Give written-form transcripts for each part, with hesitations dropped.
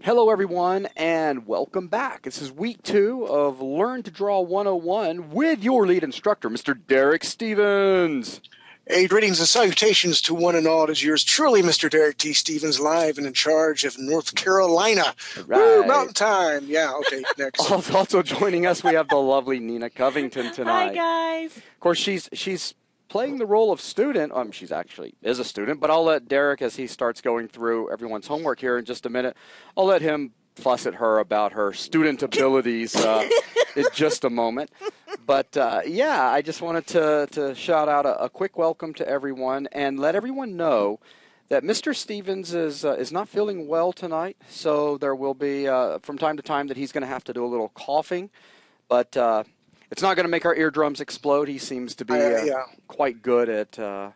Hello, everyone, and welcome back. This is week 2 of Learn to Draw 101 with your lead instructor, Mr. Derek Stevens. Hey, greetings and salutations to one and all. It is yours truly, Mr. Derek T. Stevens, live and in charge of North Carolina. Right. Woo, mountain time. Yeah, okay, next. Also joining us, we have the lovely Nina Covington tonight. Hi, guys. Of course, she's playing the role of student. She actually is a student, but I'll let Derek, as he starts going through everyone's homework here in just a minute, I'll let him fuss at her about her student abilities in just a moment. But, yeah, I just wanted to shout out a quick welcome to everyone and let everyone know that Mr. Stevens is not feeling well tonight, so there will be, from time to time, that he's going to have to do a little coughing. But it's not going to make our eardrums explode. He seems to be quite good at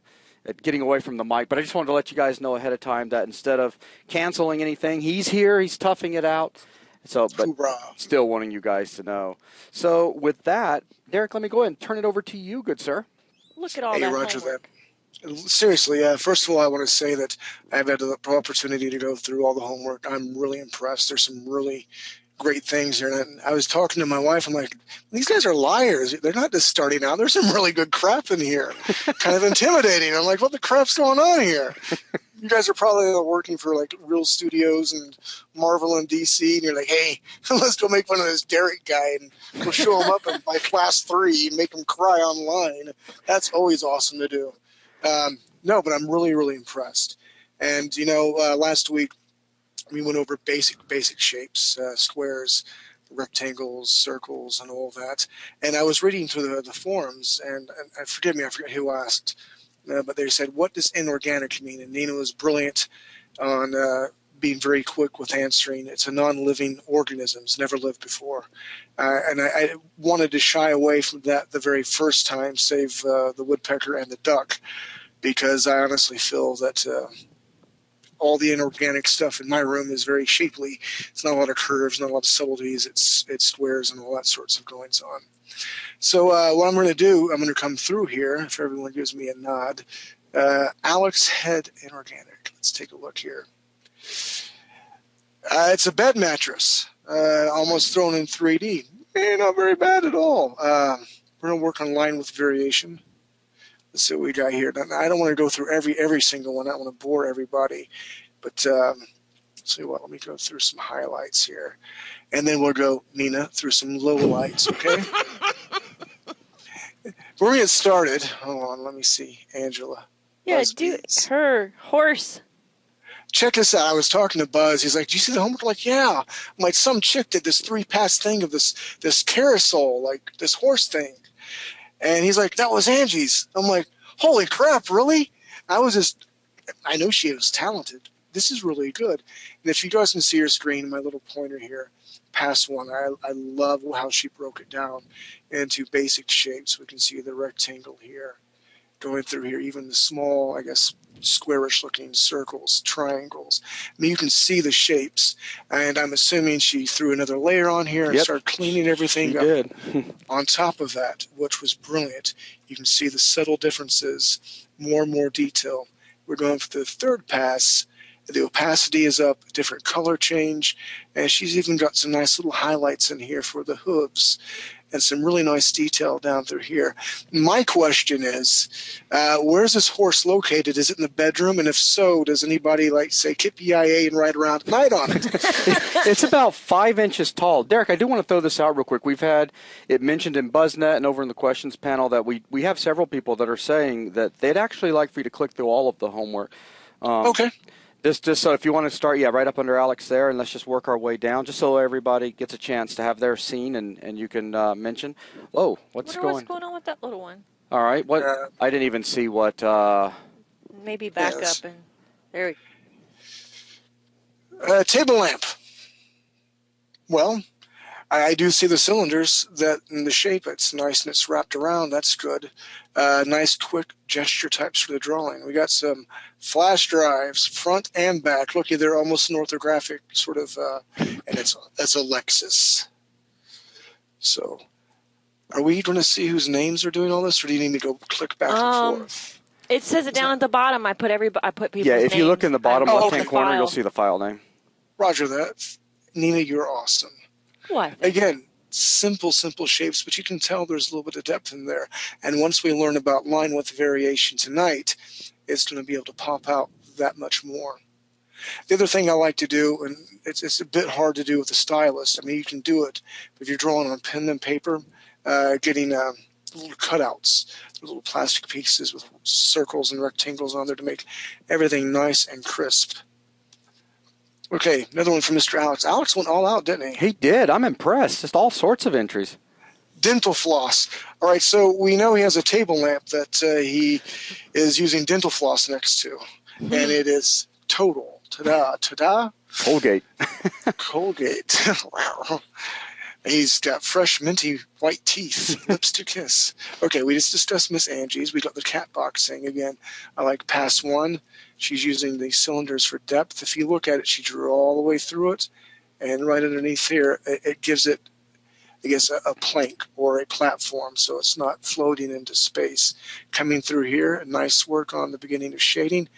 getting away from the mic. But I just wanted to let you guys know ahead of time that instead of canceling anything, he's here, he's toughing it out. So, but still wanting you guys to know. So with that, Derek, let me go ahead and turn it over to you, good sir. Look at all that Roger homework. that. Seriously, first of all, I want to say that I've had the opportunity to go through all the homework. I'm really impressed. There's some really great things here. And I was talking to my wife. I'm like, these guys are liars. They're not just starting out. There's some really good crap in here. Kind of intimidating. I'm like, what the crap's going on here? You guys are probably working for like real studios and Marvel and DC, and you're like, hey, let's go make fun of this Derek guy and we'll show him up by class 3 and make him cry online. That's always awesome to do. No, but I'm really, really impressed. And, last week we went over basic shapes, squares, rectangles, circles, and all that. And I was reading through the forums, and forgive me, I forget who asked, but they said, what does inorganic mean? And Nina was brilliant on being very quick with answering. It's a non-living organisms, never lived before. And I wanted to shy away from that the very first time, save the woodpecker and the duck, because I honestly feel that all the inorganic stuff in my room is very shapely. It's not a lot of curves, not a lot of subtleties. It's squares and all that sorts of goings on. So what I'm going to do, I'm going to come through here, if everyone gives me a nod. Alex head inorganic. Let's take a look here. It's a bed mattress, almost thrown in 3D. Not very bad at all. We're going to work on line with variation. Let's see what we got here. Now, I don't want to go through every single one. I don't want to bore everybody. But let's see what. Let me go through some highlights here. And then we'll go, Nina, through some lowlights, okay? Before we get started, hold on, let me see. Angela. Yeah, do her horse. Check this out. I was talking to Buzz. He's like, do you see the homework? I'm like, yeah. I'm like, some chick did this 3-pass thing of this carousel, like this horse thing. And he's like, that was Angie's. I'm like, holy crap, really? I know she was talented. This is really good. And if you guys can see her screen, my little pointer here, past one, I love how she broke it down into basic shapes. We can see the rectangle here, going through here, even the small, I guess, squarish looking circles, triangles. I mean, you can see the shapes, and I'm assuming she threw another layer on here and started cleaning everything up. Did. On top of that, which was brilliant, you can see the subtle differences, more and more detail. We're going for the third pass. The opacity is up, different color change, and she's even got some nice little highlights in here for the hooves and some really nice detail down through here. My question is, where's this horse located? Is it in the bedroom? And if so, does anybody say Kip-E-I-A and ride around at night on it? It's about 5 inches tall. Derek, I do want to throw this out real quick. We've had it mentioned in BuzzNet and over in the questions panel that we have several people that are saying that they'd actually like for you to click through all of the homework. Okay. Just so if you want to start, right up under Alex there, and let's just work our way down, just so everybody gets a chance to have their scene and you can mention. Whoa, what's going on with that little one? All right, what? I didn't even see what. Maybe back up and there we Table lamp. Well, I do see the cylinders that in the shape. It's nice and it's wrapped around. That's good. Nice quick gesture types for the drawing. We got some flash drives, front and back. Looky, they're almost an orthographic sort of, and that's a Lexus. So, are we going to see whose names are doing all this, or do you need to go click back and forth? It says it down at the bottom. I put people's if you look in the bottom left-hand corner, file. you'll see the file name. Roger that. Nina, you're awesome. What? Again, simple shapes, but you can tell there's a little bit of depth in there. And once we learn about line width variation tonight, it's going to be able to pop out that much more. The other thing I like to do, and it's a bit hard to do with a stylus. I mean, you can do it, but if you're drawing on pen and paper, getting little cutouts, little plastic pieces with circles and rectangles on there to make everything nice and crisp. Okay, another one from Mr. Alex. Alex went all out, didn't he? He did. I'm impressed. Just all sorts of entries. Dental floss. All right, so we know he has a table lamp that he is using dental floss next to, and it is total. Ta-da, ta-da. Colgate. Colgate. Wow. He's got fresh, minty, white teeth, lips to kiss. Okay, we just discussed Miss Angie's. We got the cat boxing. Again, I like pass one. She's using the cylinders for depth. If you look at it, she drew all the way through it. And right underneath here, it gives it, I guess, a plank or a platform, so it's not floating into space. Coming through here, nice work on the beginning of shading.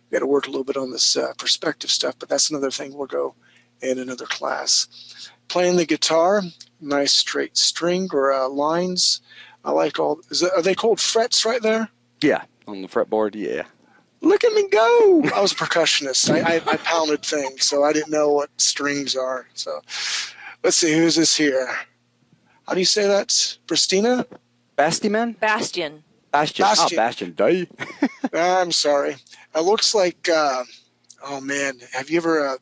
We've got to work a little bit on this perspective stuff, but that's another thing we'll go in another class. Playing the guitar, nice straight string or lines. I like all. Are they called frets right there? Yeah, on the fretboard. Yeah. Look at me go! I was a percussionist. I pounded things, so I didn't know what strings are. So let's see, who's this here? How do you say that? Pristina? Bastiman? Bastion. Bastion. Oh, Bastion. Day. I'm sorry. It looks like, oh man, have you ever,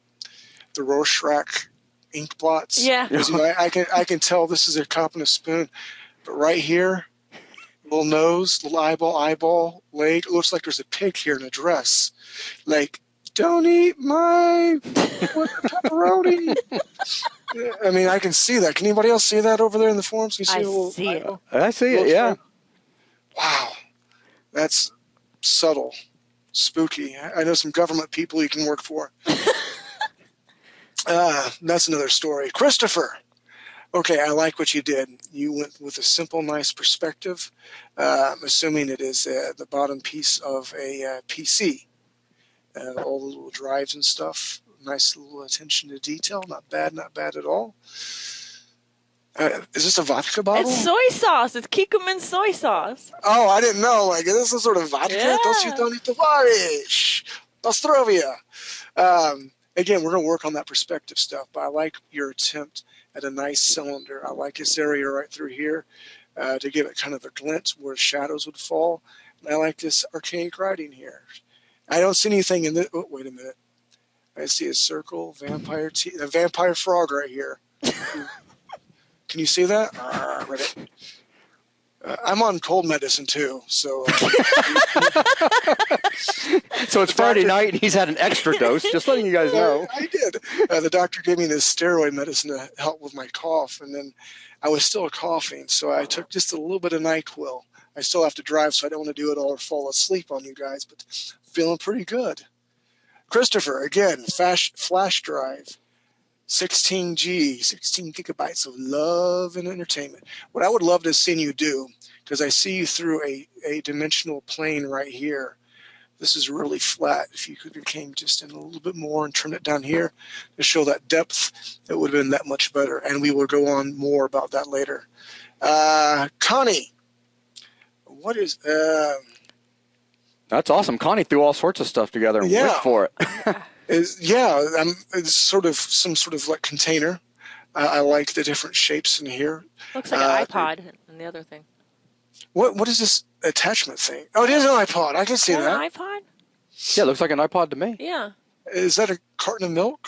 the Rorschach ink blots? Yeah. You know, I can tell this is a cup and a spoon, but right here, little nose, little eyeball, leg. It looks like there's a pig here in a dress. Like, don't eat my pepperoni. I mean, I can see that. Can anybody else see that over there in the forums? Can you see it. I see it, yeah. Wow. That's subtle, spooky. I know some government people you can work for. That's another story. Christopher. Okay, I like what you did. You went with a simple, nice perspective. I'm assuming it is the bottom piece of a PC. All the little drives and stuff. Nice little attention to detail. Not bad at all. Is this a vodka bottle? It's soy sauce. It's Kikkoman soy sauce. Oh, I didn't know. Like, is this sort of vodka? Yeah. Don't need to varish. Nostrovia. Again, we're going to work on that perspective stuff, but I like your attempt at a nice cylinder. I like this area right through here to give it kind of a glint where shadows would fall. And I like this archaic writing here. I don't see anything in this. Oh, wait a minute. I see a circle, a vampire frog right here. Can you see that? I'm on cold medicine too, so. So it's Friday night and he's had an extra dose. Just letting you guys know. I did. The doctor gave me this steroid medicine to help with my cough, and then I was still coughing, so I took just a little bit of NyQuil. I still have to drive, so I don't want to do it all or fall asleep on you guys, but feeling pretty good. Christopher, again, flash drive. 16G, 16 gigabytes of love and entertainment. What I would love to have seen you do, because I see you through a dimensional plane right here. This is really flat. If you could have came just in a little bit more and turned it down here to show that depth, it would have been that much better. And we will go on more about that later. Connie, what is... That's awesome. Connie threw all sorts of stuff together and went for it. It's sort of some sort of like container. I like the different shapes in here. Looks like an iPod and the other thing. What is this attachment thing? Oh, it is an iPod. I can see that. An iPod? Yeah, it looks like an iPod to me. Yeah. Is that a carton of milk?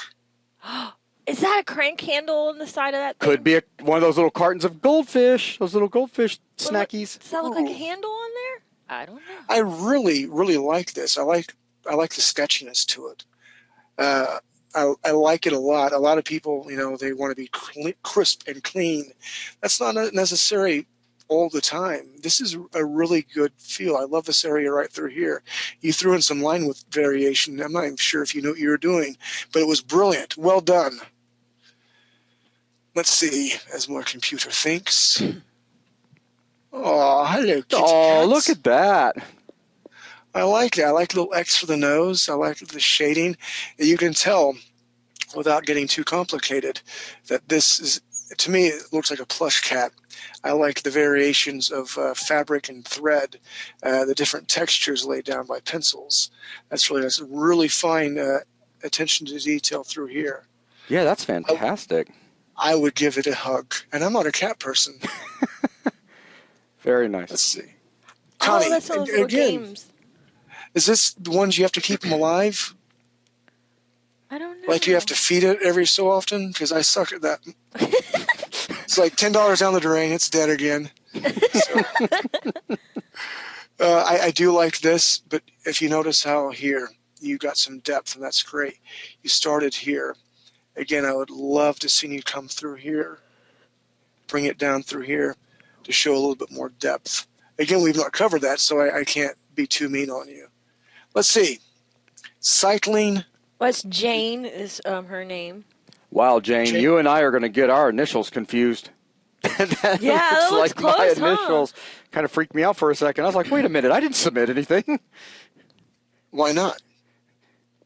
Is that a crank handle on the side of that thing? Could be one of those little cartons of goldfish. Those little goldfish snackies. Does that look like a handle on there? I don't know. I really, really like this. I like the sketchiness to it. I like it a lot. A lot of people, they want to be crisp and clean. That's not necessary all the time. This is a really good feel. I love this area right through here. You threw in some line width variation. I'm not even sure if you know what you were doing, but it was brilliant. Well done. Let's see, as more computer thinks. Oh, hello, kitty cats. Look at that. I like it. I like the little X for the nose. I like the shading. You can tell without getting too complicated, that this is, to me, it looks like a plush cat. I like the variations of fabric and thread, the different textures laid down by pencils. That's really fine attention to detail through here. Yeah, that's fantastic. I would give it a hug, and I'm not a cat person. Very nice. Let's see. Connie, that's those little games. Is this the ones you have to keep them alive? I don't know. Like you have to feed it every so often? Because I suck at that. It's like $10 down the drain, it's dead again. So, I do like this, but if you notice how here you got some depth, and that's great. You started here. Again, I would love to see you come through here, bring it down through here to show a little bit more depth. Again, we've not covered that, so I can't be too mean on you. Let's see. Cycling. What's Jane is her name. Wow, Jane, you and I are going to get our initials confused. That looks like close, my initials kind of freaked me out for a second. I was like, wait a minute, I didn't submit anything. Why not?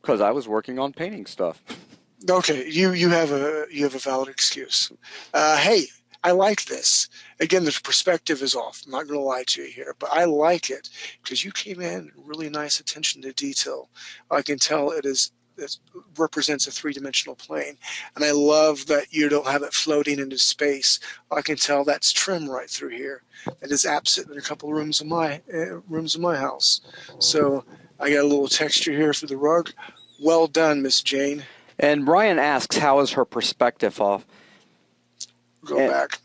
Because I was working on painting stuff. Okay, you have a valid excuse. Hey, I like this. Again, the perspective is off. I'm not going to lie to you here, but I like it because you came in really nice attention to detail. I can tell it represents a three-dimensional plane, and I love that you don't have it floating into space. I can tell that's trim right through here. That is absent in a couple of rooms of my house. So I got a little texture here for the rug. Well done, Miss Jane. And Ryan asks, how is her perspective off? Go back.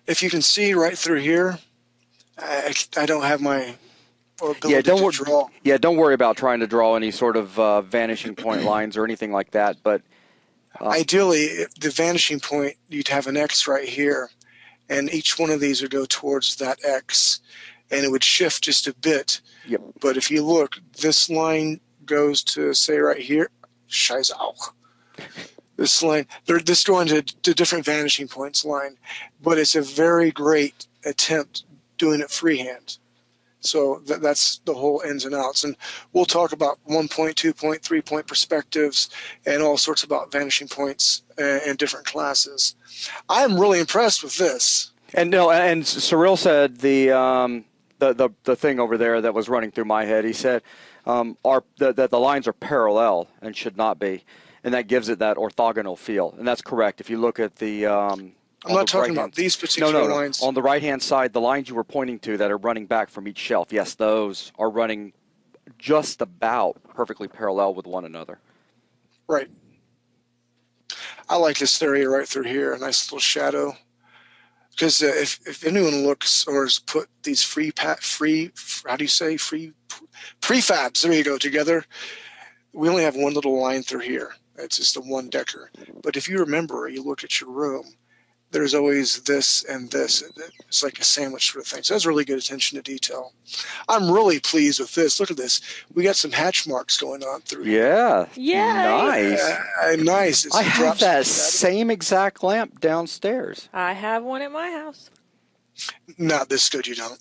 If you can see right through here, I don't have my ability to draw. Yeah, don't worry about trying to draw any sort of vanishing point lines or anything like that. But ideally, the vanishing point, you'd have an X right here, and each one of these would go towards that X, and it would shift just a bit. Yep. But if you look, this line goes to, say, right here. Scheiße auch. This line, this going to different vanishing points line, but it's a very great attempt doing it freehand. So that's the whole ins and outs. And we'll talk about 1 point, 2 point, 3 point perspectives and all sorts about vanishing points in different classes. I'm really impressed with this. And Cyril said the thing over there that was running through my head. He said that the lines are parallel and should not be, and that gives it that orthogonal feel. And that's correct. If you look at the I'm not talking about these particular lines. On the right-hand side, the lines you were pointing to that are running back from each shelf, yes, those are running just about perfectly parallel with one another. Right. I like this area right through here, a nice little shadow. Because if anyone looks or has put these prefabs, there you go, together, we only have one little line through here. It's just a one-decker. But if you remember, you look at your room, there's always this and this. It's like a sandwich sort of thing. So that's really good attention to detail. I'm really pleased with this. Look at this. We got some hatch marks going on through here. Yeah. Nice. Nice. I have that same exact lamp downstairs. I have one at my house. Not this good, you don't.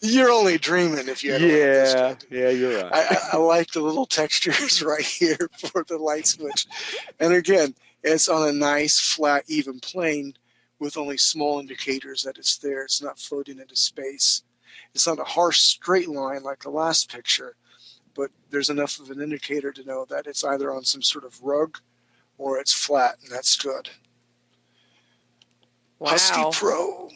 You're only dreaming if you have this good. Yeah, you're right. I like the little textures right here for the light switch. And again, it's on a nice, flat, even plane with only small indicators that it's there. It's not floating into space. It's not a harsh straight line like the last picture, but there's enough of an indicator to know that it's either on some sort of rug or it's flat, and that's good. Wow. Husky Pro.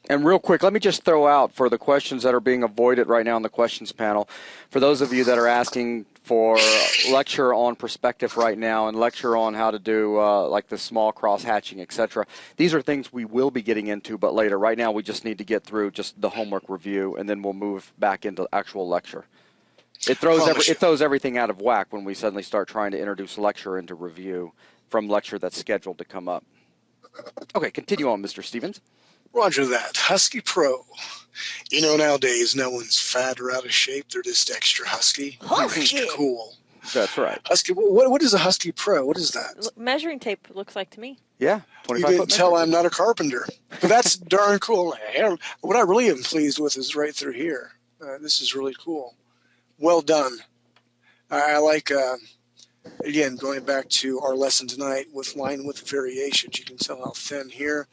And real quick, let me just throw out for the questions that are being avoided right now in the questions panel, for those of you that are asking for a lecture on perspective right now and lecture on how to do like the small cross-hatching, etc. These are things we will be getting into, but later. Right now we just need to get through just the homework review, and then we'll move back into actual lecture. It throws everything out of whack when we suddenly start trying to introduce lecture into review from lecture that's scheduled to come up. Okay, continue on, Mr. Stevens. Roger that. Husky Pro. You know, nowadays, no one's fat or out of shape. They're just extra husky. Husky. Cool. That's right. Husky. What is a Husky Pro? What is that? Measuring tape looks like to me. Yeah. You didn't tell I'm not a carpenter. But that's darn cool. What I really am pleased with is right through here. This is really cool. Well done. I like, again, going back to our lesson tonight with line width variations, you can tell how thin here,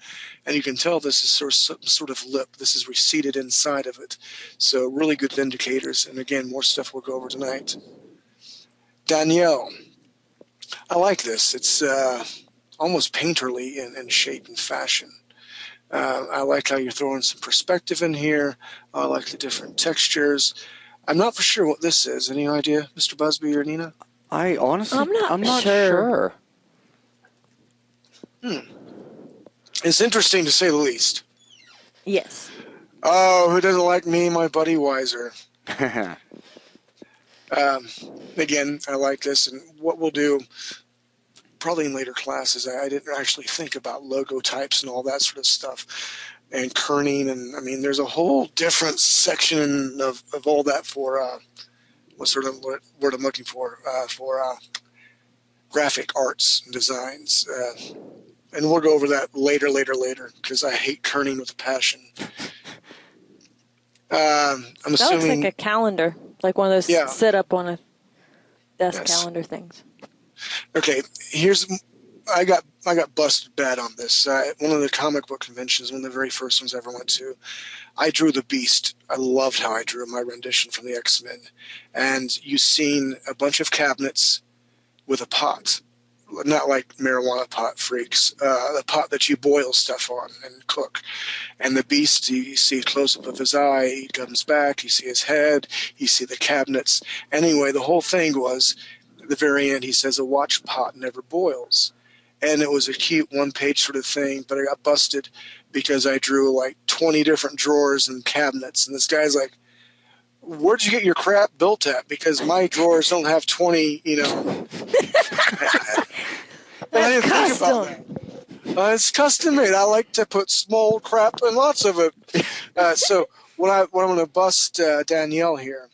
and you can tell this is some sort of lip. This is receded inside of it. So really good indicators, and again, more stuff we'll go over tonight. Danielle, I like this. It's almost painterly in shape and fashion. I like how you're throwing some perspective in here. I like the different textures. I'm not for sure what this is. Any idea, Mr. Busby or Nina? I honestly, I'm not sure. It's interesting to say the least. Yes. Oh, who doesn't like me, my buddy Weiser? Again, I like this, and what we'll do probably in later classes, I didn't actually think about logo types and all that sort of stuff, and kerning, and I mean, there's a whole different section of all that for what sort of word I'm looking for graphic arts and designs, and we'll go over that later, because I hate kerning with a passion. I'm assuming That looks like a calendar, like one of those sit up on a desk Yes. calendar things. Okay, I got busted bad on this. One of the comic book conventions, one of the very first ones I ever went to, I drew the Beast. I loved how I drew my rendition from the X-Men. And you've seen a bunch of cabinets with a pot, not like marijuana pot freaks, a pot that you boil stuff on and cook. And the Beast, you see a close-up of his eye, he comes back, you see his head, you see the cabinets. Anyway, the whole thing was, at the very end, he says, a watch pot never boils. And it was a cute one-page sort of thing, but I got busted because I drew like 20 different drawers and cabinets. And this guy's like, where'd you get your crap built at? Because my drawers don't have 20, That's custom. It's custom made. I like to put small crap and lots of it. So what I'm going to bust Danielle here,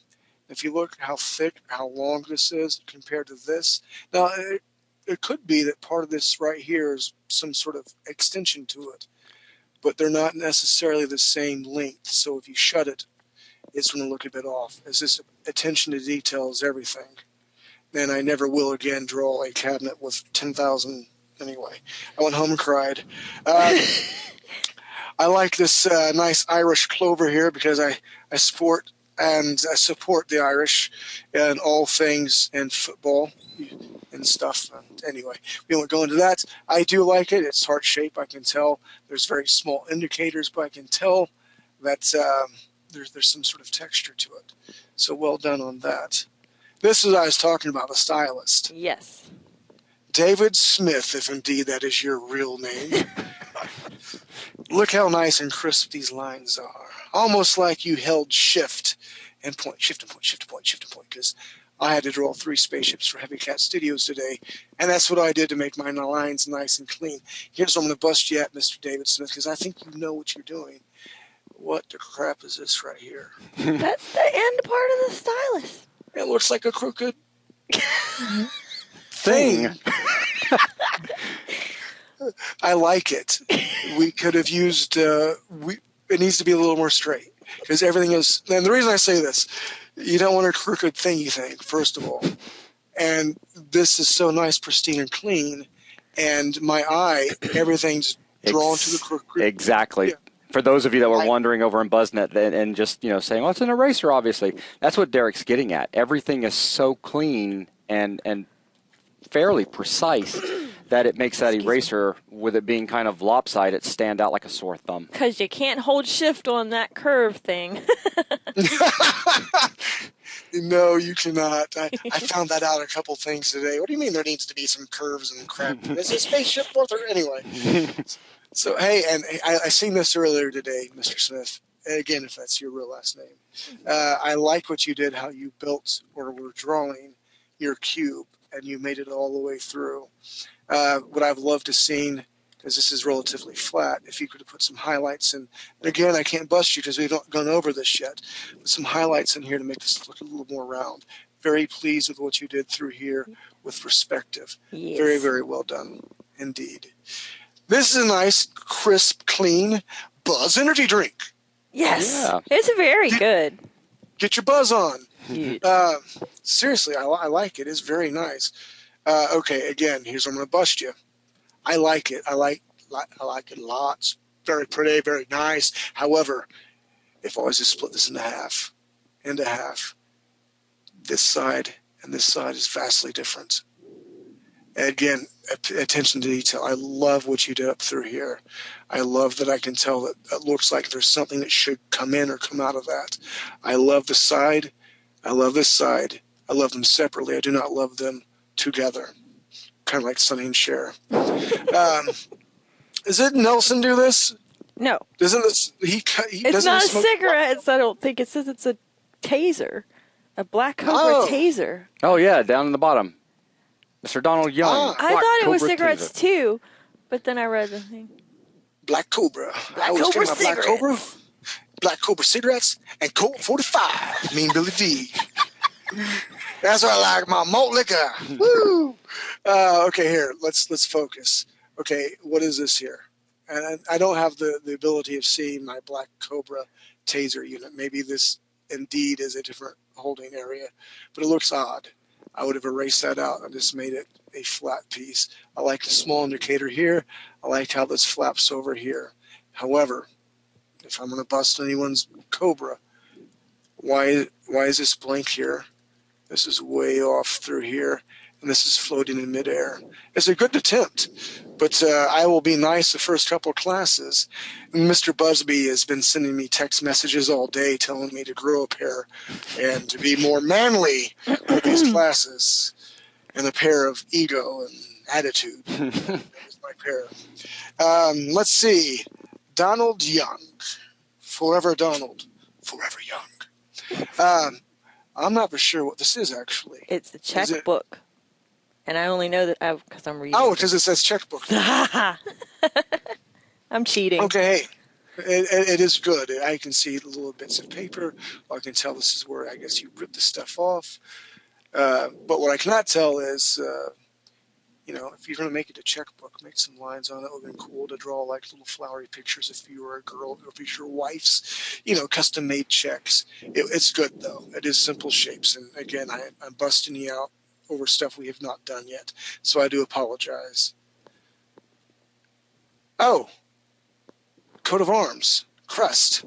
if you look how thick, how long this is compared to this. Now, it could be that part of this right here is some sort of extension to it, but they're not necessarily the same length. So if you shut it, it's going to look a bit off. It's just attention to detail is everything. And I never will again draw a cabinet with 10,000. Anyway, I went home and cried. I like this nice Irish clover here because I support the Irish in all things in football and stuff. Anyway, we won't go into that. I do like it. It's heart shape. I can tell there's very small indicators, but I can tell that there's some sort of texture to it. So well done on that. This is what I was talking about, the stylist. Yes. David Smith, if indeed that is your real name. Look how nice and crisp these lines are. Almost like you held shift and point, shift and point, shift and point, shift and point, because I had to draw 3 spaceships for Heavy Cat Studios today, and that's what I did to make my lines nice and clean. Here's what I'm going to bust you at, Mr. David Smith, because I think you know what you're doing. What the crap is this right here? That's the end part of the stylus. It looks like a crooked thing. I like it. We could have used, it needs to be a little more straight, because everything is, and the reason I say this, you don't want a crooked thingy thing, first of all. And this is so nice, pristine, and clean, and my eye, everything's drawn to the crooked. Exactly. Yeah. For those of you that were wondering over in BuzzNet and just saying, well, it's an eraser, obviously. That's what Derek's getting at. Everything is so clean and fairly precise that it makes that eraser, with it being kind of lopsided, stand out like a sore thumb. Because you can't hold shift on that curve thing. No, you cannot. I found that out a couple things today. What do you mean there needs to be some curves and crap? Is a spaceship worth it? Anyway. So, hey, and I seen this earlier today, Mr. Smith. Again, if that's your real last name. I like what you did, how you built or were drawing your cube, and you made it all the way through. What I've loved to seen, because this is relatively flat, if you could have put some highlights in. And again, I can't bust you because we've not gone over this yet. But some highlights in here to make this look a little more round. Very pleased with what you did through here with perspective. Yes. Very, very well done indeed. This is a nice, crisp, clean Buzz energy drink. Yes. Yeah. It's very good. Get your buzz on. Huge. Seriously, I like it. It's very nice. Okay, again, here's where I'm going to bust you. I like it. I like it lots. Very pretty, very nice. However, if I was to split this into half, this side and this side is vastly different. And again, attention to detail. I love what you did up through here. I love that I can tell that it looks like there's something that should come in or come out of that. I love the side. I love this side. I love them separately. I do not love them together. Kind of like Sonny and Cher. Is it Nelson do this? No. Doesn't this it's not a cigarette. I don't think it says it's a taser. A Black Cobra taser. Oh, yeah, down in the bottom. Mr. Donald Young. I thought it was cigarettes, too, but then I read the thing. Black Cobra. Black Cobra cigarettes. Black Cobra. Black Cobra cigarettes and Colt 45. Mean Billy D. That's what I like, my malt liquor. Woo! Okay, here, let's focus. Okay, what is this here? And I don't have the ability of seeing my Black Cobra taser unit. Maybe this indeed is a different holding area, but it looks odd. I would have erased that out and just made it a flat piece. I like the small indicator here. I like how this flaps over here. However, if I'm going to bust anyone's Cobra, why is this blank here? This is way off through here, and this is floating in midair. It's a good attempt, but I will be nice the first couple of classes. Mr. Busby has been sending me text messages all day telling me to grow a pair and to be more manly with these classes and a pair of ego and attitude. That's my pair. Let's see. Donald Young. Forever Donald. Forever Young. I'm not for sure what this is, actually. It's the checkbook. And I only know that because I'm reading. Oh, because it says checkbook. I'm cheating. Okay. It is good. I can see little bits of paper. I can tell this is where I guess you ripped the stuff off. But what I cannot tell is, if you're going to make it a checkbook, make some lines on it. It would have been cool to draw like little flowery pictures if you were a girl, or if it's your wife's, custom-made checks. It's good, though. It is simple shapes. And again, I'm busting you out over stuff we have not done yet. So I do apologize. Oh, coat of arms, crest.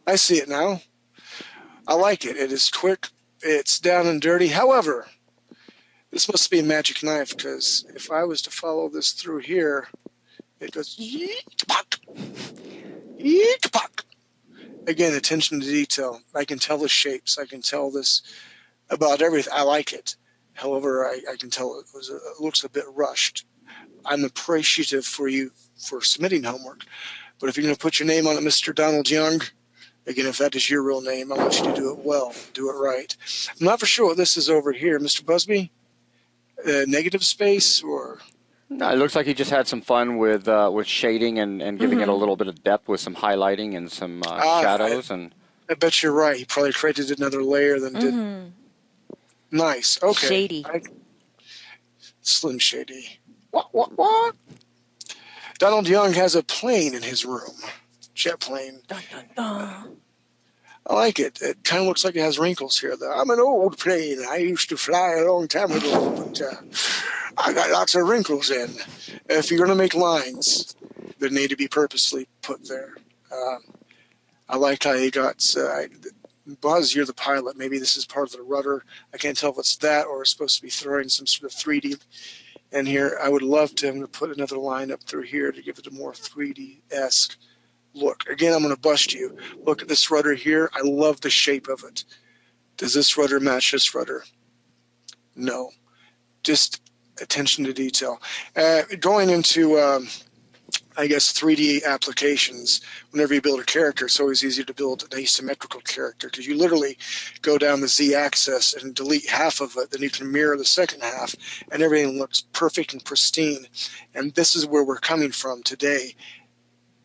I see it now. I like it. It is quick. It's down and dirty. However, this must be a magic knife, because if I was to follow this through here, it goes yeet-pok, yeet-pok. Again, attention to detail. I can tell the shapes. I can tell this about everything. I like it. However, I can tell it looks a bit rushed. I'm appreciative for you for submitting homework, but if you're going to put your name on it, Mr. Donald Young, again, if that is your real name, I want you to do it well, do it right. I'm not for sure what this is over here. Mr. Busby? Negative space, or? No, it looks like he just had some fun with shading and giving it a little bit of depth with some highlighting and some shadows. I bet you're right. He probably created another layer than did. Nice. Okay. Shady. Slim Shady. What? Donald Young has a plane in his room. Jet plane. Dun, dun, dun. I like it. It kind of looks like it has wrinkles here, though. I'm an old plane. I used to fly a long time ago, but I got lots of wrinkles in. If you're going to make lines, they need to be purposely put there. I like how you got Buzz, you're the pilot. Maybe this is part of the rudder. I can't tell if it's that or it's supposed to be throwing some sort of 3D in here. I would love to put another line up through here to give it a more 3D-esque look. Again, I'm going to bust you. Look at this rudder here. I love the shape of it. Does this rudder match this rudder? No. Just attention to detail. Going into, 3D applications, whenever you build a character, it's always easier to build an asymmetrical character, because you literally go down the Z-axis and delete half of it, then you can mirror the second half, and everything looks perfect and pristine. And this is where we're coming from today.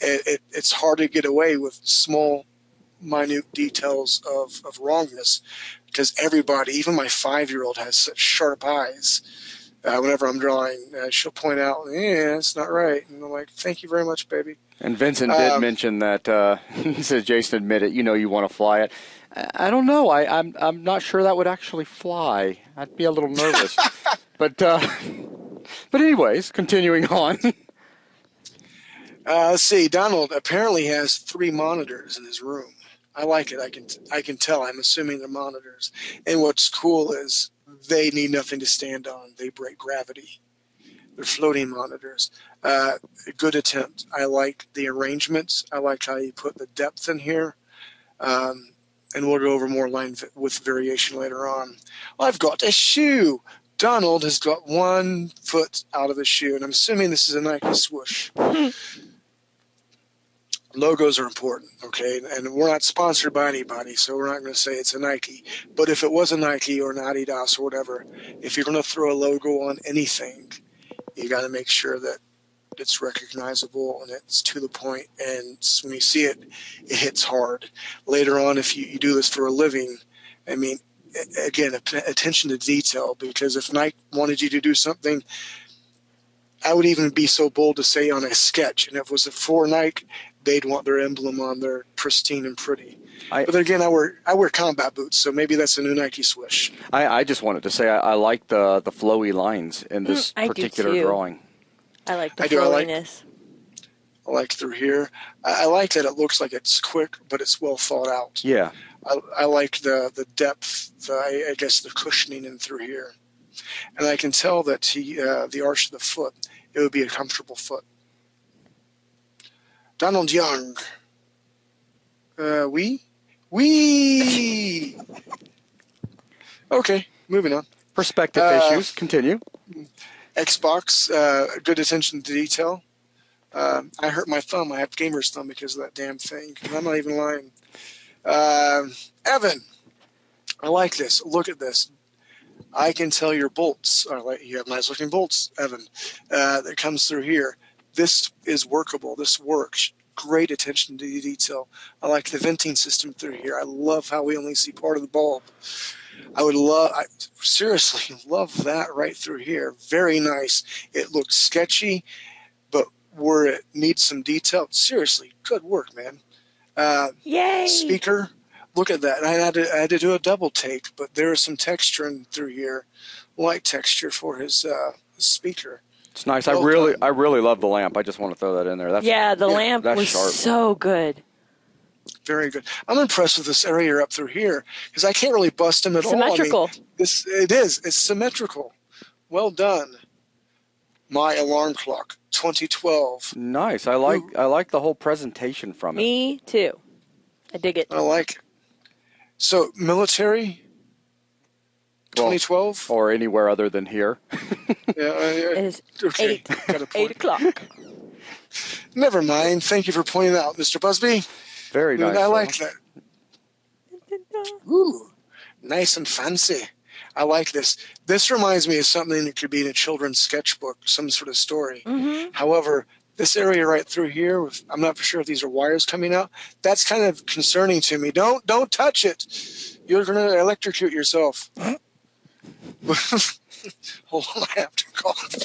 It's hard to get away with small, minute details of wrongness, because everybody, even my 5-year-old, has such sharp eyes. Whenever I'm drawing, she'll point out, it's not right. And I'm like, thank you very much, baby. And Vincent did mention that, he says, Jason admitted, you want to fly it. I don't know. I'm not sure that would actually fly. I'd be a little nervous. But anyways, continuing on. Let's see. Donald apparently has 3 monitors in his room. I like it. I can tell. I'm assuming they're monitors. And what's cool is they need nothing to stand on. They break gravity. They're floating monitors. Good attempt. I like the arrangements. I like how you put the depth in here. And we'll go over more line with variation later on. Well, I've got a shoe. Donald has got 1 foot out of the shoe, and I'm assuming this is a Nike swoosh. Logos are important, okay? And we're not sponsored by anybody, so we're not going to say it's a Nike. But if it was a Nike or an Adidas or whatever, if you're going to throw a logo on anything, you got to make sure that it's recognizable and it's to the point, and when you see it, it hits hard. Later on, if you do this for a living, I mean, again, attention to detail, because if Nike wanted you to do something, I would even be so bold to say on a sketch, and if it was for Nike, they'd want their emblem on there pristine and pretty. But again, I wear combat boots, so maybe that's a new Nike swish. I just wanted to say I like the flowy lines in this particular drawing. I like the flowiness. I like through here. I like that it looks like it's quick, but it's well thought out. Yeah. I like the depth, I guess the cushioning in through here. And I can tell that the arch of the foot, it would be a comfortable foot. Donald Young. We? Okay, moving on. Perspective issues. Continue. Xbox, good attention to detail. I hurt my thumb. I have gamer's thumb because of that damn thing. And I'm not even lying. Evan, I like this. Look at this. I can tell your bolts are like, you have nice looking bolts, Evan. That comes through here. This is workable. This works. Great attention to detail. I like the venting system through here. I love how we only see part of the bulb. I seriously love that right through here. Very nice. It looks sketchy, but where it needs some detail, seriously, good work, man. Yay! Speaker, look at that. I had to do a double take, but there is some texture in through here, light texture for his speaker. It's nice. I really love the lamp. I just want to throw that in there. The lamp was sharp. So good. Very good. I'm impressed with this area up through here because I can't really bust him at all. Symmetrical. I mean, it's symmetrical. Well done. My Alarm Clock, 2012. Nice. I like the whole presentation from it. Me too. I dig it. I like it. So military, 2012, or anywhere other than here. It is okay. 8 o'clock. Never mind. Thank you for pointing that out, Mr. Busby. Very nice. I like that. Ooh, nice and fancy. I like this. This reminds me of something that could be in a children's sketchbook, some sort of story. Mm-hmm. However, this area right through here, I'm not for sure if these are wires coming out. That's kind of concerning to me. Don't touch it. You're going to electrocute yourself. Hold on, I have to cough.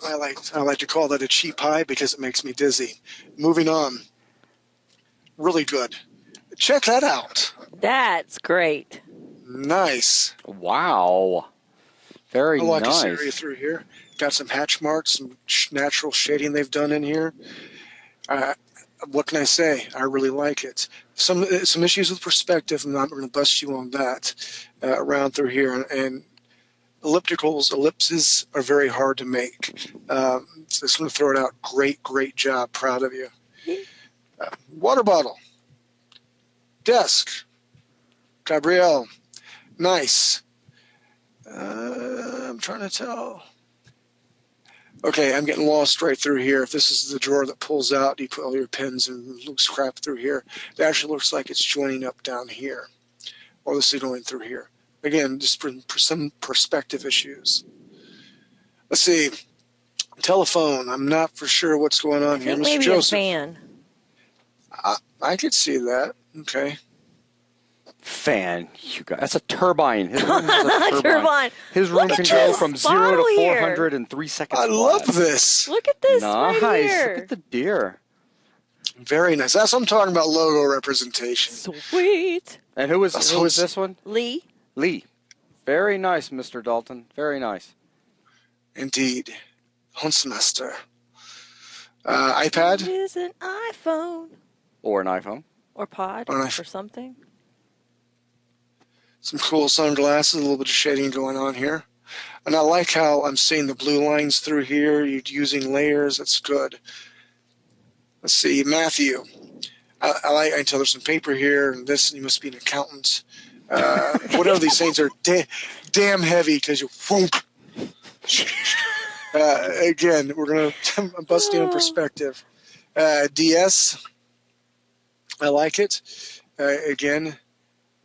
I like to call that a cheap high because it makes me dizzy. Moving on. Really good. Check that out. That's great. Nice. Wow. Very nice. I like this area through here. Got some hatch marks, some natural shading they've done in here. What can I say? I really like it. Some issues with perspective. I'm not going to bust you on that around through here. And ellipses are very hard to make. So just going to throw it out. Great job. Proud of you. Water bottle. Desk. Gabrielle. Nice. I'm trying to tell. Okay, I'm getting lost right through here. If this is the drawer that pulls out, you put all your pens and loose crap through here. It actually looks like it's joining up down here. Or this is going through here. Again, just for some perspective issues. Let's see. Telephone. I'm not for sure what's going on here. Mr. Joseph. A fan. I could see that. Okay. fan, you guys. That's a turbine. His room has a Turbine. His room can go from 0 bottle to here. 400 in 3 seconds. I flat. love this. Look at this Nice. right here. Look at the deer. Very nice. That's what I'm talking about, logo representation. Sweet. And who is this one? Lee. Lee. Very nice, Mr. Dalton. Very nice. Indeed. Huntsmaster. iPad? It is an iPhone. Or an iPhone. Or pod. Or an Or iPhone. something. Some cool sunglasses, a little bit of shading going on here. And I like how I'm seeing the blue lines through here. You're using layers. That's good. Let's see, Matthew. I like until there's some paper here, and this, you must be an accountant. Whatever these things are, damn heavy because you won't. Again, we're going to bust you in perspective. DS, I like it. Again,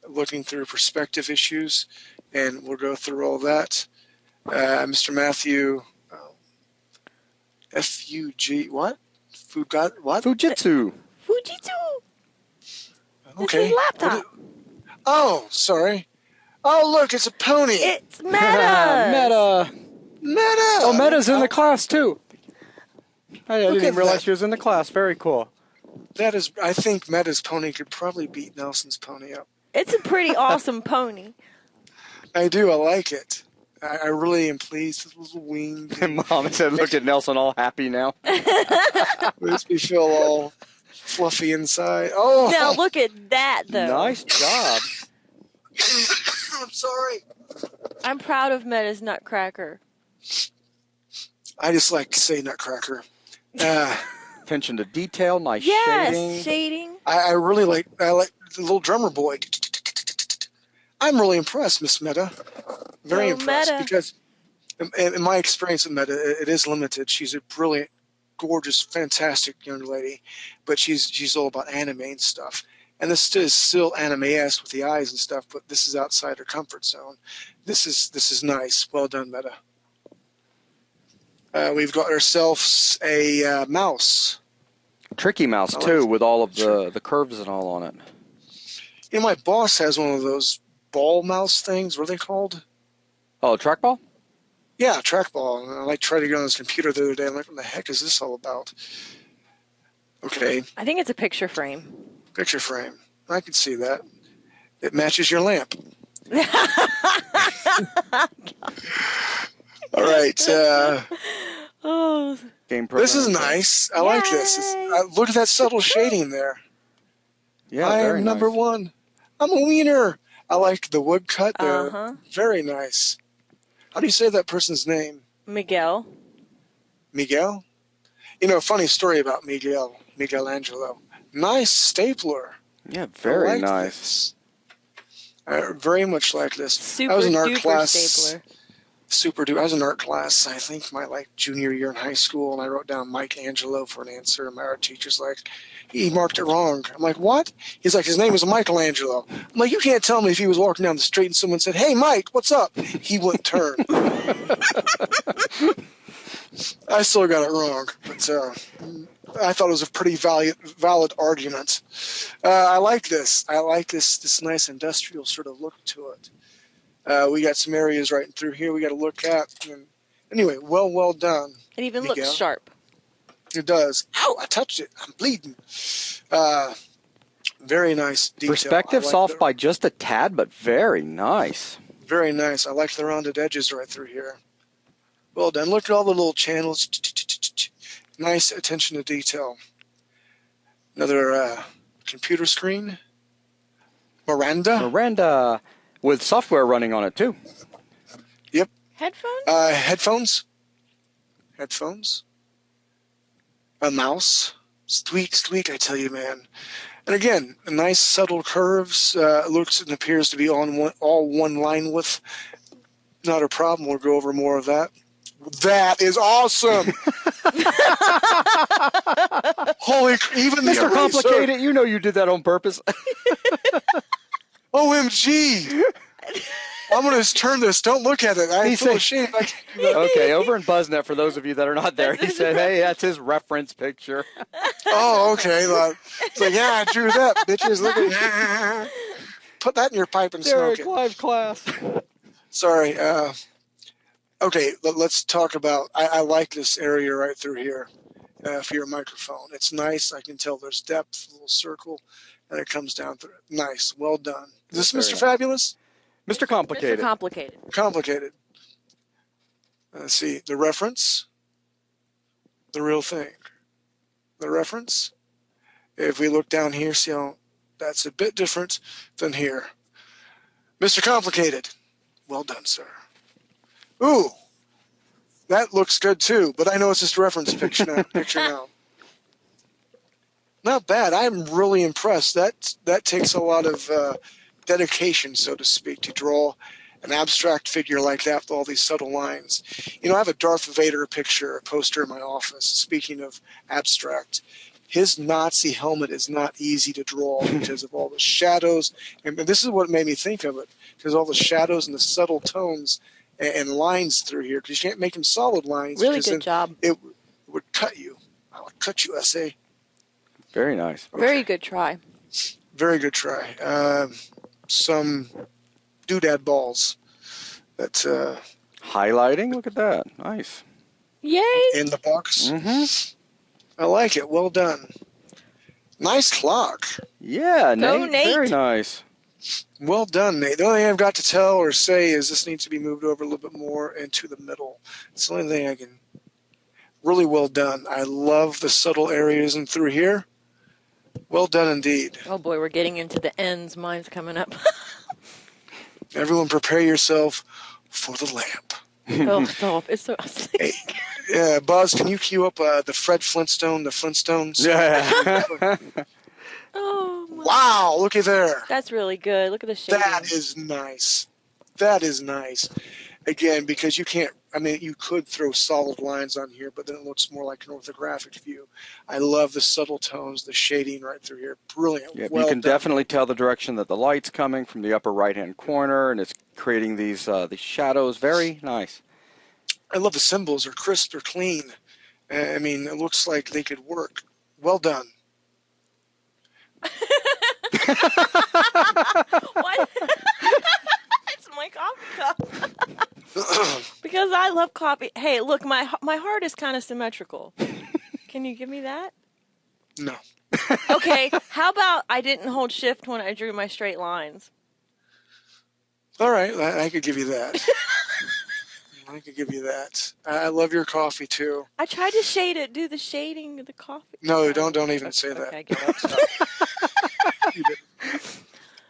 looking through perspective issues, and we'll go through all that. Mr. Matthew, FUG, what? What? Fujitsu. Fujitsu. Okay. This is laptop. Oh, sorry. Oh, look, it's a pony. It's Meta. Meta. Meta. Oh, Meta's in the class, too. I didn't at even realize that. she was in the class. Very cool. That is, I think Meta's pony could probably beat Nelson's pony up. It's a pretty awesome pony. I do. I like it. I really am pleased with little wing. And Mom said, look at Nelson all happy now. Makes me feel all fluffy inside. Oh. Now look at that, though. Nice job. I'm sorry. I'm proud of Meta's Nutcracker. I just like to say Nutcracker. Attention to detail, nice Yes, shading. shading. I really like the little drummer boy. I'm really impressed, Miss Meta. Very Go impressed Meta. because in my experience with Meta, it is limited. She's a brilliant, gorgeous, fantastic young lady, but she's all about anime and stuff. And this is still anime-esque with the eyes and stuff, but this is outside her comfort zone. This is nice. Well done, Meta. We've got ourselves a mouse. Tricky mouse, too, with all of the curves and all on it. You know, my boss has one of those ball mouse things. What are they called? Oh, trackball? Yeah, trackball. And I tried to get on his computer the other day. I'm like, what the heck is this all about? Okay, I think it's a picture frame. picture frame. I can see that. It matches your lamp. All right. Oh, Game This is program. nice. I like this. Yay. Look at that subtle shading there. Yeah, I very am number nice. one. I'm a wiener. I like the woodcut there. Uh-huh. Very nice. How do you say that person's name? Miguel. Miguel? You know, a funny story about Michelangelo. Nice stapler. Yeah, I very like nice. this. I very much like this. Super I was in art duper class. stapler. Super duper. I was in art class, I think my junior year in high school, and I wrote down Michelangelo for an answer, and my art teacher's like, he marked it wrong. I'm like, what? He's like, his name is Michelangelo. I'm like, you can't tell me if he was walking down the street and someone said, hey, Mike, what's up? He wouldn't turn. I still got it wrong, but I thought it was a pretty valid argument. I like this. I like this nice industrial sort of look to it. We got some areas right through here we got to look at. And anyway, well done. It even Miguel. looks sharp. It does. Ow, I touched it. I'm bleeding. Very nice detail. Perspective's I like off by just a tad, but very nice. Very nice. I like the rounded edges right through here. Well done. Look at all the little channels. Nice attention to detail. Another computer screen. Miranda, with software running on it, too. Yep. Headphones? Headphones. A mouse. Squeak, I tell you, man. And again, nice subtle curves. Looks and appears to be all one line width. Not a problem. We'll go over more of that. That is awesome. Holy, even the Mr. eraser. Complicated, you know you did that on purpose. OMG. I'm going to turn this. Don't look at it. I He feel said- ashamed. I can't do that. Okay, over in BuzzNet, for those of you that are not there, he said, hey, that's his reference picture. Oh, okay. It's like, yeah, I drew that. Bitches, look at put that in your pipe and Derek, smoke it. live class. Sorry. Okay, let's talk about. I like this area right through here for your microphone. It's nice. I can tell there's depth, a little circle, and it comes down through it. Nice. Well done. Is this Very Mr. nice. Fabulous? Mr. Complicated. Mr. Complicated. Complicated. Let's see. The reference. The real thing. The reference. If we look down here, see how that's a bit different than here. Mr. Complicated. Well done, sir. Ooh, that looks good too, but I know it's just a reference picture now. Not bad. I'm really impressed. That takes a lot of dedication, so to speak, to draw an abstract figure like that with all these subtle lines. You know, I have a Darth Vader picture, a poster in my office. Speaking of abstract, his Nazi helmet is not easy to draw because of all the shadows. And this is what made me think of it, because all the shadows and the subtle tones and lines through here, because you can't make them solid lines. Really good job. It would cut you. I would cut you, essay. Very nice. Okay. Very good try. Very good try. Some doodad balls that Highlighting. Look at that. Nice. Yay! in the box. Mm-hmm. I like it. Well done. Nice clock. Yeah, Go, Nate. Very nice. Well done, Nate. The only thing I've got to tell or say is this needs to be moved over a little bit more into the middle. It's the only thing I can. Really well done. I love the subtle areas and through here. Well done indeed. Oh boy, we're getting into the ends. Mine's coming up. Everyone prepare yourself for the lamp. Oh, stop. It's so... Hey, Buzz, can you cue up the Fred Flintstone, the Flintstones? Yeah. Oh, my. Wow, looky there. That's really good. Look at the shading. That is nice. That is nice. Again, because you can't, I mean, you could throw solid lines on here, but then it looks more like an orthographic view. I love the subtle tones, the shading right through here. Brilliant. Yep, Well you can done. definitely tell the direction that the light's coming from the upper right-hand corner, and it's creating these shadows. Very nice. I love the symbols. They're crisp, they're clean. I mean, it looks like they could work. Well done. What? It's my coffee cup. Because I love coffee. Hey, look, my heart is kind of symmetrical. Can you give me that? No. Okay, how about I didn't hold shift when I drew my straight lines? All right, I could give you that. I could give you that. I love your coffee too. I tried to shade it, do the shading of the coffee. No, don't even say that. Okay, I get it. You didn't.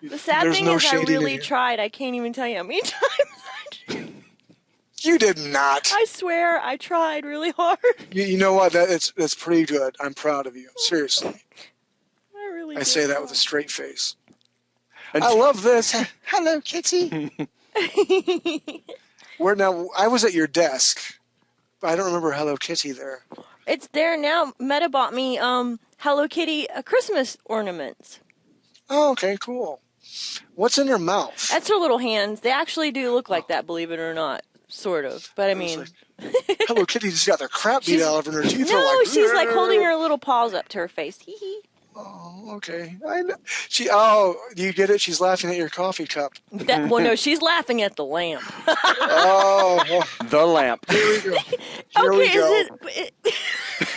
The sad There's thing no is I shading in really here. tried. I can't even tell you how many times You did not. I swear I tried really hard. You know what? That's pretty good. I'm proud of you. Seriously. I really I did say that try. with a straight face. And I love this. Hello, Kitty. Where now? I was at your desk. But I don't remember Hello Kitty there. It's there now. Meta bought me Hello Kitty Christmas ornaments. Oh, okay, cool. What's in her mouth? That's her little hands. They actually do look like that, believe it or not. Sort of. But I mean... Hello Kitty just got the crap beat She's- out of her. Her teeth No, are like. she's like holding her little paws up to her face. Hee hee. Oh, okay. I know. Oh, do you get it? She's laughing at your coffee cup. Well, no, she's laughing at the lamp. Oh, the lamp. here we go. Here we Okay, go. is it...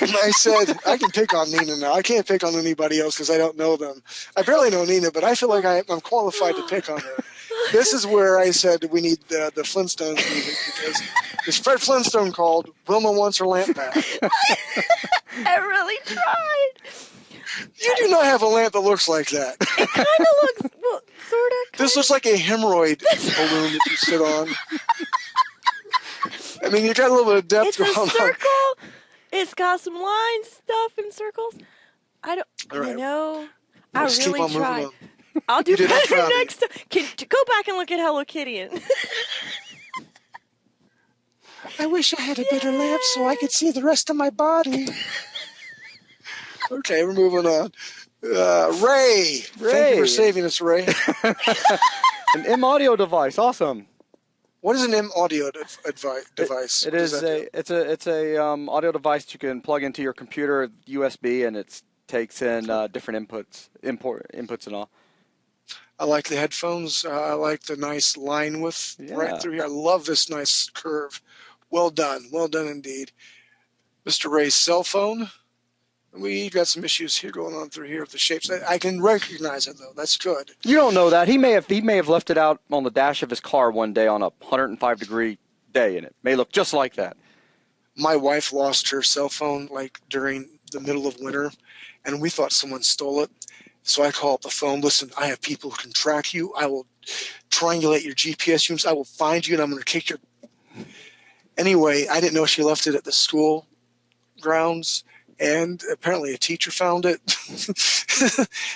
I said, I can pick on Nina now. I can't pick on anybody else because I don't know them. I barely know Nina, but I feel like I'm qualified to pick on her. This is where I said we need the Flintstones music because as Fred Flintstone called, Wilma wants her lamp back. I really tried. You do not have a lamp that looks like that. It kind of looks, well, sort of. This looks like a hemorrhoid balloon that you sit on. I mean, you got a little bit of depth It's a going on. circle. It's got some lines, stuff, and circles. I don't, All right. you know, I Let's keep really on moving tried. on. I'll do You did better try. next time. Go back and look at Hello Kitty. And I wish I had a better lamp so I could see the rest of my body. Okay, we're moving on. Ray. Thank you Ray. for saving us, Ray. An M audio device. Awesome. What is an M audio device? It What does is that do? it's a audio device that you can plug into your computer USB, and it takes in different inputs and all. I like the headphones. I like the nice line width right through here. I love this nice curve. Well done indeed. Mr. Ray's cell phone. We got some issues here going on through here with the shapes. I can recognize it though. That's good. You don't know that. He may have left it out on the dash of his car one day on a 105-degree day, and it may look just like that. My wife lost her cell phone like during the middle of winter, and we thought someone stole it. So I call up the phone. Listen, I have people who can track you. I will triangulate your GPS units. I will find you, and I'm going to kick your... Anyway, I didn't know she left it at the school grounds, and apparently a teacher found it.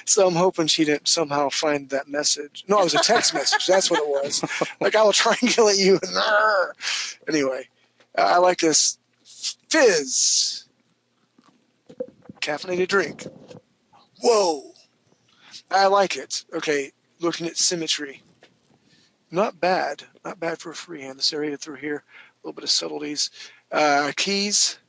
So I'm hoping she didn't somehow find that message. No, it was a text message. That's what it was. Like, I will triangulate you. Anyway, I like this Fizz caffeinated drink. Whoa. I like it. Okay, looking at symmetry. Not bad. Not bad for a freehand. This area through here, a little bit of subtleties. Keys.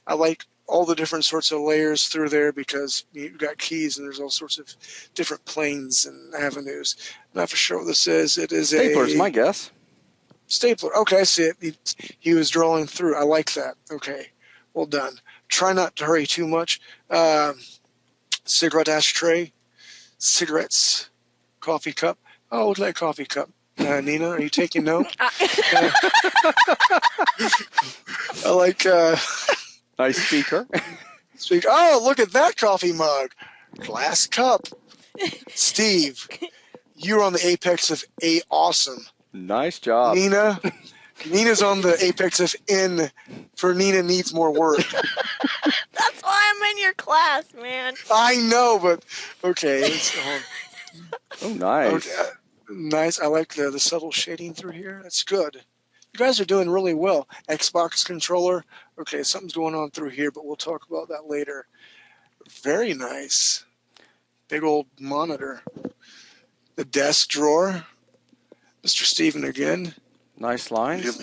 I like all the different sorts of layers through there because you've got keys and there's all sorts of different planes and avenues. Not for sure what this is. It is Stapler's my guess. Stapler. Okay, I see it. He was drawing through. I like that. Okay, well done. Try not to hurry too much. Cigarette ashtray. Cigarettes, coffee cup. Oh, look at that coffee cup. Nina, are you taking note? I like... Nice speaker. Oh, look at that coffee mug. Glass cup. Steve, you're on the apex of awesome. Nice job. Nina's on the apex of N for Nina needs more work. That's why I'm in your class, man. I know, but okay. Oh, nice. Okay, nice. I like the subtle shading through here. That's good. You guys are doing really well. Xbox controller. Okay, something's going on through here, but we'll talk about that later. Very nice. Big old monitor. The desk drawer. Mr. Steven again. Nice lines.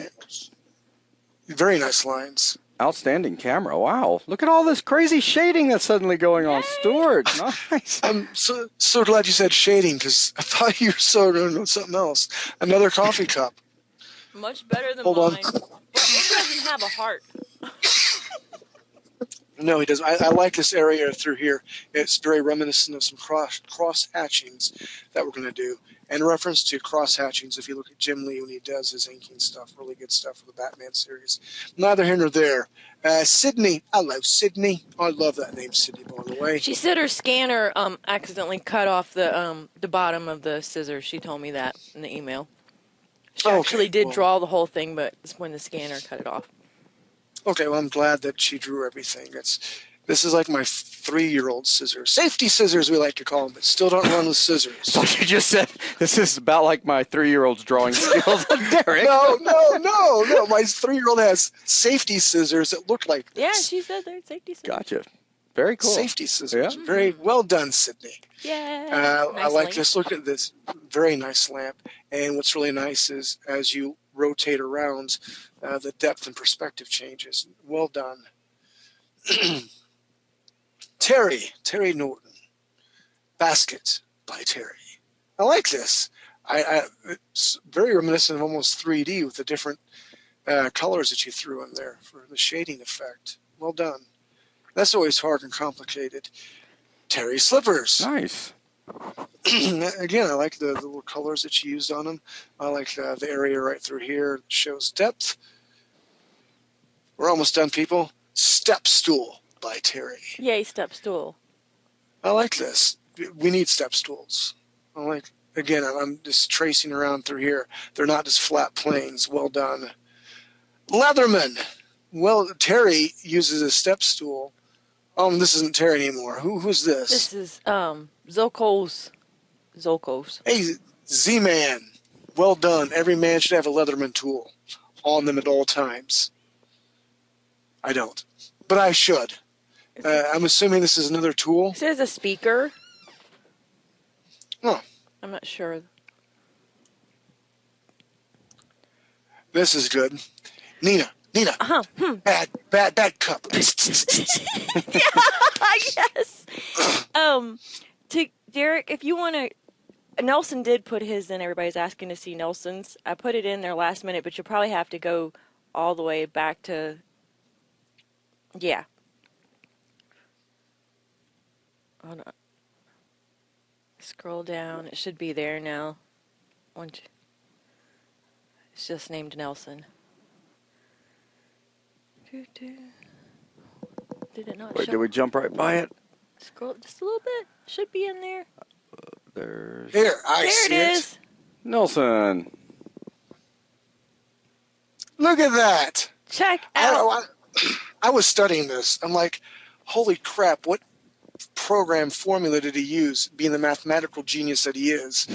Very nice lines. Outstanding camera. Wow. Look at all this crazy shading that's suddenly going on. Stuart, nice. I'm so glad you said shading because I thought you were so going to know something else. Another coffee cup. Much better than Hold mine. on. It doesn't have a heart. No, he doesn't. I like this area through here. It's very reminiscent of some cross-hatchings that we're going to do. And reference to cross-hatchings, if you look at Jim Lee when he does his inking stuff, really good stuff for the Batman series. Neither here nor there. Sydney. Hello, Sydney. I love that name, Sydney, by the way. She said her scanner accidentally cut off the bottom of the scissors. She told me that in the email. She actually did draw the whole thing, but it's when the scanner cut it off. Okay, well, I'm glad that she drew everything. This is like my 3-year-old scissors. Safety scissors, we like to call them, but still don't run with scissors. I thought you just said this is about like my 3-year-old's drawing skills. Derek. No. My 3-year-old has safety scissors that look like this. Yeah, she said they're safety scissors. Gotcha. Very cool. Safety scissors. Yeah. Very well done, Sydney. Yeah. I like this. Look at this. Very nice lamp. And what's really nice is as you rotate around, the depth and perspective changes. Well done. Terry Norton. Basket by Terry. I like this. It's very reminiscent of almost 3D with the different colors that you threw in there for the shading effect. Well done. That's always hard and complicated. Terry slippers. Nice. Again, I like the little colors that you used on them. I like the area right through here. It shows depth. We're almost done, people. Step stool by Terry. Yay, step stool. I like this. We need step stools. Again, I'm just tracing around through here. They're not just flat planes. Well done. Leatherman. Well, Terry uses a step stool. This isn't Terry anymore. Who's this? This is Zolkos. Hey, Z-Man. Well done. Every man should have a Leatherman tool on them at all times. I don't, but I should. I'm assuming this is another tool. It says a speaker. Oh. I'm not sure. This is good. Nina. Uh-huh. Bad cup. Yes. To Derek, if you want to Nelson did put his in. Everybody's asking to see Nelson's. I put it in there last minute, but you'll probably have to go all the way back to. Yeah. Hold on. Scroll down. It should be there now. It's just named Nelson. Did it not Wait, show? did we jump right by it? Scroll just a little bit. Should be in there. There's Here, I There see it is. Nelson. Look at that. Check out. I was studying this. I'm like, holy crap, what program formula did he use, being the mathematical genius that he is?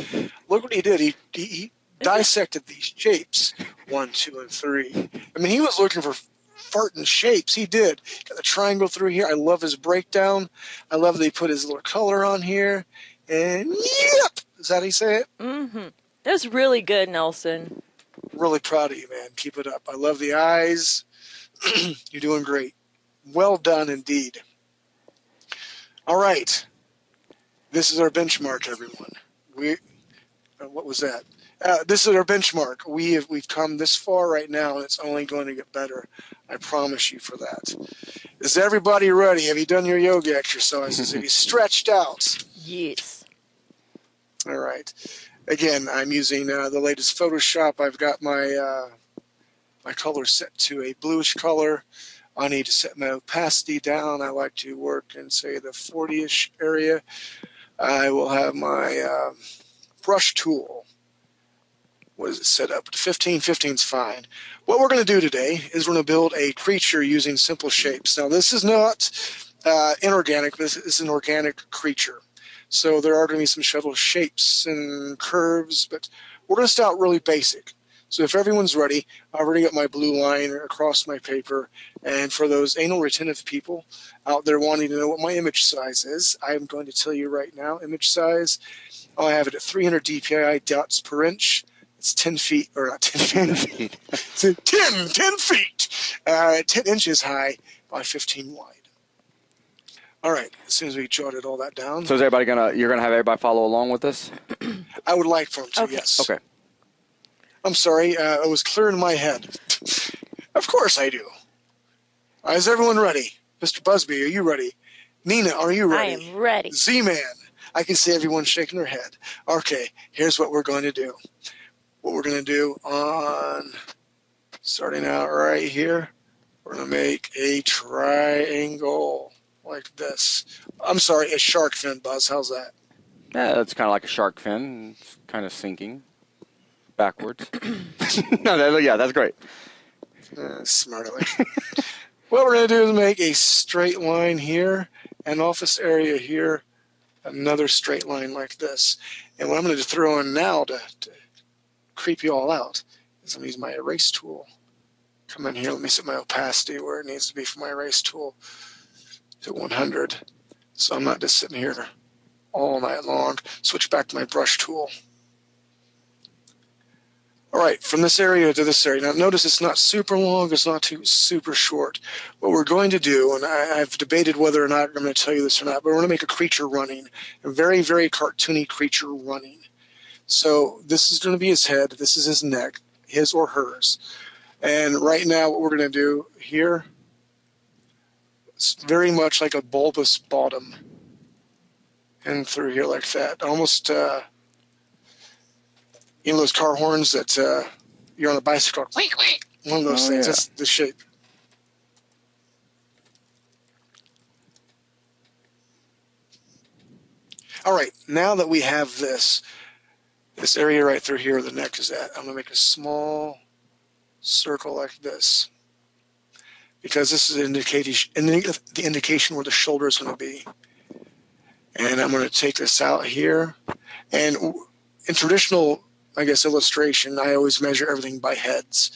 Look what he did. He dissected these shapes, 1, 2, and 3. I mean, he was looking for farting shapes. He did. Got the triangle through here. I love his breakdown. I love that he put his little color on here. And yep! Is that how you say it? Mm-hmm. That's really good, Nelson. Really proud of you, man. Keep it up. I love the eyes. You're doing great. Well done indeed. All right. This is our benchmark, everyone. What was that? This is our benchmark. We've come this far right now, and it's only going to get better. I promise you for that. Is everybody ready? Have you done your yoga exercises? Have you stretched out? Yes. All right. Again, I'm using the latest Photoshop. I've got my my color set to a bluish color. I need to set my opacity down. I like to work in, say, the 40-ish area. I will have my brush tool. What is it set up? 15. 15's fine. What we're going to do today is we're going to build a creature using simple shapes. Now, this is not inorganic. This is an organic creature. So there are going to be some subtle shapes and curves, but we're going to start really basic. So if everyone's ready, I've already got my blue line across my paper. And for those anal retentive people out there wanting to know what my image size is, I'm going to tell you right now. Image size, I have it at 300 dpi dots per inch. It's 10 feet, or not 10 feet. 10 feet. 10 inches high by 15 wide. All right, as soon as we jotted all that down. So is everybody you're gonna have everybody follow along with this? I would like for them to, Okay. yes. Okay. I'm sorry, it was clear in my head. Of course I do. Is everyone ready? Mr. Busby, are you ready? Nina, are you ready? I am ready. Z-Man, I can see everyone shaking their head. Okay, here's what we're going to do. What we're going to do starting out right here, we're going to make a triangle like this. I'm sorry, a shark fin, Buzz. How's that? Yeah, it's kind of like a shark fin. It's kind of sinking backwards. No, yeah, that's great. Smart aleck. What we're going to do is make a straight line here, and off this area here, another straight line like this. And what I'm going to throw in now to creep you all out is I'm going to use my erase tool. Come in here, let me set my opacity where it needs to be for my erase tool to 100. So I'm not just sitting here all night long. Switch back to my brush tool. All right, from this area to this area. Now notice it's not super long, it's not too super short. What we're going to do, and I've debated whether or not I'm going to tell you this or not, but we're going to make a creature running, a very, very cartoony creature running. So this is going to be his head, this is his neck, his or hers. And right now what we're going to do here, it's very much like a bulbous bottom. And through here like that, almost... you know those car horns that you're on a bicycle, wink, wink. One of those things. Yeah. That's the shape. All right, now that we have this area right through here, the neck is at, I'm going to make a small circle like this. Because this is the indication where the shoulder is going to be. And I'm going to take this out here. And in traditional, I guess, illustration, I always measure everything by heads.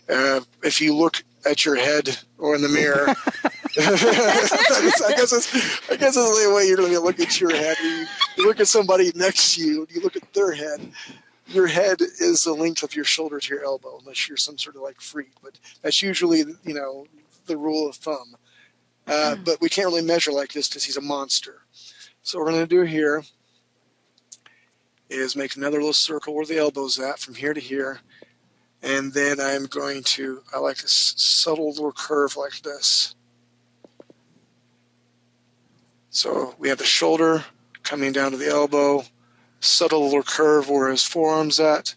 If you look at your head or in the mirror, I guess that's the only way you're going to look at your head. You look at somebody next to you, you look at their head. Your head is the length of your shoulder to your elbow, unless you're some sort of like freak. But that's usually, the rule of thumb. But we can't really measure like this because he's a monster. So what we're going to do here is make another little circle where the elbow's at from here to here. And then I'm going to, I like this subtle little curve like this. So we have the shoulder coming down to the elbow, subtle little curve where his forearm's at,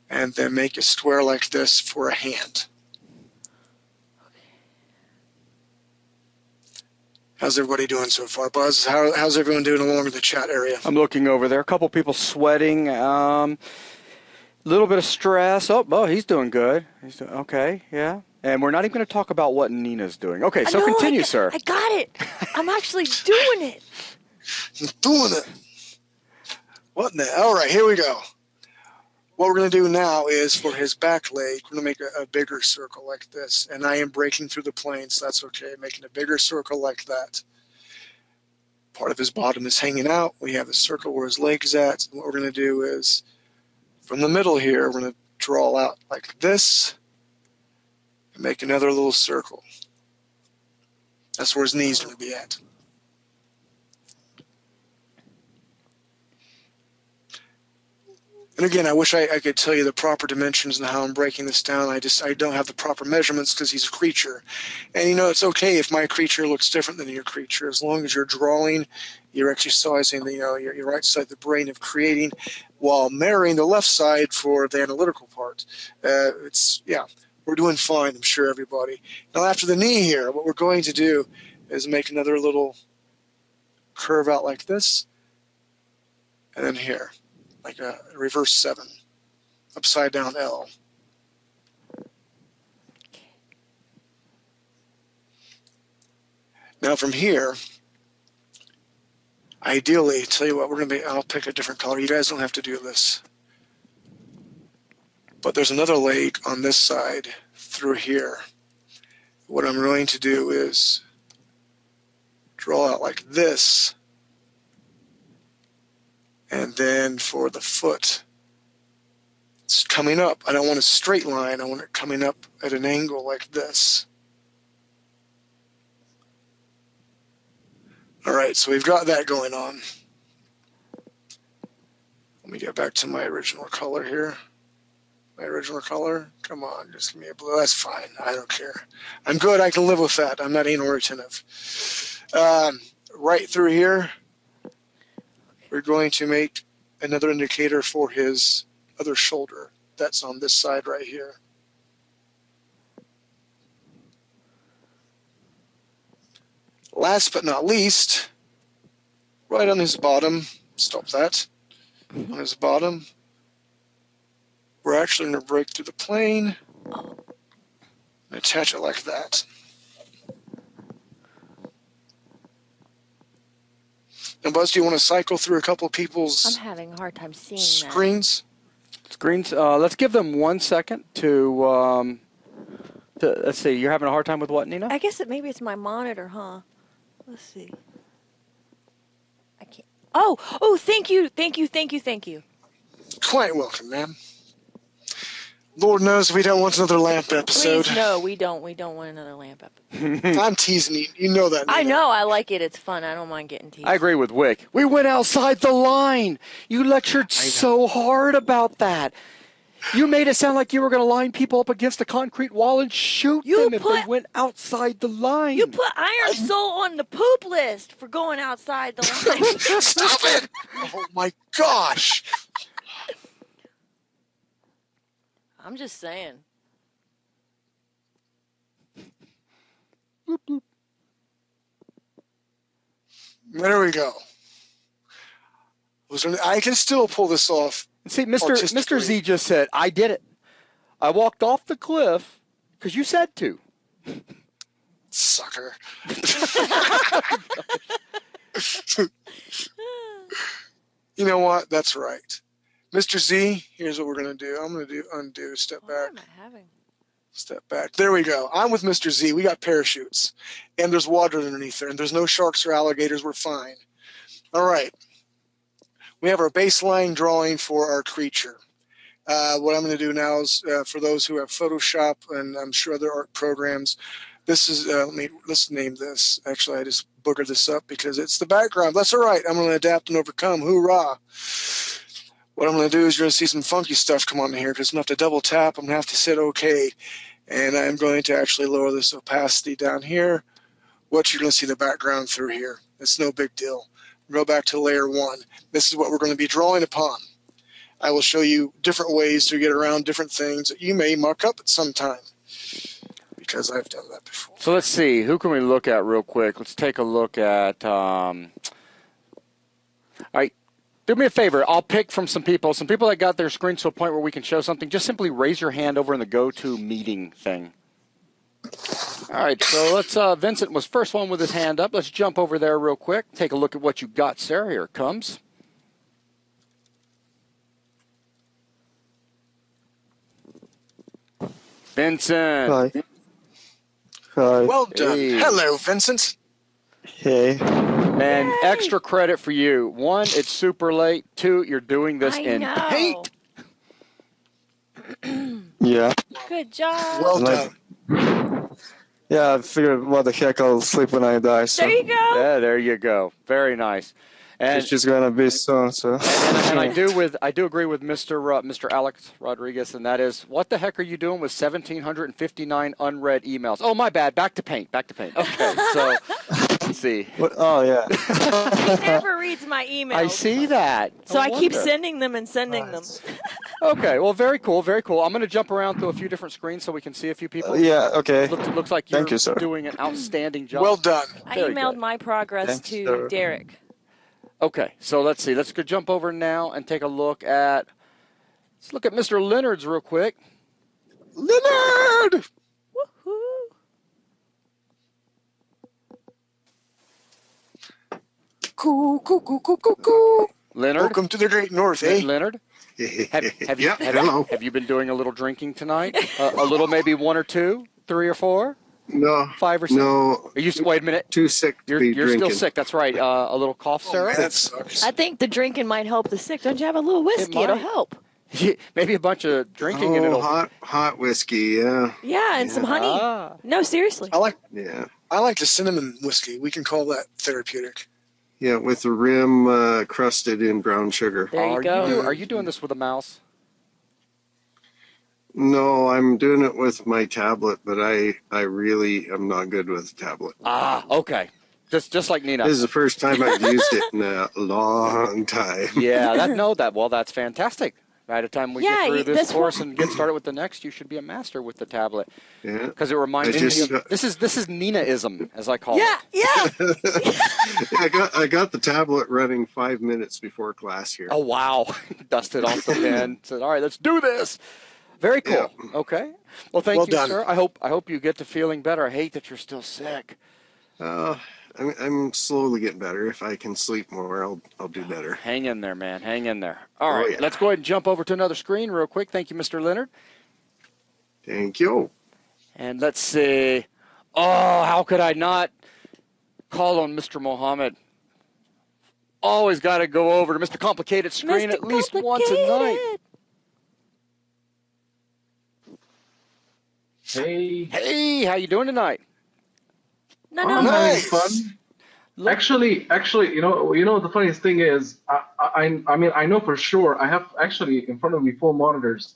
and then make a square like this for a hand. How's everybody doing so far? Buzz, how's everyone doing along in the chat area? I'm looking over there. A couple people sweating. Little bit of stress. Oh, he's doing good. He's doing okay. Yeah. And we're not even going to talk about what Nina's doing. Okay, so continue, sir. I got it. I'm actually doing it. He's doing it. What in the? All right, here we go. What we're going to do now is for his back leg, we're going to make a bigger circle like this. And I am breaking through the plane, so that's okay. Making a bigger circle like that. Part of his bottom is hanging out. We have the circle where his leg's at. And what we're going to do is, from the middle here, we're going to draw out like this and make another little circle. That's where his knee's going to be at. And again, I wish I could tell you the proper dimensions and how I'm breaking this down. I don't have the proper measurements because he's a creature. And it's okay if my creature looks different than your creature. As long as you're drawing, you're exercising your right side, the brain of creating, while marrying the left side for the analytical part. We're doing fine, I'm sure, everybody. Now after the knee here, what we're going to do is make another little curve out like this. And then here. Like a reverse 7, upside down L. Now from here, ideally, tell you what, I'll pick a different color. You guys don't have to do this. But there's another leg on this side through here. What I'm going to do is draw out like this. And then for the foot, it's coming up. I don't want a straight line. I want it coming up at an angle like this. All right, so we've got that going on. Let me get back to my original color here. My original color? Come on, just give me a blue. That's fine. I don't care. I'm good. I can live with that. I'm not anal retentive. Right through here. We're going to make another indicator for his other shoulder. That's on this side right here. Last but not least, right on his bottom, stop that, on his bottom, we're actually going to break through the plane and attach it like that. And Buzz, do you want to cycle through a couple of people's I'm having a hard time seeing screens? Let's give them 1 second to let's see. You're having a hard time with what, Nina? I guess maybe it's my monitor, huh? Let's see. I can't. Oh, thank you. Quite welcome, ma'am. Lord knows we don't want another lamp episode. Please, no, we don't. We don't want another lamp episode. I'm teasing you. You know that. Nina. I know. I like it. It's fun. I don't mind getting teased. I agree with Wick. We went outside the line. You lectured so hard about that. You made it sound like you were going to line people up against a concrete wall and shoot them if they went outside the line. You put Iron Soul on the poop list for going outside the line. Stop it! Oh my gosh! I'm just saying. Bloop, bloop. There we go. I can still pull this off. See, Mr. Z just said, I did it. I walked off the cliff because you said to. Sucker. You know what? That's right. Mr. Z, here's what we're going to do. I'm going to do undo, step back. What am I having? Step back. There we go. I'm with Mr. Z. We got parachutes. And there's water underneath there. And there's no sharks or alligators. We're fine. All right. We have our baseline drawing for our creature. What I'm going to do now is, for those who have Photoshop and I'm sure other art programs, this is, let's name this. Actually, I just boogered this up because it's the background. That's all right. I'm going to adapt and overcome. Hoorah. What I'm going to do is you're going to see some funky stuff come on here because I'm going to have to double tap. I'm going to have to hit OK. And I'm going to actually lower this opacity down here. What you're going to see the background through here. It's no big deal. Go back to layer 1. This is what we're going to be drawing upon. I will show you different ways to get around different things that you may muck up at some time. Because I've done that before. So let's see. Who can we look at real quick? Let's take a look at... all right. Do me a favor. I'll pick from some people that got their screens to a point where we can show something. Just simply raise your hand over in the go-to meeting thing. All right, so let's, Vincent was first one with his hand up. Let's jump over there real quick. Take a look at what you got, Sarah. Here it comes. Vincent. Hi. Hi. Well done. Hey. Hello, Vincent. Hey. And Yay. extra credit for you. 1, it's super late. 2, you're doing this in know. paint. Yeah. Good job. Well Like- done. Yeah, I figured what the heck, I'll sleep when I die, so There you go. Yeah, there you go. Very nice. And it's just gonna be soon, so. And I do agree with Mr. Alex Rodriguez, and that is, what the heck are you doing with 1,759 unread emails? Oh, my bad. Back to paint. Okay, so let's see. What? Oh, yeah. He never reads my emails. I see that. So I keep wonder. sending them and sending them. Okay, well, very cool, very cool. I'm going to jump around through a few different screens so we can see a few people. Yeah, okay. Looks like you're Thank you, sir. doing an outstanding job. Well done. I Very emailed good. my progress Thanks, to sir. Derek. Okay, so let's see. Let's go jump over now and take a look at. Let's look at Mr. Leonard's real quick. Leonard! Woohoo! Coo. Leonard. Welcome to the Great North, eh? Leonard. Have you been doing a little drinking tonight? A little, maybe 1 or 2, 3 or 4, No. 5 or 6. No. Are you? Wait a minute. Too sick to You're be drinking. still sick. That's right. A little cough, Oh, Sarah. man, that sucks. I think the drinking might help the sick. Don't you have a little whiskey? might. It'll help. Maybe a bunch of drinking and Oh, it'll. hot whiskey, yeah. Yeah, and some honey. Ah. No, seriously. I like Yeah. the cinnamon whiskey. We can call that therapeutic. Yeah, with the rim crusted in brown sugar. There you go. Are you doing this with a mouse? No, I'm doing it with my tablet, but I really am not good with a tablet. Ah, okay. Just like Nina. This is the first time I've used it in a long time. Yeah, that's fantastic. By the time we Yeah, get through this that's course what- and get started with the next, you should be a master with the tablet. Yeah. Because it reminds I me just- of, this is Nina-ism, as I call Yeah, it. yeah. I got the tablet running 5 minutes before class here. Oh, wow. Dusted off the pen. Said, all right, let's do this. Very cool. Yeah. Okay. Well, thank Well you, done. sir. I hope you get to feeling better. I hate that you're still sick. I'm slowly getting better. If I can sleep more, I'll do better. Hang in there, man. Hang in there. All right. yeah. Let's go ahead and jump over to another screen real quick. Thank you, Mr. Leonard. Thank you. And let's see. Oh, how could I not call on Mr. Mohammed? Always got to go over to Mr. Complicated screen Mr. at least once a night. Complicated. Hey, Hey, how you doing tonight? No, I'm no. having Nice. fun. Look- Actually, you know, the funniest thing is, I mean, I know for sure I have actually in front of me 4 monitors,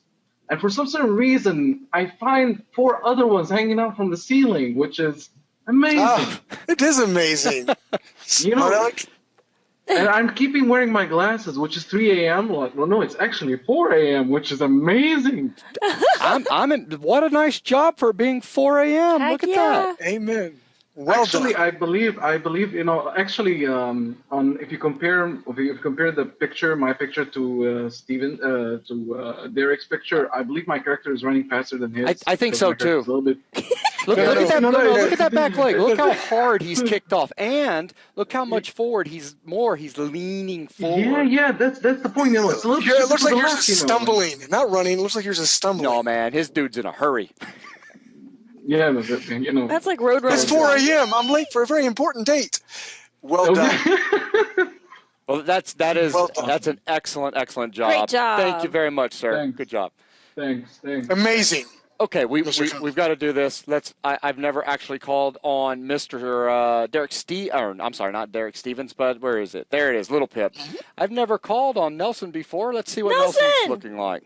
and for some certain reason, I find 4 other ones hanging out from the ceiling, which is amazing. Ah, it is amazing. You know- Smart Aleck. And I'm keeping wearing my glasses, which is 3 a.m. Well, no, it's actually 4 a.m., which is amazing. I'm in, what a nice job for being 4 a.m. Heck Look at yeah. that. Amen. Well Actually, done. I believe, you know, actually, on if you compare the picture, my picture to Derek's picture, I believe my character is running faster than his. I think because so, my character's too. A little bit. Look, No, look no, at that. no, No, no, look at that back leg. Look how because- hard he's kicked off, and look how much forward he's leaning forward. Yeah, that's the point. You know, it's a little. Yeah, it looks to like the yours left, is you know. stumbling. Not running. It looks like yours is stumbling. No, man, his dude's in a hurry. Yeah, but, you know. That's like Roadrunner. It's 4 a.m. I'm late for a very important date. Well done. Well, that's Well done. an excellent job. Great job. Thank you very much, sir. Thanks. Good job. Thanks. Amazing. Okay, Mr. Connell. we've got to do this. I've never actually called on Mr. Derek I'm sorry, not Derek Stevens, but where is it? There it is, Little Pip. I've never called on Nelson before. Let's see what Nelson! Nelson's looking like.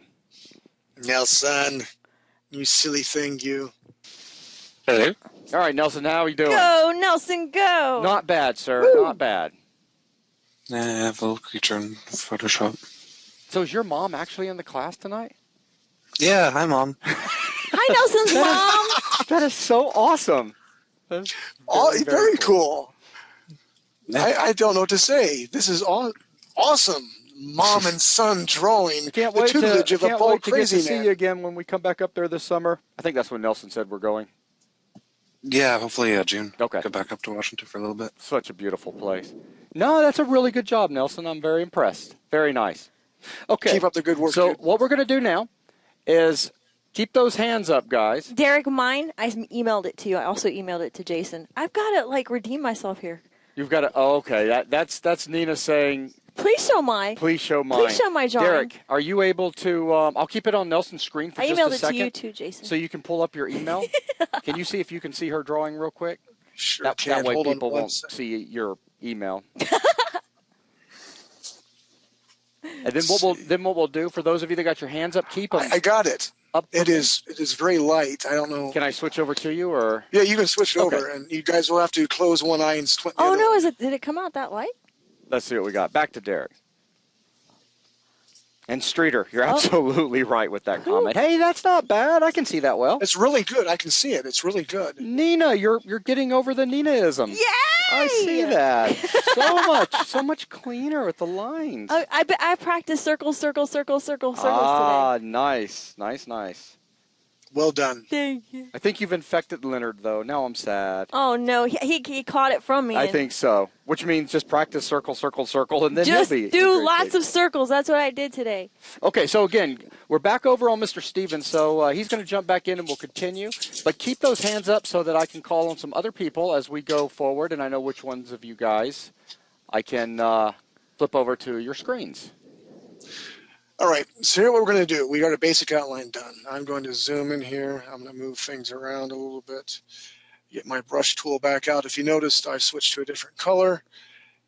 Nelson, you silly thing, you. Hello. All right, Nelson, how are you doing? Go, Nelson, go. Not bad, sir. Woo. Not bad. I have a little creature in Photoshop. So is your mom actually in the class tonight? Yeah, hi, Mom. Hi, Nelson's mom. That is so awesome. That's Very cool. Yeah. I don't know what to say. This is awesome. Mom and son drawing Can't the wait to tutelage of a can't bald wait to get crazy to see man. you again when we come back up there this summer. I think that's when Nelson said we're going. Yeah, hopefully June. Okay. Go back up to Washington for a little bit. Such a beautiful place. No, that's a really good job, Nelson. I'm very impressed. Very nice. Okay. Keep up the good work, So dude. what we're going to do now is keep those hands up, guys. Derek, mine, I emailed it to you. I also emailed it to Jason. I've got to, redeem myself here. You've got to. Oh, okay. That's Nina saying, Please show my. please show mine. Please show my drawing. Derek, are you able to? I'll keep it on Nelson's screen for I just emailed a it second. to you too, Jason. So you can pull up your email. Can you see if you can see her drawing real quick? Sure That can. way Hold on people one won't second. see your email. And then what we'll do for those of you that got your hands up, keep them I got it. up. It is very light. I don't know. Can I switch over to you or? Yeah, you can switch it Okay. over, and you guys will have to close one eye and squint the Oh other no! one. Did it come out that light? Let's see what we got. Back to Derek. And Streeter, you're Oh. absolutely right with that comment. Hey, that's not bad. I can see that well. It's really good. I can see it. It's really good. Nina, you're getting over the Nina-ism. Yay! I see that. So much cleaner with the lines. I practiced circles today. Nice. Well done. Thank you. I think you've infected Leonard, though. Now I'm sad. Oh no, he caught it from me. I and think so. Which means just practice circle, and then just he'll be do in great lots shape. of circles. That's what I did today. Okay, so again, we're back over on Mr. Stevens, so he's going to jump back in and we'll continue. But keep those hands up so that I can call on some other people as we go forward, and I know which ones of you guys I can flip over to your screens. All right, so here what we're going to do. We got a basic outline done. I'm going to zoom in here. I'm going to move things around a little bit. Get my brush tool back out. If you noticed, I switched to a different color.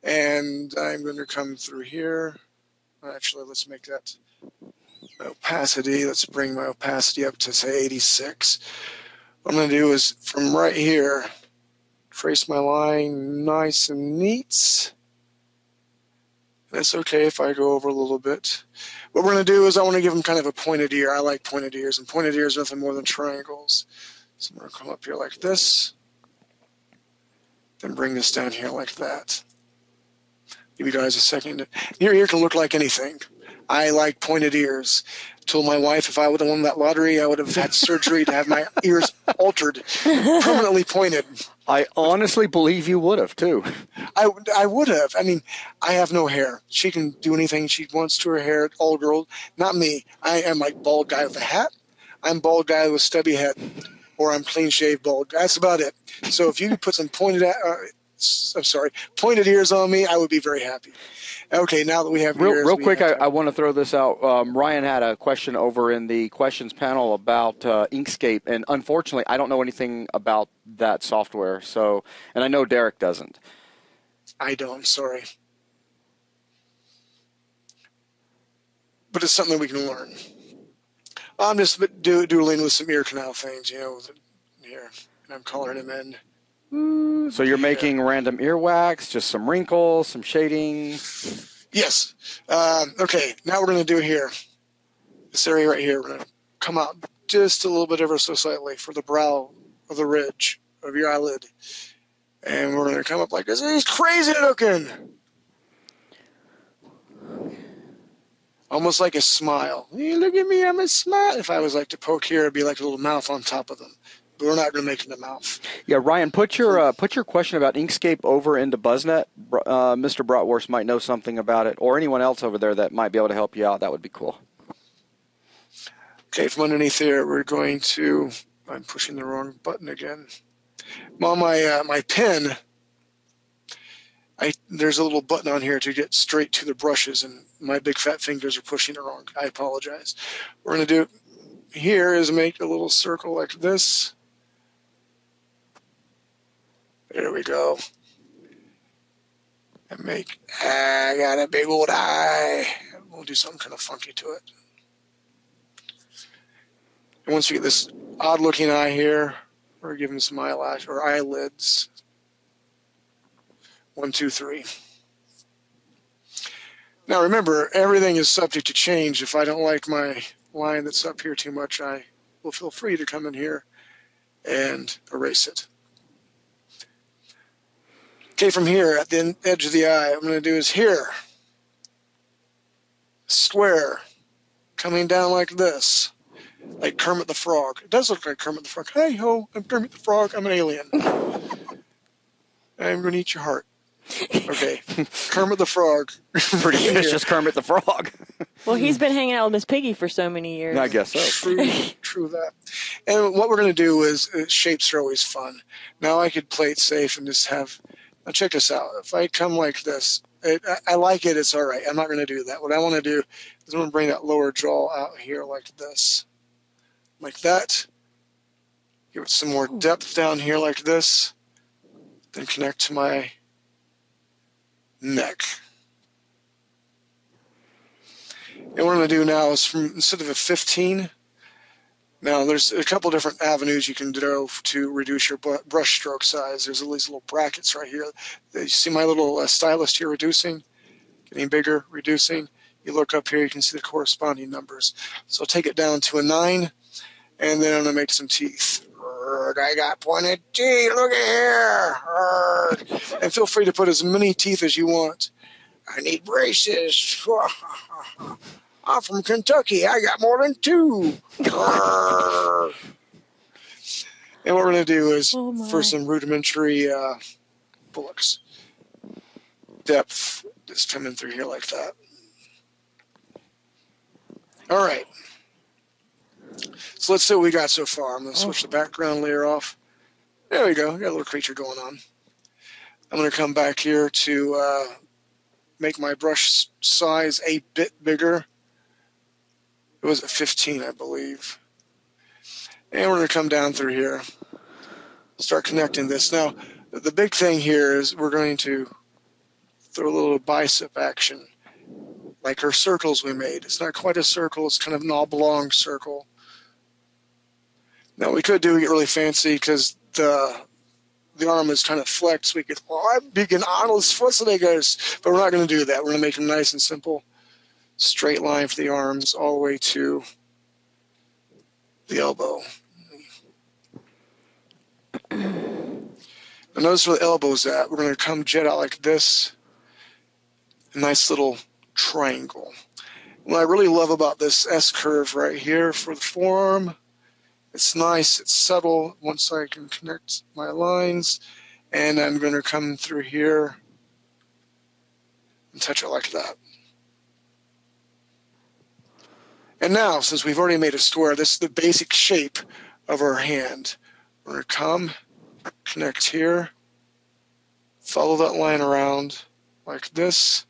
And I'm going to come through here. Actually, let's make that opacity. Let's bring my opacity up to, say, 86. What I'm going to do is, from right here, trace my line nice and neat. That's okay if I go over a little bit. What we're going to do is I want to give them kind of a pointed ear. I like pointed ears, and pointed ears are nothing more than triangles. So I'm going to come up here like this, then bring this down here like that. Give you guys a second. Your ear can look like anything. I like pointed ears. Told my wife if I would have won that lottery, I would have had surgery to have my ears altered, permanently pointed. I honestly believe you would have, too. I would have. I mean, I have no hair. She can do anything she wants to her hair, all girl. Not me. I am like bald guy with a hat. I'm bald guy with stubby head. Or I'm clean shaved bald. That's about it. So if you could put some pointed ears on me, I would be very happy. Okay, now that we have ears, Real we quick, have I want to throw this out. Ryan had a question over in the questions panel about Inkscape, and unfortunately, I don't know anything about that software. So, and I know Derek doesn't. I don't. Sorry, but it's something we can learn. I'm just doodling with some ear canal things, here, and I'm coloring them in. So you're making random earwax, just some wrinkles, some shading. Yes. Okay, now we're going to do here. This area right here, we're going to come out just a little bit ever so slightly for the brow of the ridge of your eyelid. And we're going to come up like this. He's crazy looking. Almost like a smile. Hey, look at me, I'm a smile. If I was like to poke here, it'd be like a little mouth on top of them. But we're not going to make it a mouth. Yeah, Ryan, put your question about Inkscape over into BuzzNet. Mr. Bratwurst might know something about it, or anyone else over there that might be able to help you out. That would be cool. Okay, from underneath there, we're going to. I'm pushing the wrong button again. On my pen, there's a little button on here to get straight to the brushes, and my big fat fingers are pushing it wrong. I apologize. We're going to do here is make a little circle like this. There we go. And I got a big old eye. We'll do something kind of funky to it. And once we get this odd looking eye here, we're giving some eyelash or eyelids. 1, 2, 3. Now remember, everything is subject to change. If I don't like my line that's up here too much, I will feel free to come in here and erase it. Okay, from here at the edge of the eye, what I'm going to do is here, square, coming down like this, like Kermit the Frog. It does look like Kermit the Frog. Hey ho, I'm Kermit the Frog. I'm an alien. I'm going to eat your heart. Okay, Kermit the Frog. Pretty vicious Kermit the Frog. Well, he's been hanging out with Miss Piggy for so many years. I guess so. True that. And what we're going to do is, shapes are always fun. Now I could play it safe and just have, now check this out. If I come like this, I like it, it's all right. I'm not going to do that. What I want to do is I'm going to bring that lower jaw out here like this. Like that. Give it some more depth down here like this. Then connect to my neck. And what I'm going to do now is instead of a 15, now there's a couple different avenues you can do to reduce your brush stroke size. There's all these little brackets right here. You see my little stylus here reducing, getting bigger, reducing. You look up here, you can see the corresponding numbers. So take it down to a 9, and then I'm going to make some teeth. I got pointed teeth, look at here. And feel free to put as many teeth as you want. I need braces. I'm from Kentucky. I got more than 2. And what we're going to do is, for some rudimentary bullocks, depth, just come in through here like that. All right. So let's see what we got so far. I'm going to switch the background layer off. There we go. Got a little creature going on. I'm going to come back here to make my brush size a bit bigger. It was at 15, I believe. And we're going to come down through here, start connecting this. Now, the big thing here is we're going to throw a little bicep action, like our circles we made. It's not quite a circle. It's kind of an oblong circle. Now, we could get really fancy because the arm is kind of flexed. We could, I'm big and Arnold Schwarzenegger's, but we're not going to do that. We're going to make them nice and simple. Straight line for the arms all the way to the elbow. And notice where the elbow's at. We're going to come jet out like this. A nice little triangle. What I really love about this S-curve right here for the forearm, it's nice, it's subtle. Once I can connect my lines, and I'm going to come through here and touch it like that. And now, since we've already made a square, this is the basic shape of our hand. We're going to come, connect here, follow that line around like this.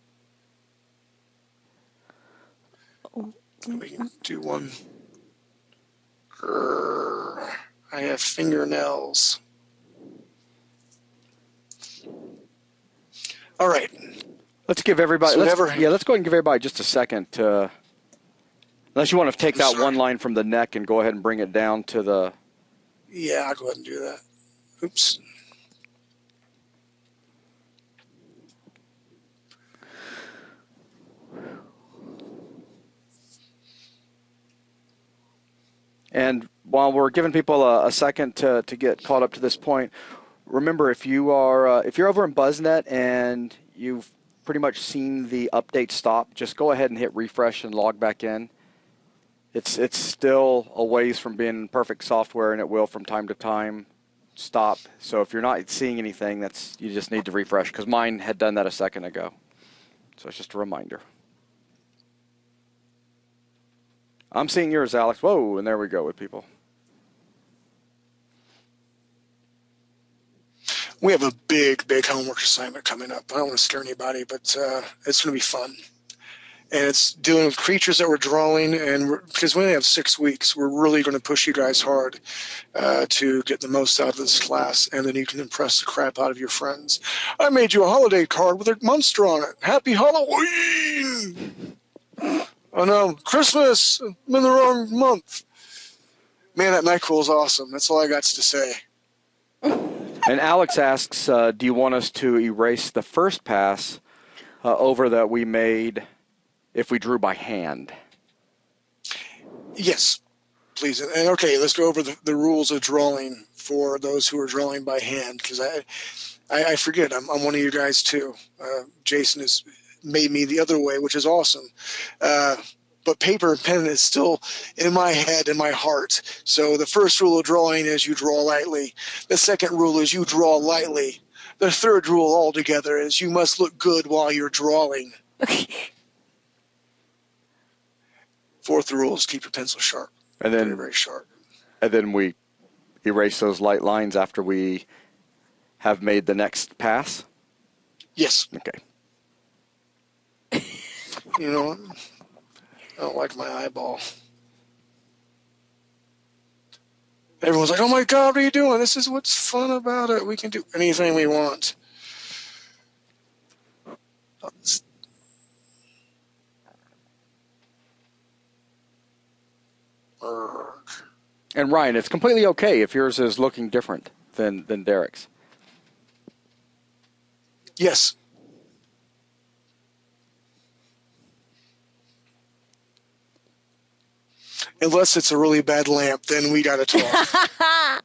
And we can do one. I have fingernails. All right. Let's give everybody. So let's go ahead and give everybody just a second to. Unless you want to take that one line from the neck and go ahead and bring it down to the. Yeah, I'll go ahead and do that. Oops. And while we're giving people a second to get caught up to this point, remember if you're over in BuzzNet and you've pretty much seen the update stop, just go ahead and hit refresh and log back in. It's still a ways from being perfect software, and it will from time to time stop. So if you're not seeing anything, you just need to refresh, because mine had done that a second ago. So it's just a reminder. I'm seeing yours, Alex. Whoa, and there we go with people. We have a big homework assignment coming up. I don't want to scare anybody, but it's going to be fun. and it's dealing with creatures that we're drawing. And because we only have 6 weeks, we're really going to push you guys hard to get the most out of this class, and then you can impress the crap out of your friends. I made you a holiday card with a monster on it. Happy Halloween! Oh no, Christmas! I'm in the wrong month. Man, that NyQuil is awesome. That's all I got to say. And Alex asks, do you want us to erase the first pass over that we made if we drew by hand? Yes, please. And okay, let's go over the rules of drawing for those who are drawing by hand, because I forget. I'm one of you guys too. Jason has made me the other way, which is awesome. But paper and pen is still in my head and my heart. So the first rule of drawing is you draw lightly. The second rule is you draw lightly. The third rule altogether is you must look good while you're drawing. Fourth rule is keep your pencil sharp. And then, very, very sharp. And then we erase those light lines after we have made the next pass? Yes. Okay. You know what? I don't like my eyeball. Everyone's like, oh my God, what are you doing? This is what's fun about it. We can do anything we want. And Ryan, it's completely okay if yours is looking different than Derek's. Yes. Unless it's a really bad lamp, then we got to talk.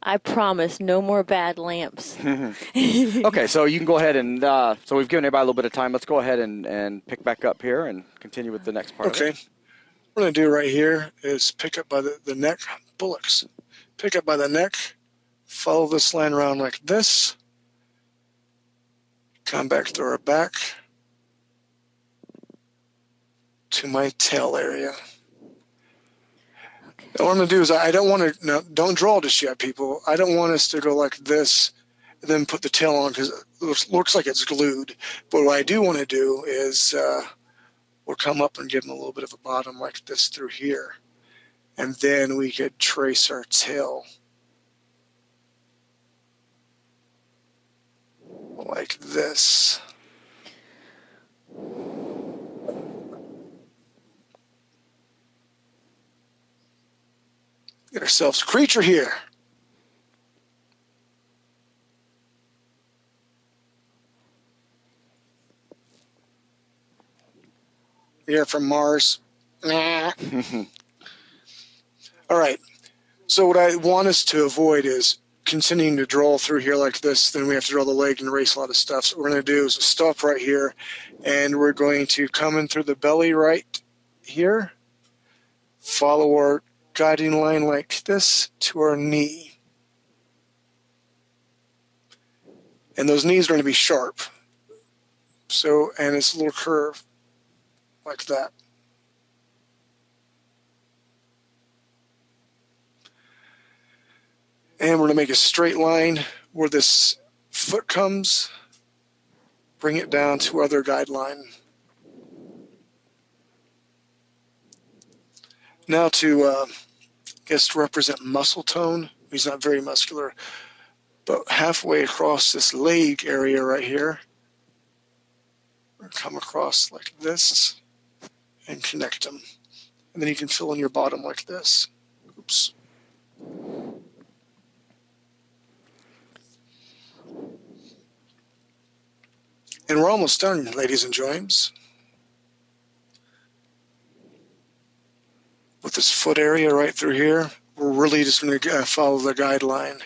I promise, no more bad lamps. Okay, so you can go ahead and, so we've given everybody a little bit of time. Let's go ahead and pick back up here and continue with the next part. Okay. Of it. What we're going to do right here is pick up by the neck, bullocks. Pick up by the neck, follow this line around like this, come back through our back to my tail area. Okay. What I'm going to do is I don't want to, no, don't draw just yet, people. I don't want us to go like this and then put the tail on because it looks like it's glued. But what I do want to do is we'll come up and give them a little bit of a bottom like this through here. And then we could trace our tail like this. Get ourselves a creature here. You're from Mars. Nah. All right. So what I want us to avoid is continuing to draw through here like this. Then we have to draw the leg and erase a lot of stuff. So what we're going to do is stop right here, and we're going to come in through the belly right here, follow our guiding line like this to our knee. And those knees are going to be sharp. So, and it's a little curve like that. And we're going to make a straight line where this foot comes, bring it down to our other guideline. Now to, to represent muscle tone. He's not very muscular, but halfway across this leg area right here, we're going to come across like this and connect them. And then you can fill in your bottom like this. Oops. And we're almost done, ladies and gents. With this foot area right through here, we're really just going to follow the guideline.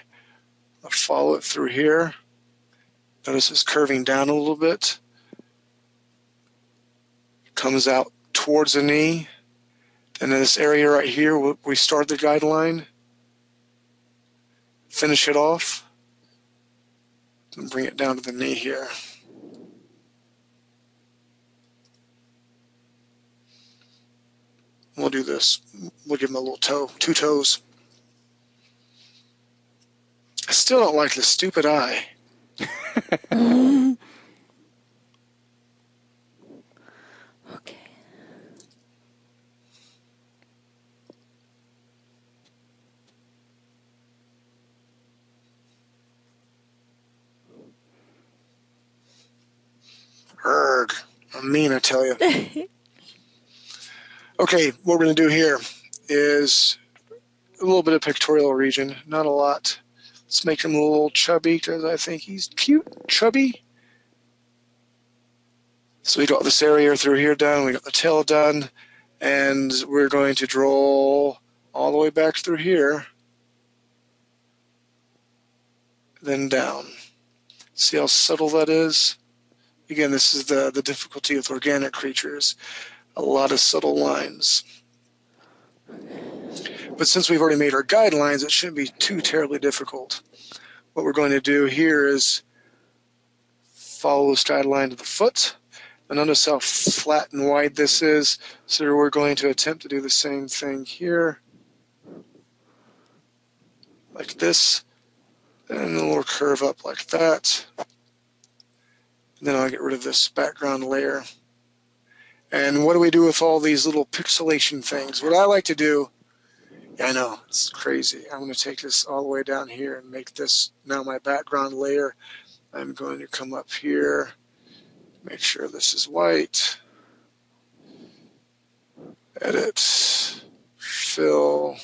I'll follow it through here. Notice it's curving down a little bit. Comes out towards the knee. And in this area right here, we start the guideline. Finish it off. And bring it down to the knee here. We'll do this. We'll give him a little toe, 2 toes. I still don't like the stupid eye. I'm mean, I tell you. Okay, what we're going to do here is a little bit of pictorial region, not a lot. Let's make him a little chubby because I think he's cute, chubby. So we got this area through here done, we got the tail done, and we're going to draw all the way back through here, then down. See how subtle that is? Again, this is the difficulty with organic creatures. A lot of subtle lines. But since we've already made our guidelines, it shouldn't be too terribly difficult. What we're going to do here is follow this guideline to the foot. And notice how flat and wide this is. So we're going to attempt to do the same thing here. Like this. And then we'll curve up like that. And then I'll get rid of this background layer. And what do we do with all these little pixelation things? What I like to do, I know, it's crazy. I'm going to take this all the way down here and make this now my background layer. I'm going to come up here, make sure this is white. Edit, fill.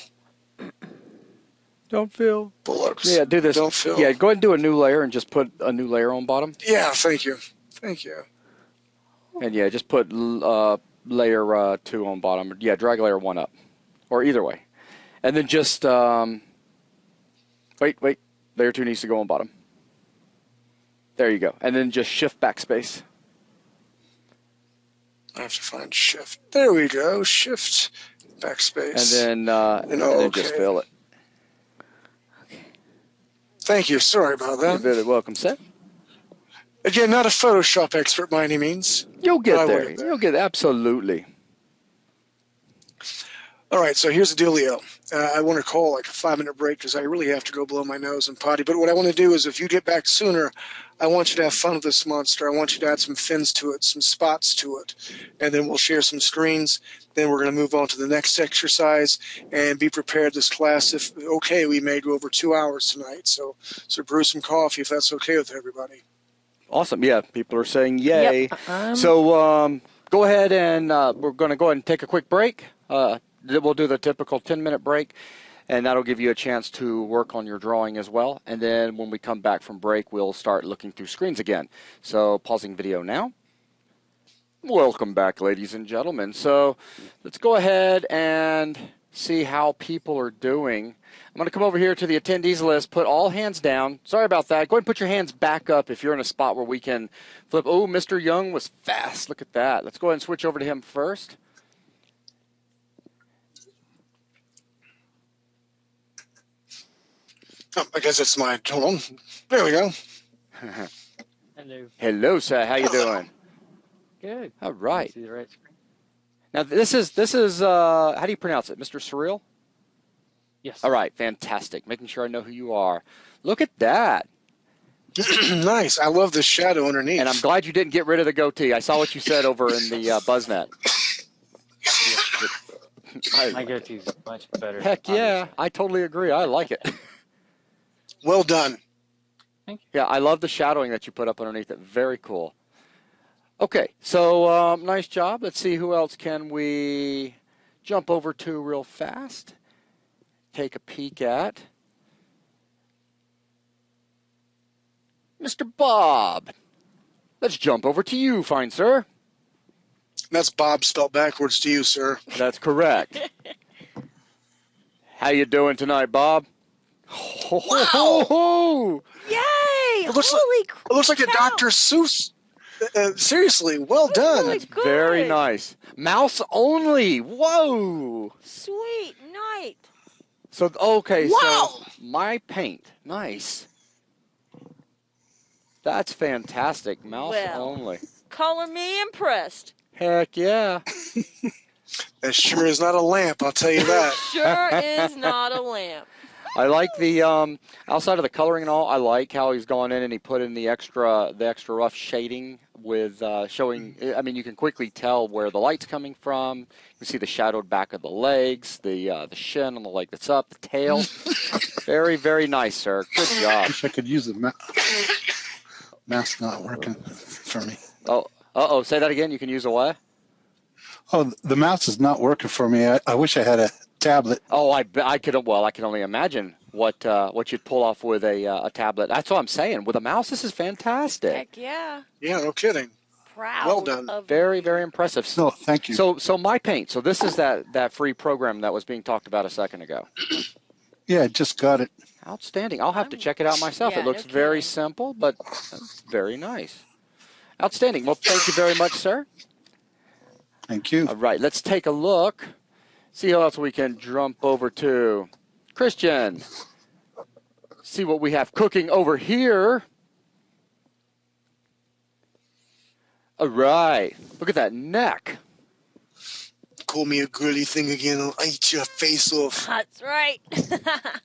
Don't fill. Bullocks. Yeah, do this. Don't fill. Yeah, go ahead and do a new layer and just put a new layer on bottom. Yeah, thank you. Thank you. And yeah, just put layer 2 on bottom. Yeah, drag layer 1 up. Or either way. And then just, wait. Layer 2 needs to go on bottom. There you go. And then just shift backspace. I have to find shift. There we go. Shift backspace. And then just fill it. Thank you. Sorry about that. You're very welcome, sir. Again, not a Photoshop expert by any means. You'll get there. You'll get absolutely. All right, so here's the dealio. I want to call like a 5-minute break because I really have to go blow my nose and potty. But what I want to do is if you get back sooner, I want you to have fun with this monster. I want you to add some fins to it, some spots to it. And then we'll share some screens. Then we're going to move on to the next exercise and be prepared this class. If okay, we may go over 2 hours tonight. So brew some coffee if that's okay with everybody. Awesome. Yeah, people are saying yay. Yep. So go ahead and we're going to go ahead and take a quick break. We'll do the typical 10-minute break, and that'll give you a chance to work on your drawing as well. And then when we come back from break, we'll start looking through screens again. So pausing video now. Welcome back, ladies and gentlemen. So let's go ahead and see how people are doing. I'm going to come over here to the attendees list, put all hands down. Sorry about that. Go ahead and put your hands back up if you're in a spot where we can flip. Oh, Mr. Young was fast. Look at that. Let's go ahead and switch over to him first. Oh, I guess it's my, hold on. There we go. Hello. Hello, sir. How you doing? Good. All right. See the right screen? Now, this is how do you pronounce it? Mr. Surreal? Yes. All right. Fantastic. Making sure I know who you are. Look at that. Nice. I love the shadow underneath. And I'm glad you didn't get rid of the goatee. I saw what you said over in the BuzzNet. My goatee's much better. Heck yeah. obviously. I totally agree. I like it. Well done. Thank you. Yeah, I love the shadowing that you put up underneath it. Very cool. Okay, so nice job. Let's see who else can we jump over to real fast. Take a peek at. Mr. Bob. Let's jump over to you, fine sir. That's Bob spelled backwards to you, sir. That's correct. How you doing tonight, Bob? Wow. Yay! It looks Holy It looks like a cow. Dr. Seuss. Seriously, well done. Really good. Very nice. Mouse only. Whoa. Sweet night. So, okay, Wow. so my paint. Nice. That's fantastic. Mouse Well. only. Color me impressed. Heck yeah. That sure is not a lamp, I'll tell you that. Sure is not a lamp. I like the outside of the coloring and all. I like how he's gone in and he put in the extra rough shading with showing. I mean, you can quickly tell where the light's coming from. You can see the shadowed back of the legs, the shin on the leg that's up, the tail. Very, very nice, sir. Good job. Wish I could use the mouse not working for me. Oh, Uh-oh, say that again. You can use a what? Oh, the mouse is not working for me. I wish I had a tablet. Oh, I could only imagine what you'd pull off with a tablet. That's what I'm saying. With a mouse, this is fantastic. Heck yeah. Yeah, no kidding. Proud. Well done. Very, very impressive. No, thank you. So My Paint. So this is that free program that was being talked about a second ago. Yeah, I just got it. Outstanding. I'll have to check it out myself. Yeah, It looks no very kidding. simple, but very nice. Outstanding. Well, thank you very much, sir. Thank you. All right, let's take a look. See how else we can jump over to Christian. See what we have cooking over here. All right. Look at that neck. Call me a girly thing again. I'll eat your face off. That's right.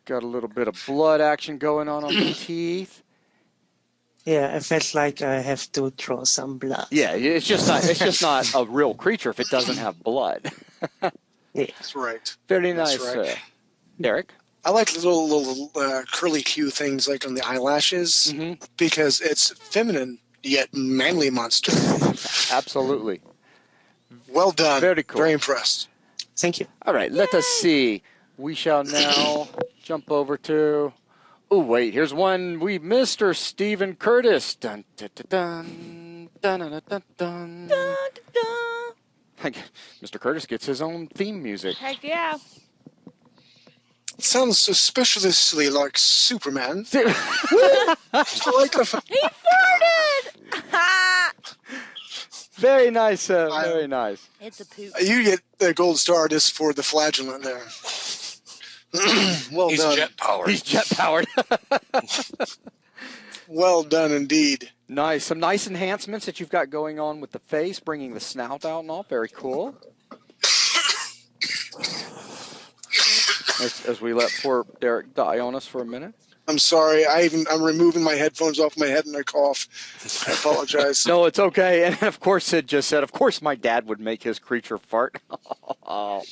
Got a little bit of blood action going on the teeth. Yeah, I felt like I have to draw some blood. Yeah, it's just not a real creature if it doesn't have blood. That's right. Very nice, That's right. Derek. I like little curly Q things like on the eyelashes because it's feminine yet manly monster. Absolutely. Well done. Very cool. Very impressed. Thank you. All right, let us see. We shall now jump over to... Oh, wait, here's one. Mr. Stephen Curtis. Dun, dun, dun, dun, dun, dun, dun, dun. Dun, dun, dun. Mr. Curtis gets his own theme music. Heck yeah. It sounds suspiciously like Superman. I like the He farted! Very nice, very nice. It's a poop. You get the gold star just for the flagellant there. Well He's done. jet powered. He's jet-powered. Well done indeed. Nice. Some nice enhancements that you've got going on with the face, bringing the snout out and all. Very cool. As we let poor Derek die on us for a minute. I'm sorry. I'm removing my headphones off my head and I cough. I apologize. No, it's okay. And of course, Sid just said, of course my dad would make his creature fart. Oh.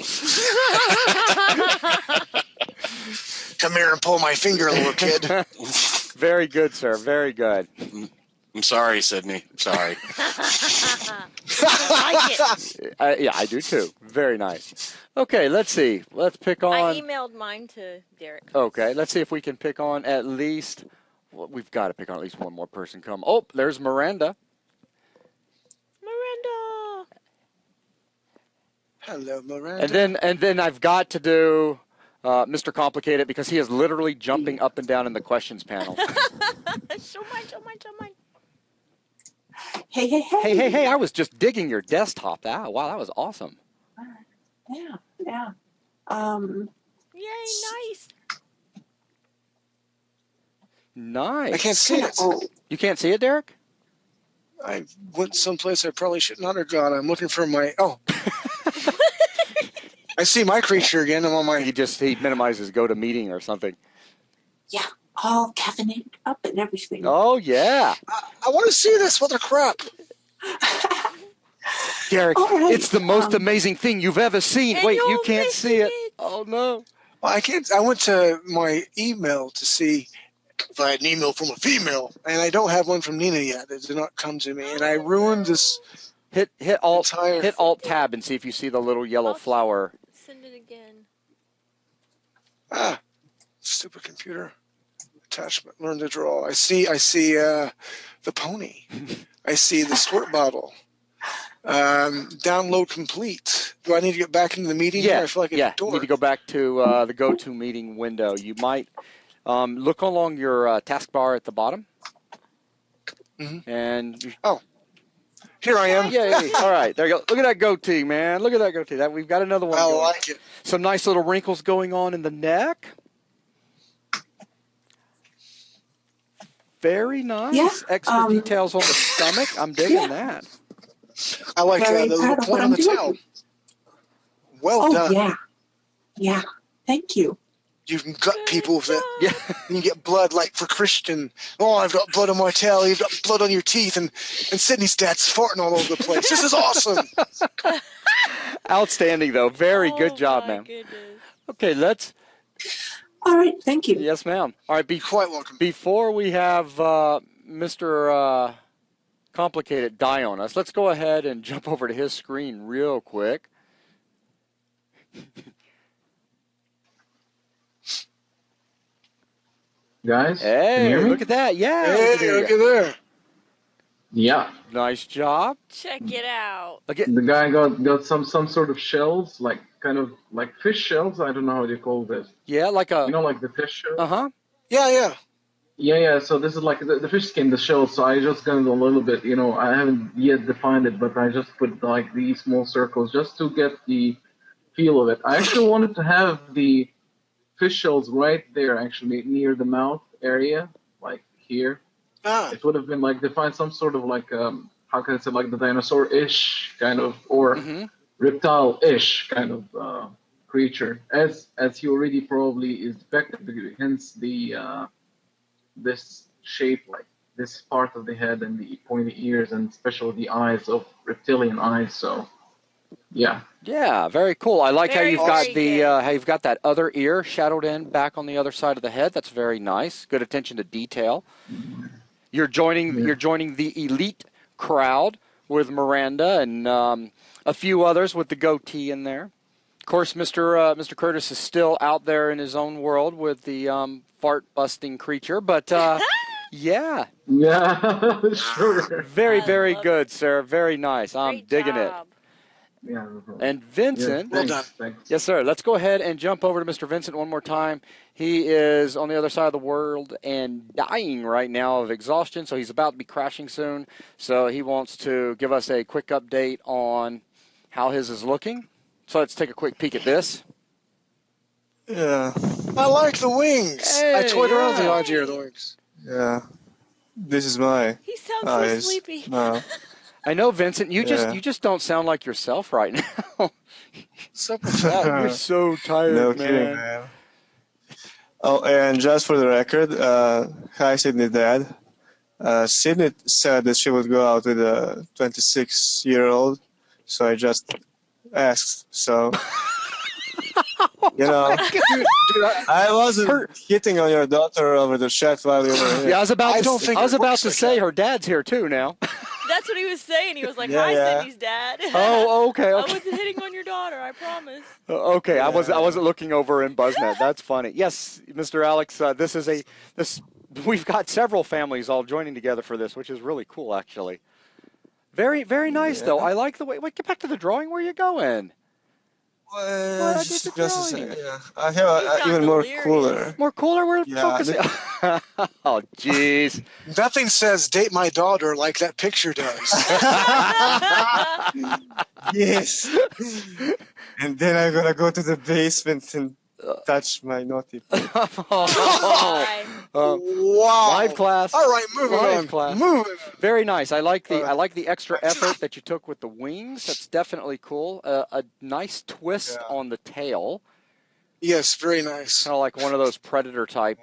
Come here and pull my finger, little kid. Very good, sir. Very good. I'm sorry, Sydney. I'm sorry. I like it. Yeah, I do too. Very nice. Okay, let's see. Let's pick on... I emailed mine to Derek. Okay, let's see if we can pick on at least... Well, we've got to pick on at least one more person come. Oh, there's Miranda. Miranda! Hello, Miranda. And then I've got to do Mr. Complicated because he is literally jumping up and down in the questions panel. Show mine. Hey, I was just digging your desktop. Wow, that was awesome. Yeah. Yay, nice. Nice. I can't see it. You can't see it, Derek? I went someplace I probably should not have gone. I'm looking for my... Oh. I see my creature again. I'm on my... He minimizes go to meeting or something. Yeah, all cabinet up and everything. Oh, yeah. I want to see this. What the crap? Derek, right, it's the most amazing thing you've ever seen. And Wait, you you're can't see it. missing it. Oh, no. Well, I can't... I went to my email to see if I had an email from a female, and I don't have one from Nina yet. It did not come to me, and I ruined this... Hit Alt entire... hit Alt Tab and see if you see the little yellow flower. Send it again. Ah, stupid computer. Attachment. Learn to draw. I see the pony. I see the squirt bottle. Download complete. Do I need to get back into the meeting? Yeah, I feel like yeah. a dork. You need to go back to the go-to meeting window. You might look along your taskbar at the bottom. Mm-hmm. And here I am. Yay. All right, there you go. Look at that goatee, man. Look at that goatee. We've got another one. I going. like it. Some nice little wrinkles going on in the neck. Very nice. Yeah, Extra details on the stomach. I'm digging that. I like Very the little proud of point what on I'm the doing. tail. Well done. Yeah. Thank you. You can gut people with it. Yeah. And you get blood like for Christian. Oh, I've got blood on my tail. You've got blood on your teeth. And Sydney's dad's farting all over the place. This is awesome. Outstanding, though. Very good job, my ma'am. Goodness. Okay, let's... All right, thank you. Yes, ma'am. All right, Quite welcome. before we have Mr. complicated die on us. Let's go ahead and jump over to his screen real quick. Guys, can you Hey, hear me? look at that. Yeah. Hey, look at there. Yeah. Nice job. Check it out. Again. The guy got some sort of shells, like kind of like fish shells. I don't know how they call this. Yeah, like a. You know, like the fish shell. Uh-huh. Yeah. Yeah. So this is like the fish skin, the shell. So I just got a little bit. You know, I haven't yet defined it, but I just put like these small circles just to get the feel of it. I actually wanted to have the fish shells right there, actually near the mouth area, like here. It would have been like define some sort of like how can I say, like the dinosaur-ish kind of or reptile-ish kind of creature, as he already probably is depicted. Hence the this shape, like this part of the head and the pointy ears, and especially the eyes of reptilian eyes. So, yeah. Yeah, very cool. I like how Very, you've got very the good. how you've got that other ear shadowed in back on the other side of the head. That's very nice. Good attention to detail. You're joining the elite crowd with Miranda and a few others with the goatee in there. Of course, Mr. Curtis is still out there in his own world with the fart busting creature, but yeah. Yeah, sure. Very, very good, sir. Very nice. I'm digging it. Yeah, no problem. And Vincent, Yeah, thanks. yes, sir. Let's go ahead and jump over to Mr. Vincent one more time. He is on the other side of the world and dying right now of exhaustion, so he's about to be crashing soon. So he wants to give us a quick update on how his is looking. So let's take a quick peek at this. Yeah. I like the wings. I toyed around with the yeah. idea of the wings. Yeah. This is my He sounds so eyes sleepy. now. I know, Vincent. You Yeah. just don't sound like yourself right now. What's up with that? You're so tired, No man. kidding, man. Oh, and just for the record, hi, Sydney's dad. Sydney said that she would go out with a 26-year-old, so I just asked. So, you know, I wasn't hitting on your daughter over the chat while you were here. Yeah, I was about to like say her dad's here too now. That's what he was saying. He was like, Yeah, "Hi, yeah. Sydney's dad." Oh, okay. I wasn't hitting on your daughter. I promise. Okay, yeah. I wasn't looking over in BuzzNet. That's funny. Yes, Mr. Alex, we've got several families all joining together for this, which is really cool, actually. Very, very nice, though. I like the way. Wait, get back to the drawing. Where are you going? Well, I did the just a drawing. second. Yeah. I have even more cooler. More cooler? We're Yeah, focusing. Oh, jeez. Nothing says date my daughter like that picture does. Yes. And then I'm gonna go to the basement and touch my naughty. Wow. Live class. All right, moving Live on. class. Moving. Very nice. I like the extra effort that you took with the wings. That's definitely cool. A nice twist on the tail. Yes, very nice. Kind of like one of those predator type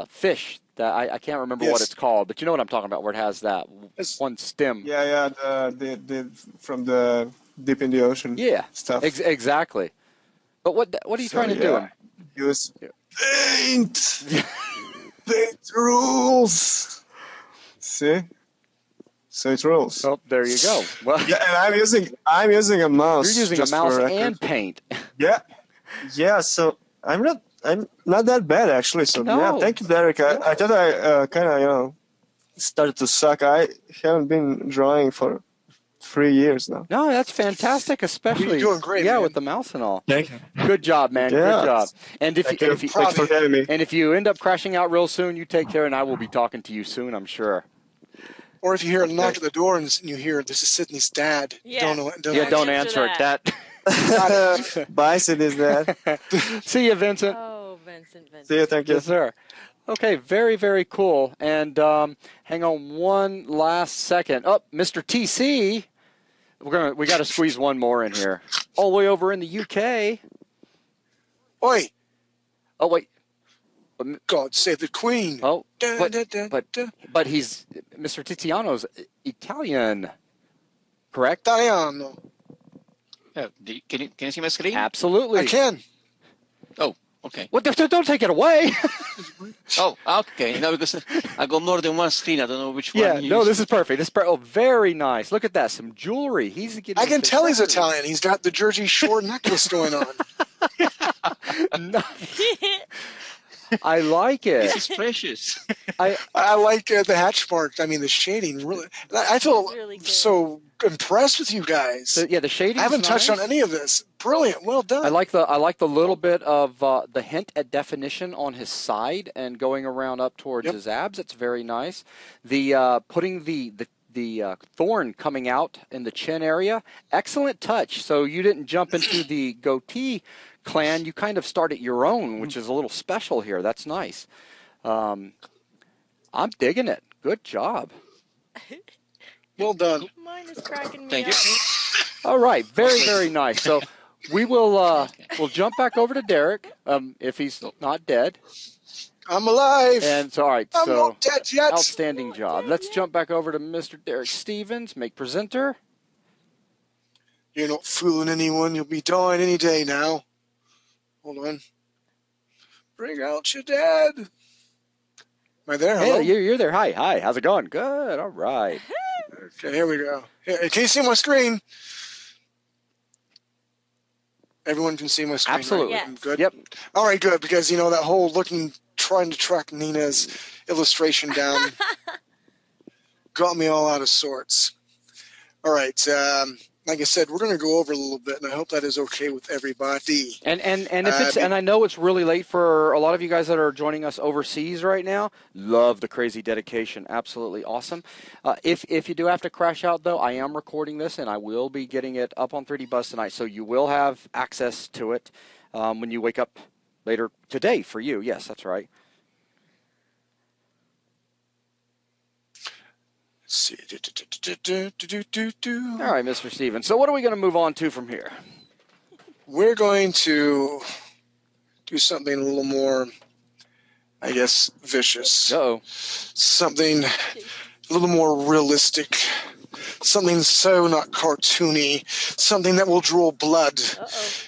fish that I can't remember what it's called, but you know what I'm talking about, where it has that one stem. Yeah, the from the deep in the ocean. Yeah, stuff. Exactly. But what are you trying to do? Use paint. Paint rules. See? So it rolls. Oh, there you go. Well, yeah, and I'm using a mouse. You're using a mouse and paint. Yeah. So I'm not that bad actually. So No. yeah, thank you, Derek. I thought I kind of started to suck. I haven't been drawing for 3 years now. No, that's fantastic, especially You're doing great, man, man. with the mouse and all. Thank you. Good job, man. Yeah. Good job. And Thanks for having me. and if you end up crashing out real soon, you take care, and I will be talking to you soon, I'm sure. Or if you hear a knock at the door and you hear this is Sydney's dad, Yeah. don't answer it. That. Bye, Sydney's dad. See you, Vincent. Oh, Vincent. See you. Thank you. Yes, sir. Okay, very, very cool. And hang on one last second. Oh, Mr. TC. We got to squeeze one more in here. All the way over in the UK. Oi! Oh wait. God save the Queen. Oh, But but he's Mr. Tiziano's Italian, correct? Italiano. Yeah, can you see my screen? Absolutely. I can. Oh, Okay. What? Don't take it away. Oh, okay. No, because I got more than one screen. I don't know which one. Yeah, you no, use. this is perfect. Oh, very nice. Look at that. Some jewelry. He's getting I can into tell he's accessories. Italian. He's got the Jersey Shore necklace going on. I like it. This is precious. I like the hatch mark. I mean, the shading really. I feel really good. so impressed with you guys. The shading. I haven't touched on any of this. Brilliant. Well done. I like the little bit of the hint at definition on his side and going around up towards his abs. It's very nice. The putting the thorn coming out in the chin area. Excellent touch. So you didn't jump into the goatee clan. You kind of started your own, which is a little special here. That's nice. I'm digging it. Good job. Well done. Mine is cracking me Thank up. you. All right, very, very nice. So we will we'll jump back over to Derek if he's not dead. I'm alive. And so, all right, I'm so not dead yet. outstanding job. Let's jump back over to Mr. Derek Stevens, make presenter. You're not fooling anyone. You'll be dying any day now. Hold on. Bring out your dad. Am I there? Hello? Hey, you're there. Hi. How's it going? Good. All right. Okay, here we go. Here, can you see my screen? Everyone can see my screen. Absolutely. Right? Yes. Good. Yep. All right, good. Because that whole trying to track Nina's illustration down got me all out of sorts. All right. Like I said, we're going to go over a little bit, and I hope that is okay with everybody. And if it's and I know it's really late for a lot of you guys that are joining us overseas right now. Love the crazy dedication, absolutely awesome. If you do have to crash out though, I am recording this and I will be getting it up on 3D Buzz tonight, so you will have access to it when you wake up later today for you. Yes, that's right. Let's see. All right, Mr. Stevens. So what are we going to move on to from here? We're going to do something a little more, I guess, vicious. Uh-oh. Something a little more realistic. Something so not cartoony. Something that will draw blood. Uh-oh.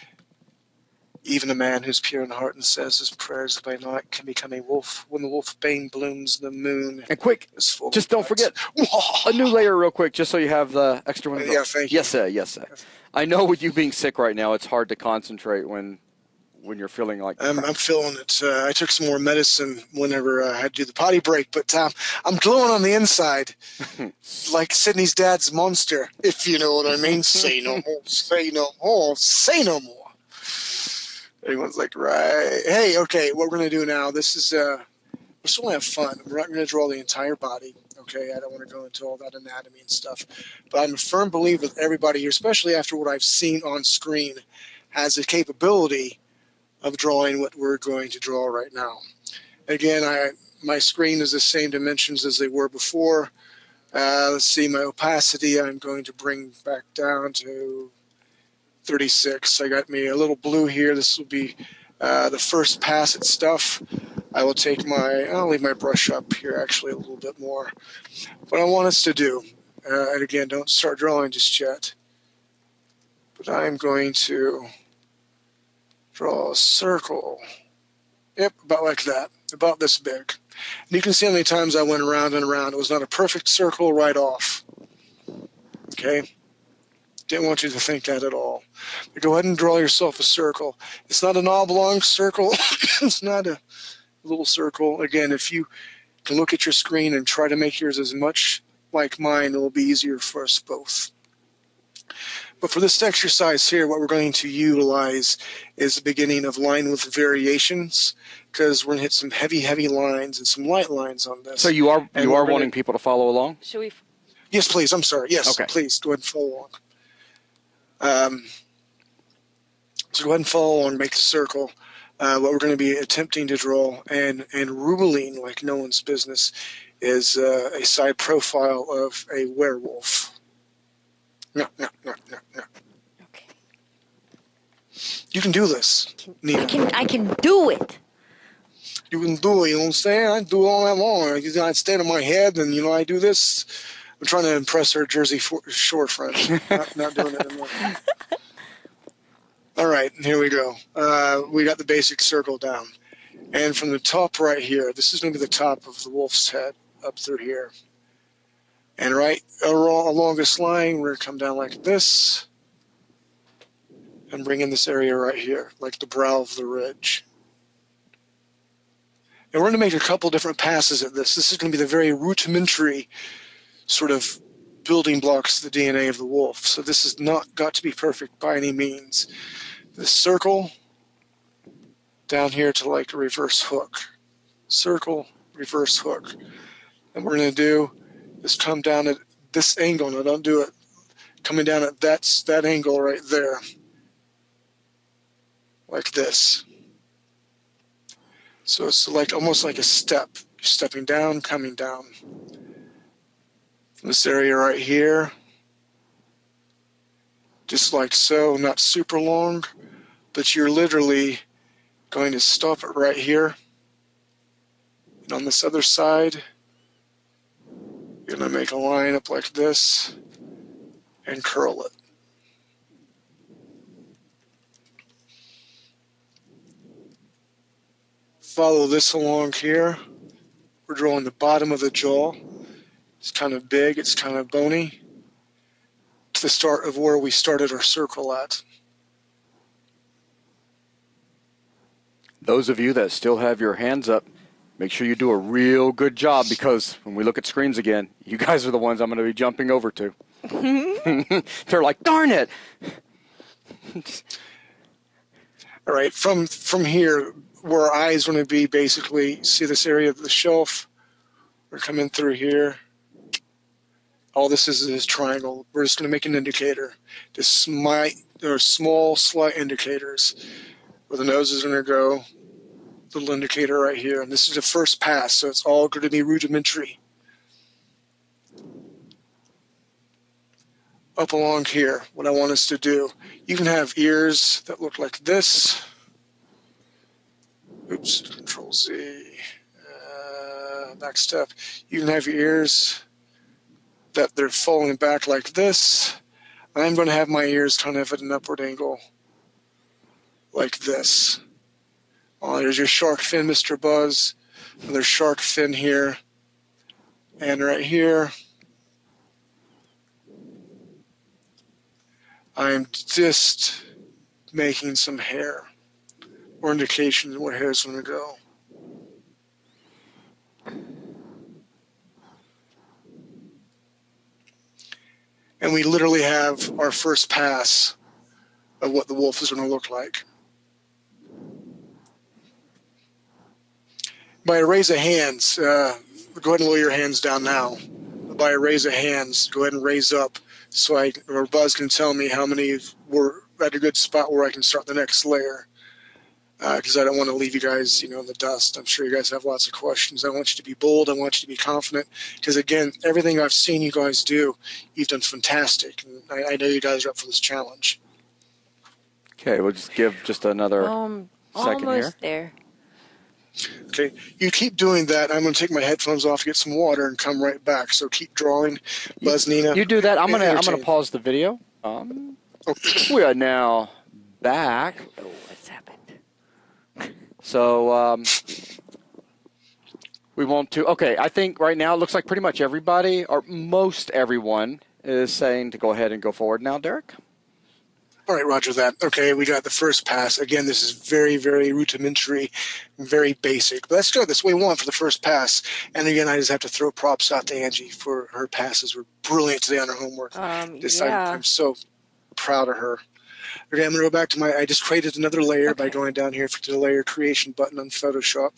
Even a man who's pure in heart and says his prayers by night can become a wolf. When the wolf bane blooms, the moon And quick, is full just of don't light. forget a new layer real quick, just so you have the extra one. Yeah, thank you. Yes, sir. Yes, sir. I know with you being sick right now, it's hard to concentrate when you're feeling like I'm feeling it. I took some more medicine whenever I had to do the potty break, but I'm glowing on the inside, like Sydney's dad's monster, if you know what I mean. Say no more, say no more, say no more. Everyone's like, right. Hey, okay, what we're going to do now, this is, we're still going to have fun. We're not going to draw the entire body, okay? I don't want to go into all that anatomy and stuff. But I'm a firm believer that everybody here, especially after what I've seen on screen, has the capability of drawing what we're going to draw right now. Again, my screen is the same dimensions as they were before. Let's see, my opacity I'm going to bring back down to 36. I got me a little blue here. This will be the first pass at stuff. I'll leave my brush up here actually a little bit more. What I want us to do, and again, don't start drawing just yet, but I'm going to draw a circle. Yep, about like that, about this big. And you can see how many times I went around and around. It was not a perfect circle right off. Okay? Didn't want you to think that at all. But go ahead and draw yourself a circle. It's not an oblong circle. It's not a little circle. Again, if you can look at your screen and try to make yours as much like mine, it will be easier for us both. But for this exercise here, what we're going to utilize is the beginning of line width variations, because we're going to hit some heavy, heavy lines and some light lines on this. So you are wanting people to follow along? Should we? Yes, please. I'm sorry. Yes, okay. Please go ahead and follow along. So go ahead and follow along, make the circle. What we're going to be attempting to draw and ruling like no one's business is a side profile of a werewolf. No. Okay. You can do this, Nina. I can do it. You can do it, you know what I'm saying? I do it all that long. I stand on my head and, I do this. I'm trying to impress our Jersey Shore friends. Not doing it anymore. All right, here we go. We got the basic circle down. And from the top right here, this is going to be the top of the wolf's head up through here. And right along this line, we're going to come down like this and bring in this area right here, like the brow of the ridge. And we're going to make a couple different passes at this. This is going to be the very rudimentary sort of building blocks of the DNA of the wolf. So this has not got to be perfect by any means. The circle down here to like a reverse hook. Circle, reverse hook. And what we're going to do is come down at this angle. Now don't do it coming down at that angle right there. Like this. So it's like almost like a step. You're stepping down, coming down. This area right here. Just like so, not super long, but you're literally going to stop it right here. And on this other side, you're going to make a line up like this and curl it. Follow this along here. We're drawing the bottom of the jaw. It's kind of big, it's kind of bony. To the start of where we started our circle at. Those of you that still have your hands up, make sure you do a real good job, because when we look at screens again, you guys are the ones I'm going to be jumping over to. They're like, darn it. All right, from here, where our eyes going to be, basically, see this area of the shelf? We're coming through here. All this is this triangle. We're just going to make an indicator. There are small, slight indicators. Where the nose is going to go, little indicator right here. And this is the first pass, so it's all going to be rudimentary. Up along here, what I want us to do, you can have ears that look like this. Oops, Control Z. Next step. You can have your ears that they're falling back like this. I'm going to have my ears kind of at an upward angle like this. Oh, there's your shark fin, Mr. Buzz. Another shark fin here. And right here, I'm just making some hair or indication of where hair is going to go. And we literally have our first pass of what the wolf is going to look like. By a raise of hands, go ahead and lower your hands down now. By a raise of hands, go ahead and raise up so or Buzz can tell me how many were at a good spot where I can start the next layer. Because I don't want to leave you guys, in the dust. I'm sure you guys have lots of questions. I want you to be bold. I want you to be confident. Because, again, everything I've seen you guys do, you've done fantastic. And I know you guys are up for this challenge. Okay, we'll just give just another second almost here. There. Okay, you keep doing that. I'm going to take my headphones off, get some water, and come right back. So keep drawing. Buzz, Nina. You do that. I'm gonna pause the video. We are now back. Oh, what's happened? So we want to. Okay, I think right now it looks like pretty much everybody, or most everyone, is saying to go ahead and go forward now, Derek. All right, roger that. Okay, we got the first pass. Again, this is very, very rudimentary, very basic. But let's go. That's what we want for the first pass. And again, I just have to throw props out to Angie for her passes. Were brilliant today on her homework. Yeah. I'm so proud of her. Okay, I'm going to go back to I just created another layer by going down here to the layer creation button on Photoshop.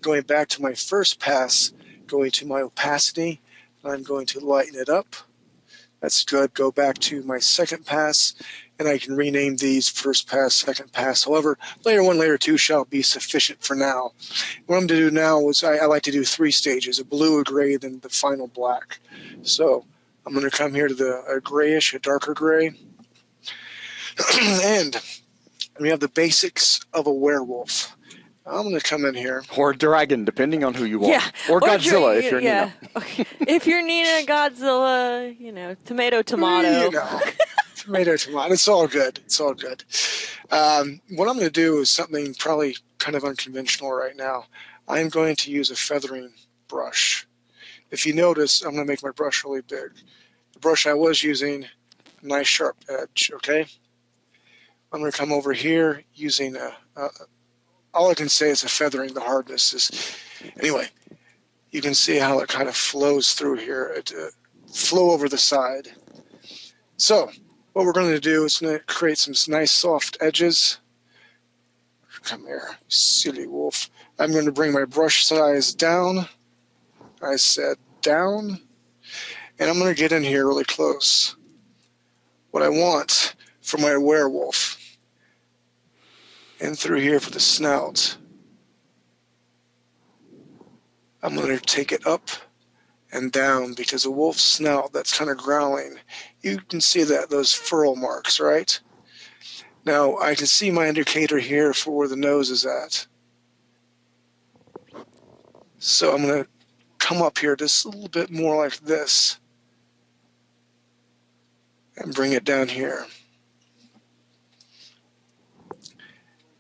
Going back to my first pass, going to my opacity, I'm going to lighten it up. That's good. Go back to my second pass, and I can rename these first pass, second pass. However, layer 1, layer 2 shall be sufficient for now. What I'm going to do now is I like to do 3 stages, a blue, a gray, then the final black. So I'm going to come here to a grayish, a darker gray. And we have the basics of a werewolf. I'm going to come in here. Or a dragon, depending on who you want. Yeah. Or Godzilla, if you're Nina. Okay. If you're Nina, Godzilla, tomato. Tomato. It's all good. It's all good. What I'm going to do is something probably kind of unconventional right now. I'm going to use a feathering brush. If you notice, I'm going to make my brush really big. The brush I was using, a nice sharp edge, okay? I'm going to come over here using all I can say is a feathering. The hardness is, anyway, you can see how it kind of flows through here. It flow over the side. So what we're going to do is going to create some nice soft edges. Come here, silly wolf. I'm going to bring my brush size down. I said down. And I'm going to get in here really close. What I want for my werewolf. And through here for the snout. I'm going to take it up and down because a wolf's snout that's kind of growling, you can see that, those furrow marks, right? Now, I can see my indicator here for where the nose is at. So I'm going to come up here just a little bit more like this and bring it down here.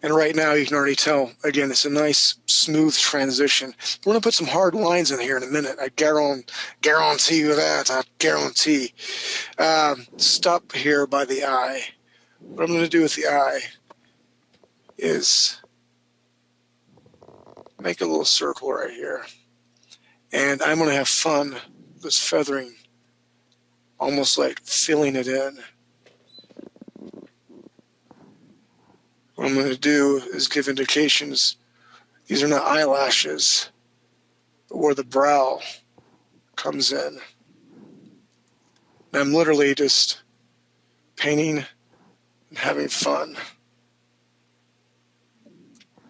And right now you can already tell, again, it's a nice smooth transition. We're going to put some hard lines in here in a minute. I guarantee you that. I guarantee. Stop here by the eye. What I'm going to do with the eye is make a little circle right here. And I'm going to have fun with this feathering, almost like filling it in. What I'm going to do is give indications. These are not eyelashes, but where the brow comes in. And I'm literally just painting and having fun.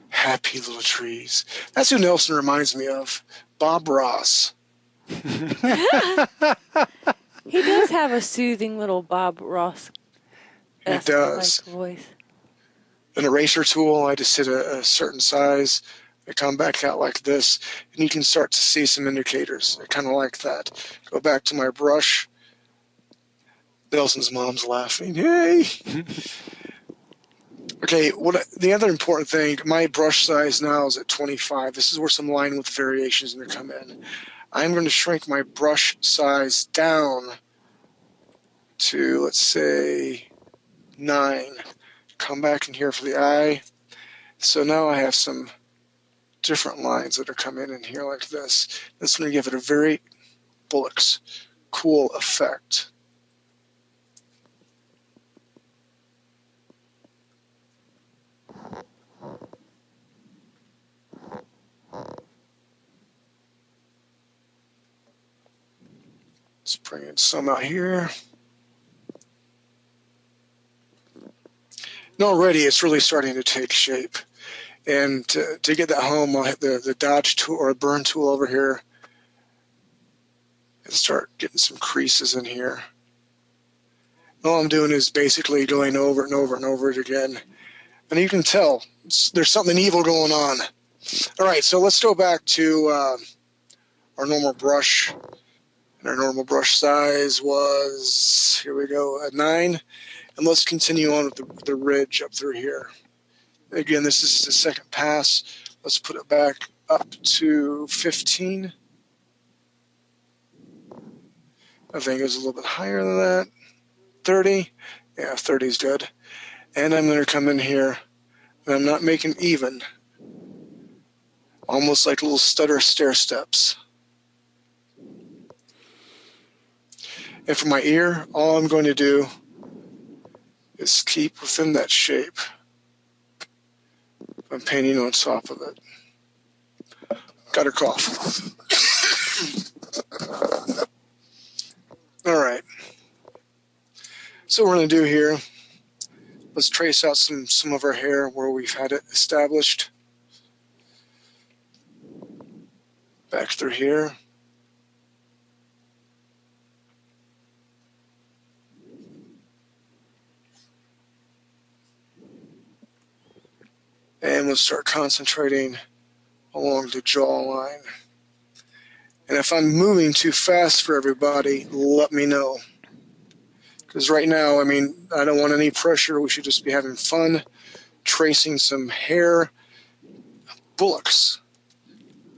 Happy little trees. That's who Nelson reminds me of. Bob Ross. He does have a soothing little Bob Ross. He does. Like voice. An eraser tool, I just hit a certain size. I come back out like this, and you can start to see some indicators. I kind of like that. Go back to my brush. Nelson's mom's laughing. Hey! Okay, the other important thing, my brush size now is at 25. This is where some line width variations are going to come in. I'm going to shrink my brush size down to, let's say, 9. Come back in here for the eye. So now I have some different lines that are coming in here like this. This is going to give it a very Bullock's cool effect. Let's bring in some out here. And already it's really starting to take shape. And to get that home, I'll hit the dodge tool or burn tool over here and start getting some creases in here. All I'm doing is basically going over and over and over it again. And you can tell there's something evil going on. All right, so let's go back to our normal brush. And our normal brush size was, here we go, a 9. And let's continue on with the ridge up through here. Again, this is the second pass. Let's put it back up to 15. I think it was a little bit higher than that. 30. Yeah, 30 is good. And I'm going to come in here, and I'm not making even. Almost like little stutter stair steps. And for my ear, all I'm going to do is keep within that shape. I'm painting on top of it. Got a cough. All right. So what we're going to do here, let's trace out some of our hair where we've had it established. Back through here. And we'll start concentrating along the jawline. And if I'm moving too fast for everybody, let me know. Because right now, I mean, I don't want any pressure. We should just be having fun. tracing some hair bullocks.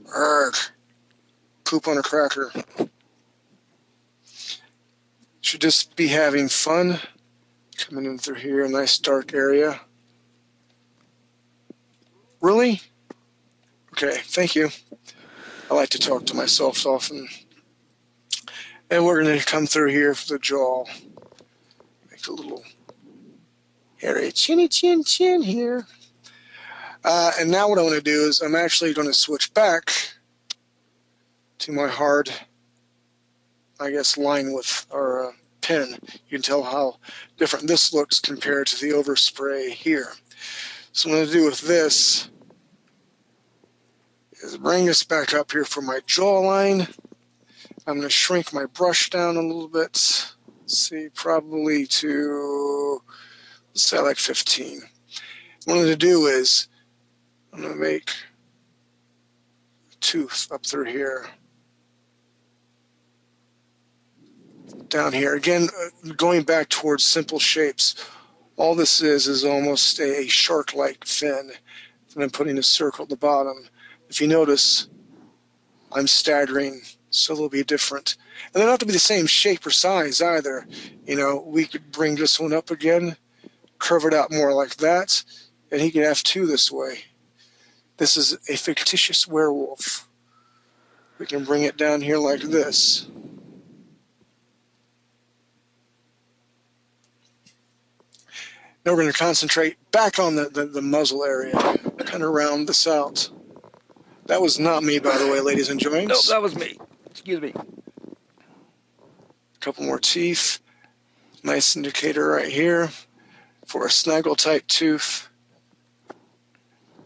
Arrgh. Poop on a cracker. Should just be having fun. Coming in through here, a nice dark area. Really? Okay, thank you. I like to talk to myself often. And we're going to come through here for the jaw. Make a little hairy chinny chin chin here. And now what I want to do is I'm actually going to switch back to my hard, I guess, line with our pen. You can tell how different this looks compared to the overspray here. So what I'm going to do with this is bring this back up here for my jawline. I'm going to shrink my brush down a little bit. Let's see, probably to, let's say like 15. What I'm going to do is I'm going to make a tooth up through here. Down here. Again, going back towards simple shapes. All this is almost a shark-like fin. And I'm putting a circle at the bottom. If you notice, I'm staggering, so they'll be different. And they don't have to be the same shape or size either. You know, we could bring this one up again, curve it out more like that, and he could have two this way. This is a fictitious werewolf. We can bring it down here like this. Now we're going to concentrate back on the muzzle area, kind of round this out. That was not me, by the way, ladies and gents. Nope, that was me. Excuse me. A couple more teeth. Nice indicator right here for a snaggle type tooth.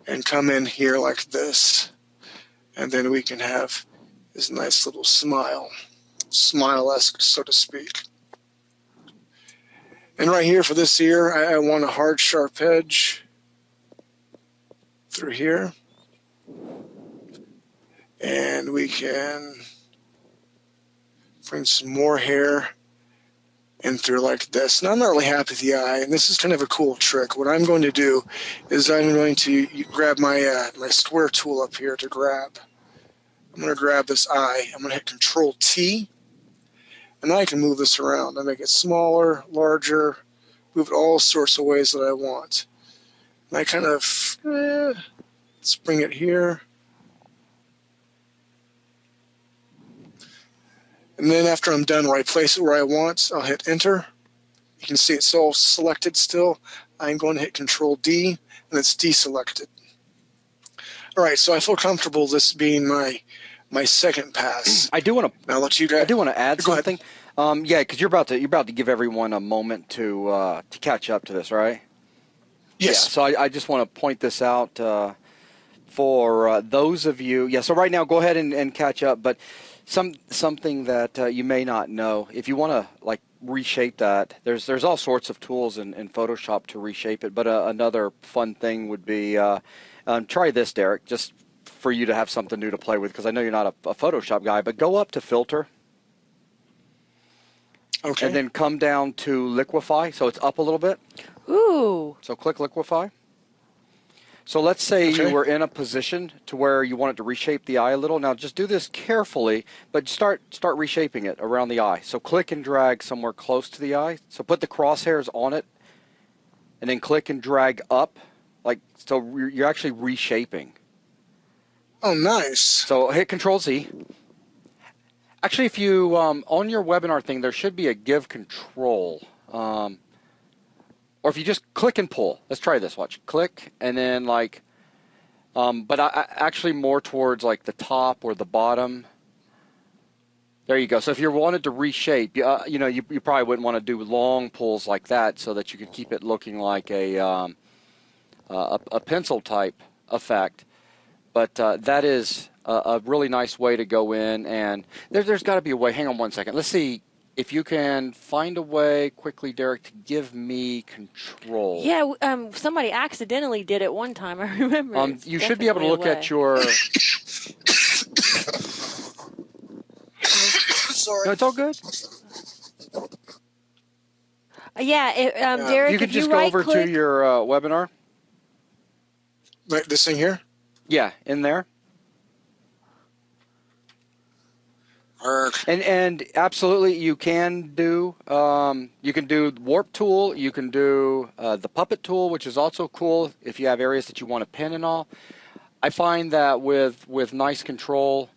And come in here like this. And then we can have this nice little smile. Smile-esque, so to speak. And right here for this ear, I want a hard, sharp edge through here. And we can bring some more hair in through like this. Now I'm not really happy with the eye, and this is kind of a cool trick. What I'm going to do is I'm going to grab my my square tool up here to grab. I'm going to grab this eye. I'm going to hit Control T, and I can move this around. I make it smaller, larger, move it all sorts of ways that I want. And I kind of, let's bring it here. And then after I'm done, where I place it where I want, I'll hit Enter. You can see it's all selected still. I'm going to hit Control D, and it's deselected. All right, so I feel comfortable this being my second pass. I do want to. Now let you guys. I do want to add something. Yeah, because you're about to give everyone a moment to catch up to this, right? Yes. Yeah, so I just want to point this out for those of you. Yeah. So right now, go ahead and catch up, but. Something that you may not know, if you want to like reshape that, there's all sorts of tools in Photoshop to reshape it. But another fun thing would be try this, Derek, just for you to have something new to play with, because I know you're not a Photoshop guy. But go up to Filter, okay, and then come down to Liquify, so it's up a little bit. Ooh. So click Liquify. So let's say you were in a position to where you wanted to reshape the eye a little. Now just do this carefully, but start reshaping it around the eye. So click and drag somewhere close to the eye. So put the crosshairs on it, and then click and drag up, like so you're actually reshaping. Oh, nice. So hit Control Z. Actually, if you on your webinar thing, there should be a give control. Or if you just click and pull. Let's try this. Watch. Click, and then like, but I actually more towards like the top or the bottom. There you go. So if you wanted to reshape, you know, you probably wouldn't want to do long pulls like that, so that you could keep it looking like a pencil type effect. But that is a really nice way to go in, and there's got to be a way. Hang on one second. Let's see. If you can find a way quickly, Derek, to give me control. Yeah, somebody accidentally did it one time. I remember. You should be able to look at your. Sorry. No, it's all good. Yeah, Derek. You could if just you go right over click, to your webinar. Right, this thing here? Yeah, in there. And absolutely, you can do warp tool. You can do the puppet tool, which is also cool if you have areas that you want to pin and all. I find that with nice control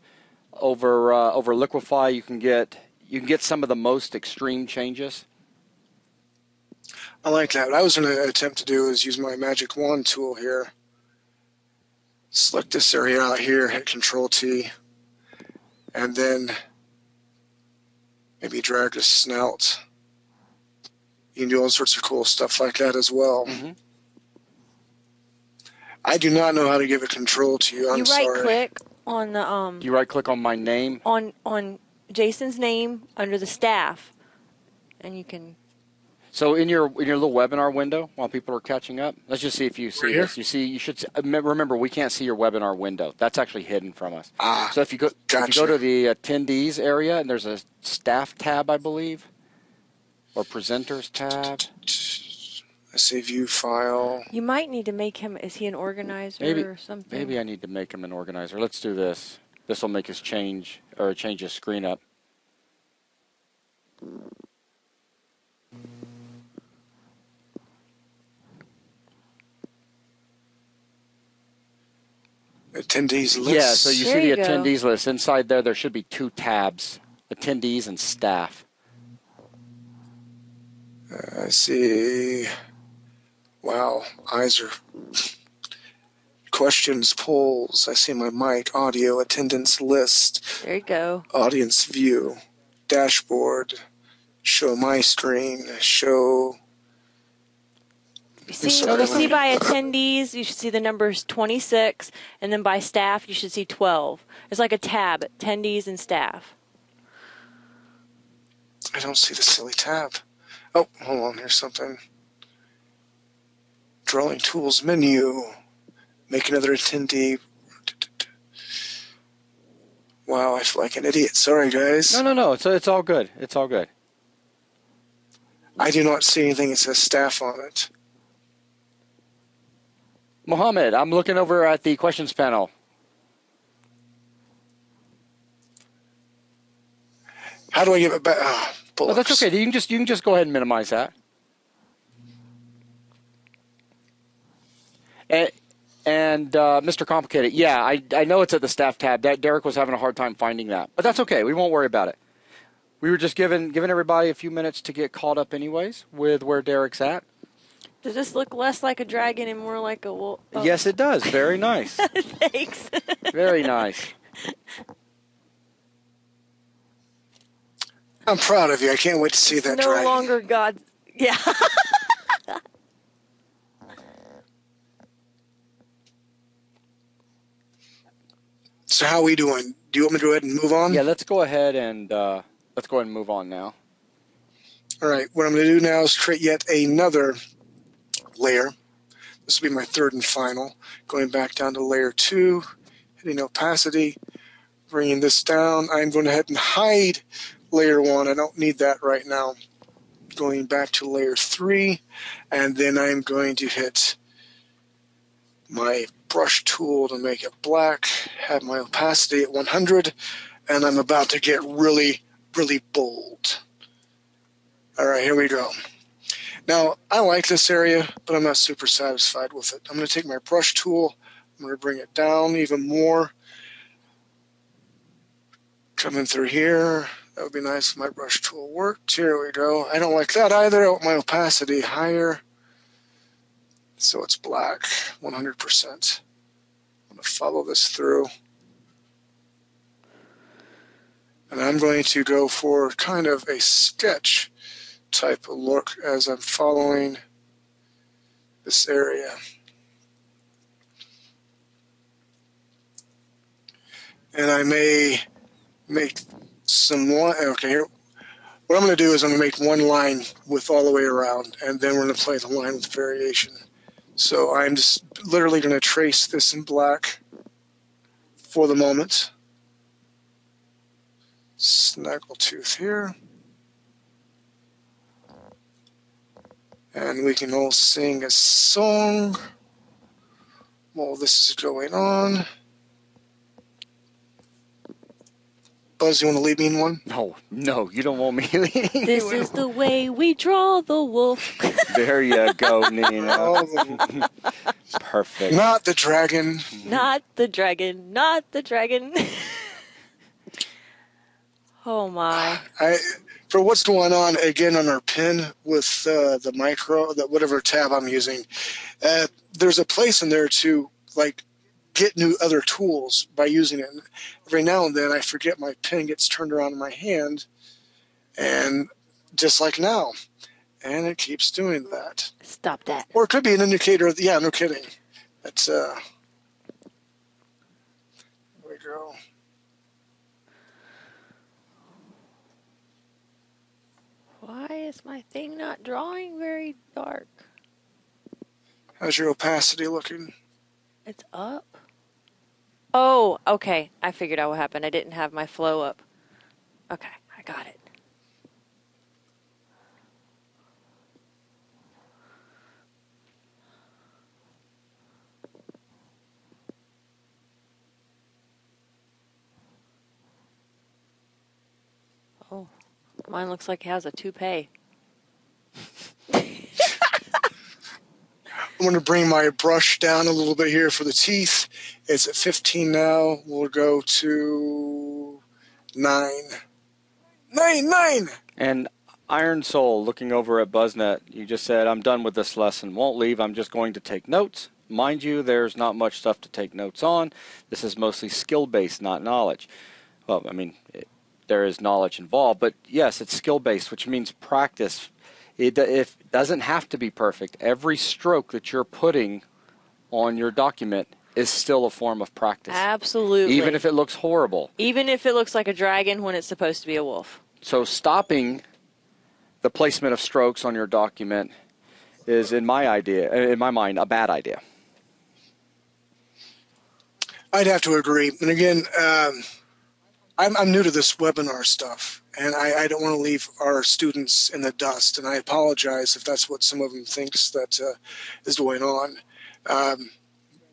over Liquify, you can get some of the most extreme changes. I like that. What I was going to attempt to do is use my magic wand tool here. Select this area out here, hit Control T, and then maybe drag the snout. You can do all sorts of cool stuff like that as well. Mm-hmm. I do not know how to give a control to you. I'm sorry. You right-click on the You right-click on my name. On Jason's name under the staff, and you can. So in your little webinar window, while people are catching up, let's just see if you see this. You should remember we can't see your webinar window. That's actually hidden from us. So if you go to the attendees area, and there's a staff tab, I believe, or presenters tab. I say view file. You might need to make him. Is he an organizer or something? Maybe I need to make him an organizer. Let's do this. This will make us change his screen up. Attendees list. Yeah, so you see the attendees list. Inside there should be 2 tabs, attendees and staff. I see. Wow, eyes are... Questions, polls. I see my mic, audio, attendance list. There you go. Audience view, dashboard, show my screen, show... You see by attendees, you should see the numbers 26, and then by staff, you should see 12. It's like a tab, attendees and staff. I don't see the silly tab. Oh, hold on, here's something. Drawing tools menu. Make another attendee. Wow, I feel like an idiot. Sorry, guys. No. It's all good. It's all good. I do not see anything that says staff on it. Mohammed, I'm looking over at the questions panel. How do I give it back? Oh, that's okay. You can just go ahead and minimize that. And Mr. Complicated, yeah, I know it's at the staff tab. Derek was having a hard time finding that, but that's okay. We won't worry about it. We were just giving everybody a few minutes to get caught up, anyways, with where Derek's at. Does this look less like a dragon and more like a wolf? Oh. Yes, it does. Very nice. Thanks. Very nice. I'm proud of you. I can't wait to see that dragon. No longer God. Yeah. So how are we doing? Do you want me to go ahead and move on? Yeah, let's go ahead and move on now. All right. What I'm going to do now is create yet another layer. This will be my third and final. Going back down to layer 2, hitting opacity, bringing this down. I'm going to go ahead and hide layer 1. I don't need that right now. Going back to layer 3, and then I'm going to hit my brush tool to make it black, have my opacity at 100, and I'm about to get really, really bold. All right, here we go. Now, I like this area, but I'm not super satisfied with it. I'm going to take my brush tool, I'm going to bring it down even more. Coming through here, that would be nice if my brush tool worked. Here we go. I don't like that either. I want my opacity higher, so it's black, 100%. I'm going to follow this through. And I'm going to go for kind of a sketch type of look as I'm following this area. And I may make some line. Okay, here. What I'm going to do is I'm going to make one line with all the way around, and then we're going to play the line with variation. So I'm just literally going to trace this in black for the moment. Snaggletooth here. And we can all sing a song while this is going on. Buzz, you want to lead me in one? No, you don't want me leading. This is the way we draw the wolf. There you go, Nina. Perfect. Not the dragon. Not the dragon. Not the dragon. Oh my. For what's going on again on our pin with the micro, whatever tab I'm using, there's a place in there to like get new other tools by using it. And every now and then I forget my pin gets turned around in my hand, and just like now, and it keeps doing that. Stop that. Or it could be an indicator of, yeah, no kidding. That's there we go. Why is my thing not drawing very dark? How's your opacity looking? It's up. Oh, okay. I figured out what happened. I didn't have my flow up. Okay, I got it. Oh, mine looks like it has a toupee. I'm going to bring my brush down a little bit here for the teeth. It's at 15 now. We'll go to 9. 9! And Iron Soul, looking over at BuzzNet, you just said, I'm done with this lesson. Won't leave. I'm just going to take notes. Mind you, there's not much stuff to take notes on. This is mostly skill-based, not knowledge. Well, I mean, there is knowledge involved, but yes, it's skill-based, which means practice. It doesn't have to be perfect. Every stroke that you're putting on your document is still a form of practice. Absolutely. Even if it looks horrible. Even if it looks like a dragon when it's supposed to be a wolf. So stopping the placement of strokes on your document is, in my mind, a bad idea. I'd have to agree. And again, I'm new to this webinar stuff, and I don't want to leave our students in the dust, and I apologize if that's what some of them thinks that is going on.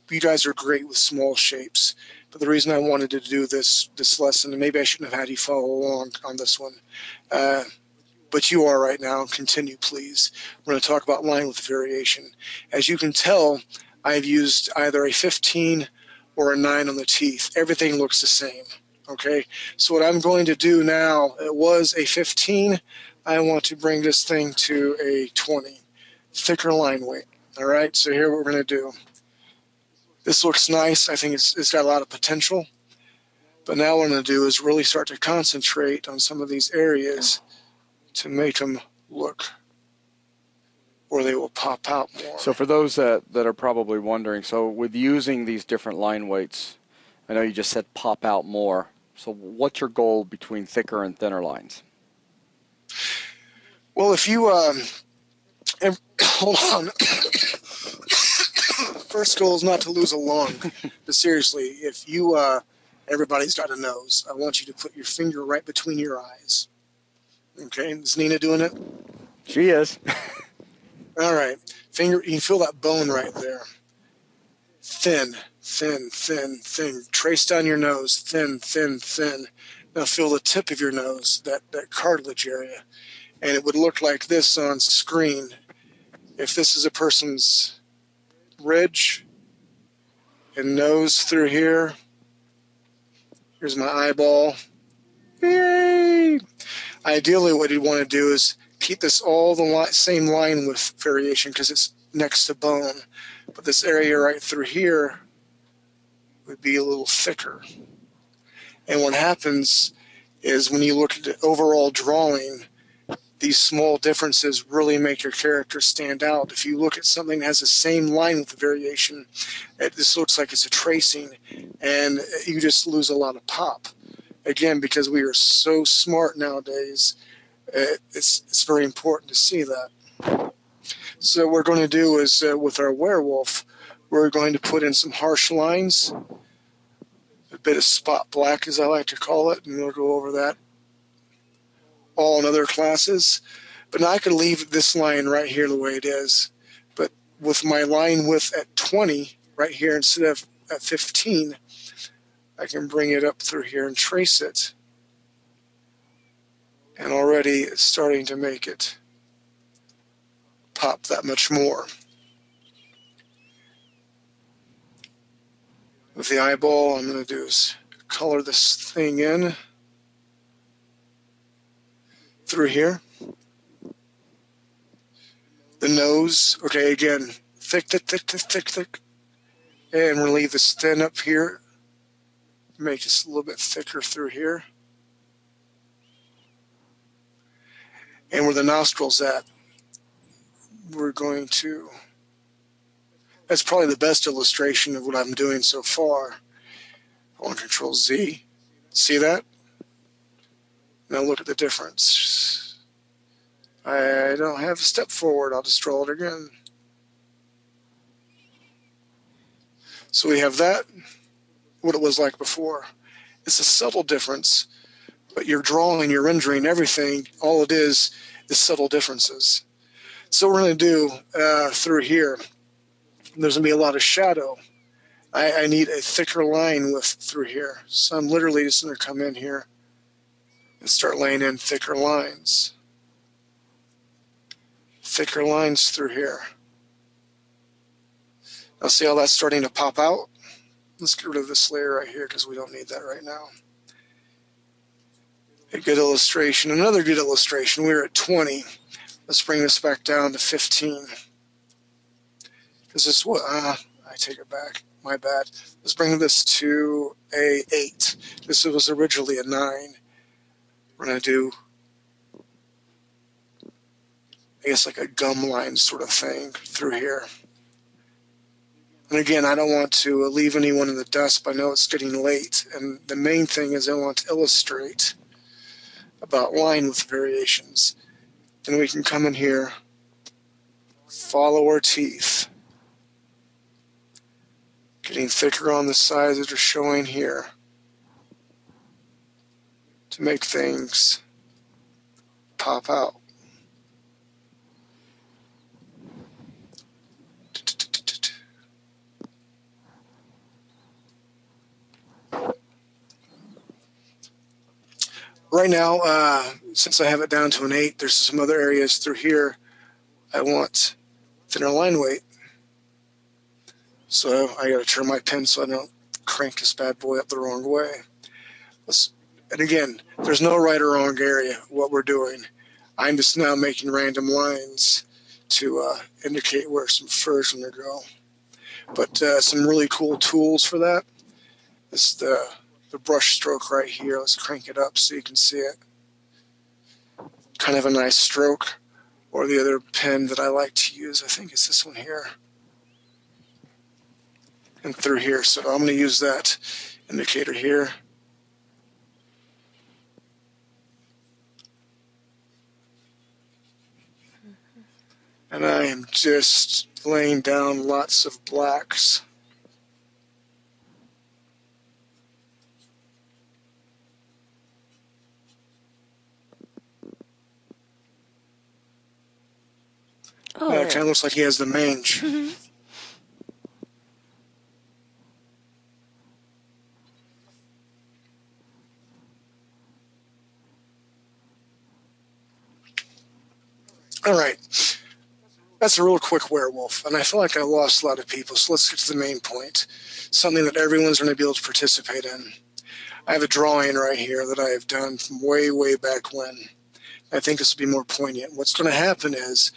You guys are great with small shapes, but the reason I wanted to do this lesson, and maybe I shouldn't have had you follow along on this one, but you are right now. Continue, please. We're going to talk about line width variation. As you can tell, I've used either a 15 or a 9 on the teeth. Everything looks the same. Okay, so what I'm going to do now, it was a 15. I want to bring this thing to a 20. Thicker line weight. All right, so here what we're going to do. This looks nice. I think it's got a lot of potential. But now what I'm going to do is really start to concentrate on some of these areas to make them look where they will pop out more. So for those that are probably wondering, so with using these different line weights, I know you just said pop out more. So what's your goal between thicker and thinner lines? Well, if you hold on. First goal is not to lose a lung. But seriously, if you everybody's got a nose, I want you to put your finger right between your eyes. Okay, is Nina doing it? She is. All right, finger. You can feel that bone right there. Thin. Thin, thin, thin. Trace down your nose. Thin, thin, thin. Now feel the tip of your nose, that cartilage area. And it would look like this on screen. If this is a person's ridge and nose through here, here's my eyeball. Yay! Ideally, what you'd want to do is keep this all the same line width variation because it's next to bone. But this area right through here would be a little thicker. And what happens is when you look at the overall drawing, these small differences really make your character stand out. If you look at something that has the same line with the variation, this looks like it's a tracing, and you just lose a lot of pop. Again, because we are so smart nowadays, it's very important to see that. So what we're going to do is, with our werewolf, we're going to put in some harsh lines, a bit of spot black, as I like to call it, and we'll go over that all in other classes. But now I could leave this line right here the way it is. But with my line width at 20 right here, instead of at 15, I can bring it up through here and trace it. And already it's starting to make it pop that much more. With the eyeball, I'm going to do is color this thing in through here. The nose, okay, again, thick, thick, thick, thick, thick, thick. And we'll leave this thin up here. Make this a little bit thicker through here. And where the nostrils at, we're going to, that's probably the best illustration of what I'm doing so far. I want to Control Z. See that? Now look at the difference. I don't have a step forward. I'll just draw it again. So we have that, what it was like before. It's a subtle difference, but you're drawing, you're rendering everything. All it is subtle differences. So what we're going to do through here, there's going to be a lot of shadow. I need a thicker line with through here. So I'm literally just going to come in here and start laying in thicker lines. Thicker lines through here. Now see how that's starting to pop out? Let's get rid of this layer right here because we don't need that right now. A good illustration. Another good illustration. We're at 20. Let's bring this back down to 15. This is what, I take it back. My bad. Let's bring this to a 8. This was originally a 9. We're going to do, I guess, like a gum line sort of thing through here. And again, I don't want to leave anyone in the dust, but I know it's getting late. And the main thing is I want to illustrate about line with variations. Then we can come in here, follow our teeth. Getting thicker on the sides that are showing here to make things pop out. Right now, since I have it down to an 8, there's some other areas through here I want thinner line weight. So I got to turn my pen so I don't crank this bad boy up the wrong way. And again, there's no right or wrong area what we're doing. I'm just now making random lines to indicate where some fur is going to go. But some really cool tools for that is the brush stroke right here. Let's crank it up so you can see it. Kind of a nice stroke. Or the other pen that I like to use, I think it's this one here. And through here. So I'm going to use that indicator here. And I am just laying down lots of blacks. Oh. It kind of looks like he has the mange. Mm-hmm. All right. That's a real quick werewolf, and I feel like I lost a lot of people, so let's get to the main point. Something that everyone's going to be able to participate in. I have a drawing right here that I have done from way, way back when. I think this will be more poignant. What's going to happen is,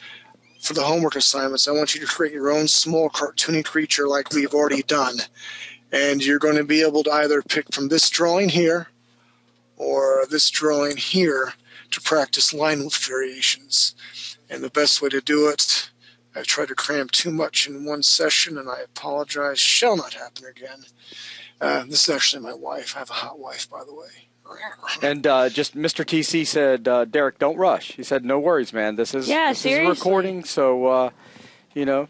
for the homework assignments, I want you to create your own small cartoony creature like we've already done. And you're going to be able to either pick from this drawing here or this drawing here to practice line width variations. And the best way to do it, I've tried to cram too much in one session, and I apologize, shall not happen again. This is actually my wife. I have a hot wife, by the way. And just Mr. TC said, Derek, don't rush. He said, no worries, man. This is a recording, so, you know,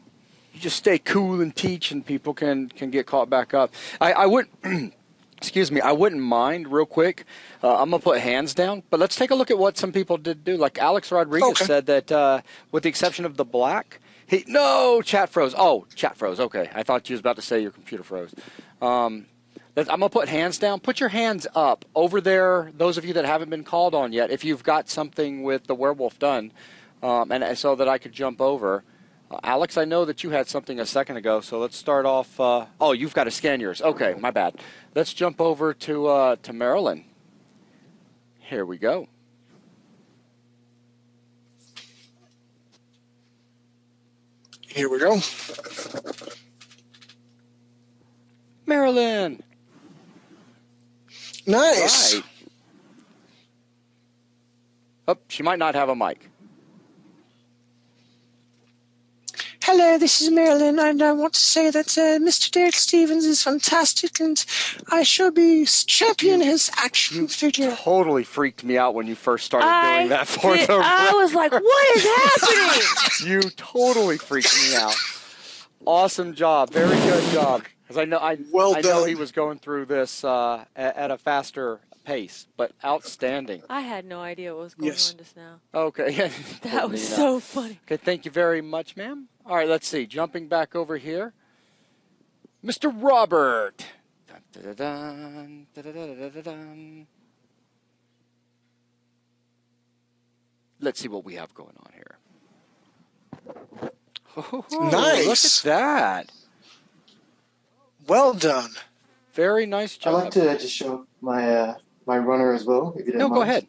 you just stay cool and teach, and people can get caught back up. I wouldn't, excuse me, I wouldn't mind, real quick. I'm going to put hands down, but let's take a look at what some people did do. Like Alex Rodriguez said that with the exception of the black, No, chat froze. Oh, chat froze. Okay, I thought you was about to say your computer froze. I'm gonna put hands down. Put your hands up over there. Those of you that haven't been called on yet, if you've got something with the werewolf done, and so that I could jump over. Alex, I know that you had something a second ago, so let's start off. Oh, you've got to scan yours. Okay, my bad. Let's jump over to Marilyn. Here we go. Here we go. Marilyn. Nice. Right. Oh, she might not have a mic. Hello, this is Marilyn, and I want to say that Mr. Derek Stevens is fantastic, and I shall be champion his action figure. Totally freaked me out when you first started doing that for the I was like, what is happening? You totally freaked me out. Awesome job. Very good job. Because I know he was going through this at a faster pace, but outstanding. I had no idea what was going on just now. Okay. That was so funny. Okay, thank you very much, ma'am. All right, let's see. Jumping back over here. Mr. Robert. Dun, dun, dun, dun, dun, dun, dun, dun. Let's see what we have going on here. Oh, nice. Look at that. Well done. Very nice job. I'd like to just show my my runner as well, if you don't mind. No, go ahead.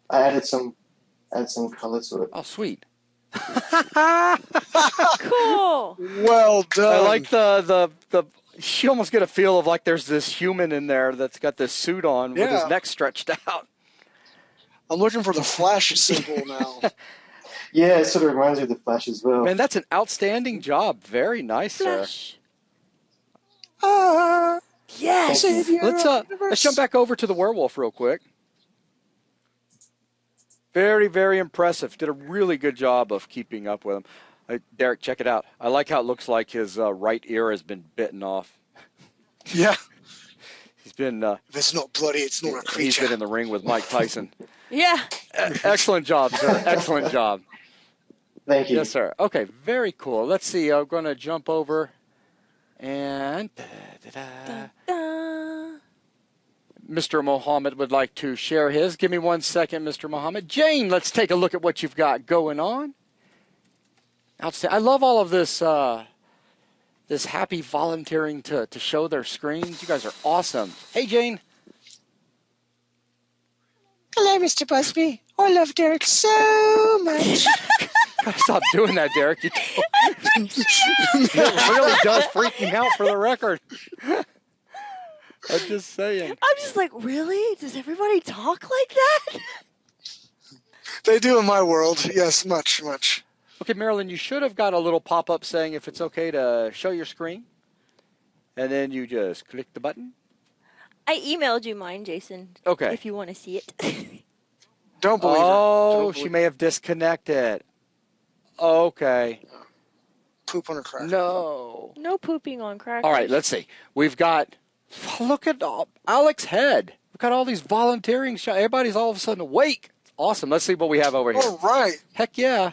I added some color to it. Oh, sweet. Cool. Well done. I like the you almost get a feel of like there's this human in there that's got this suit on with his neck stretched out. I'm looking for the Flash symbol now. Yeah, it sort of reminds me of the Flash as well. Man, that's an outstanding job. Very nice, sir. Yes. Let's jump back over to the werewolf real quick. Very, very impressive. Did a really good job of keeping up with him. Derek, check it out. I like how it looks like his right ear has been bitten off. Yeah. He's been. If it's not bloody, it's not a creature. He's been in the ring with Mike Tyson. Yeah. Excellent job, sir. Excellent job. Thank you. Yes, sir. Okay, very cool. Let's see. I'm going to jump over and. Mr. Mohammed would like to share his. Give me 1 second, Mr. Mohammed. Jane, let's take a look at what you've got going on. Outstanding. I love all of this this happy volunteering to show their screens. You guys are awesome. Hey, Jane. Hello, Mr. Busby. I love Derek so much. Gotta stop doing that, Derek. It really does freak me out for the record. I'm just saying. I'm just like, really? Does everybody talk like that? They do in my world. Yes, much, much. Okay, Marilyn, you should have got a little pop-up saying if it's okay to show your screen. And then you just click the button. I emailed you mine, Jason. Okay. If you want to see it. Don't believe her. Oh, she may have disconnected. Okay. Poop on her cracker. No. No pooping on crackers. All right, let's see. We've got, look at Alex's head. We've got all these volunteering shots. Everybody's all of a sudden awake. It's awesome. Let's see what we have over here. All right. Heck yeah.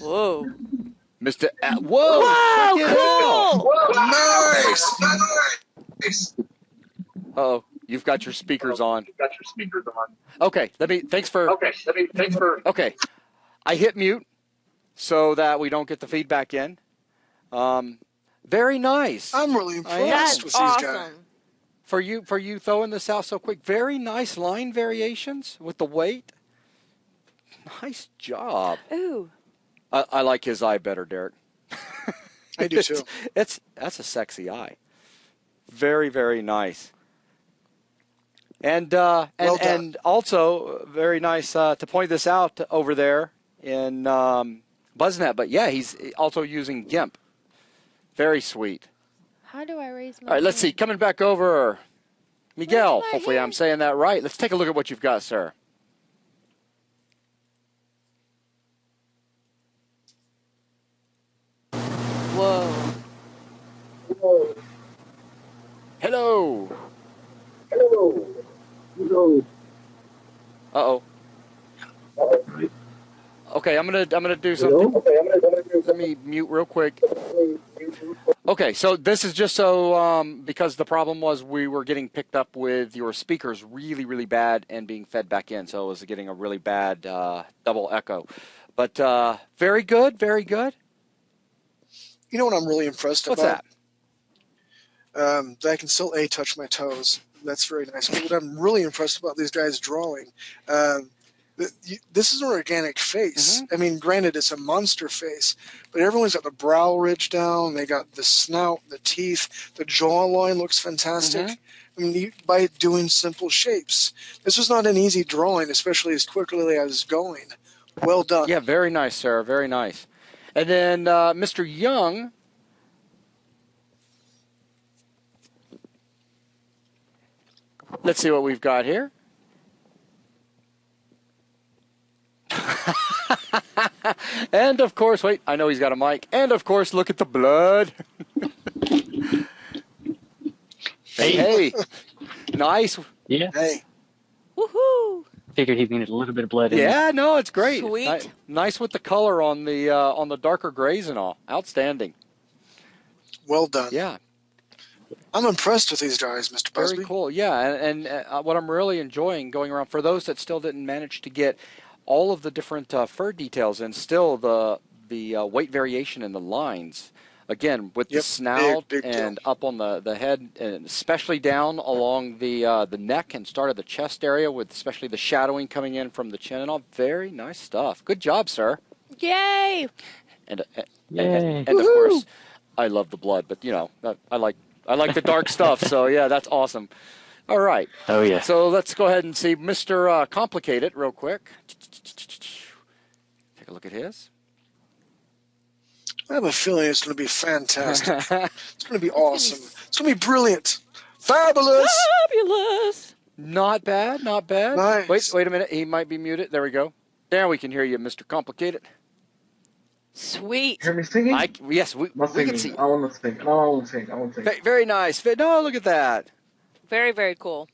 Whoa. Mr. Whoa. Wow, check it cool. out. Nice. Uh-oh. You've got your speakers on. Okay. Thanks for. Okay. I hit mute so that we don't get the feedback in. Very nice. I'm really impressed with these guys. For you throwing this out so quick. Very nice line variations with the weight. Nice job. Ooh. I like his eye better, Derek. I do too. That's a sexy eye. Very, very nice. And also very nice to point this out over there in BuzzNet. But yeah, he's also using GIMP. Very sweet. How do I raise my All right, let's see. Coming back over, Miguel. Where's my Hopefully hand? I'm saying that right. Let's take a look at what you've got, sir. Whoa. Hello. Uh-oh. Okay, I'm gonna do something. Let me mute real quick. Okay, so this is just so because the problem was we were getting picked up with your speakers really, really bad and being fed back in, so it was getting a really bad double echo. But very good, very good. You know what I'm really impressed What's about? that? That I can still touch my toes. That's very nice. But what I'm really impressed about these guys drawing, this is an organic face. I mean, granted, it's a monster face, but everyone's got the brow ridge down. They got the snout, the teeth, the jawline looks fantastic. I mean, by doing simple shapes. This was not an easy drawing, especially as quickly as I was going. Well done. Yeah, very nice, sir. Very nice. And then Mr. Young. Let's see what we've got here. And, of course, wait, I know he's got a mic. And, of course, look at the blood. Hey. Nice. Yeah. Hey. Woohoo! Figured he needed a little bit of blood in Yeah, no, it's great. Sweet. Nice with the color on the darker grays and all. Outstanding. Well done. Yeah. I'm impressed with these guys, Mr. Busby. Very cool. Yeah, and what I'm really enjoying going around, for those that still didn't manage to get all of the different fur details and still the weight variation in the lines, again, with the snout big and deal. up on the head, and especially down along the neck and start of the chest area, with especially the shadowing coming in from the chin and all. Very nice stuff. Good job, sir. Yay! And Yay. of course, I love the blood, but you know, I like the dark stuff. So yeah, that's awesome. All right. Oh yeah. So let's go ahead and see Mr. Complicated real quick. Take a look at his. I have a feeling it's going to be fantastic. It's going to be awesome. It's going to be brilliant. Fabulous. Fabulous. Not bad, not bad. Nice. Wait a minute. He might be muted. There we go. There we can hear you, Mr. Complicated. Sweet. Hear me singing? Yes, we can see. I want to sing. I want to sing. Very nice. No, look at that. Very, very cool.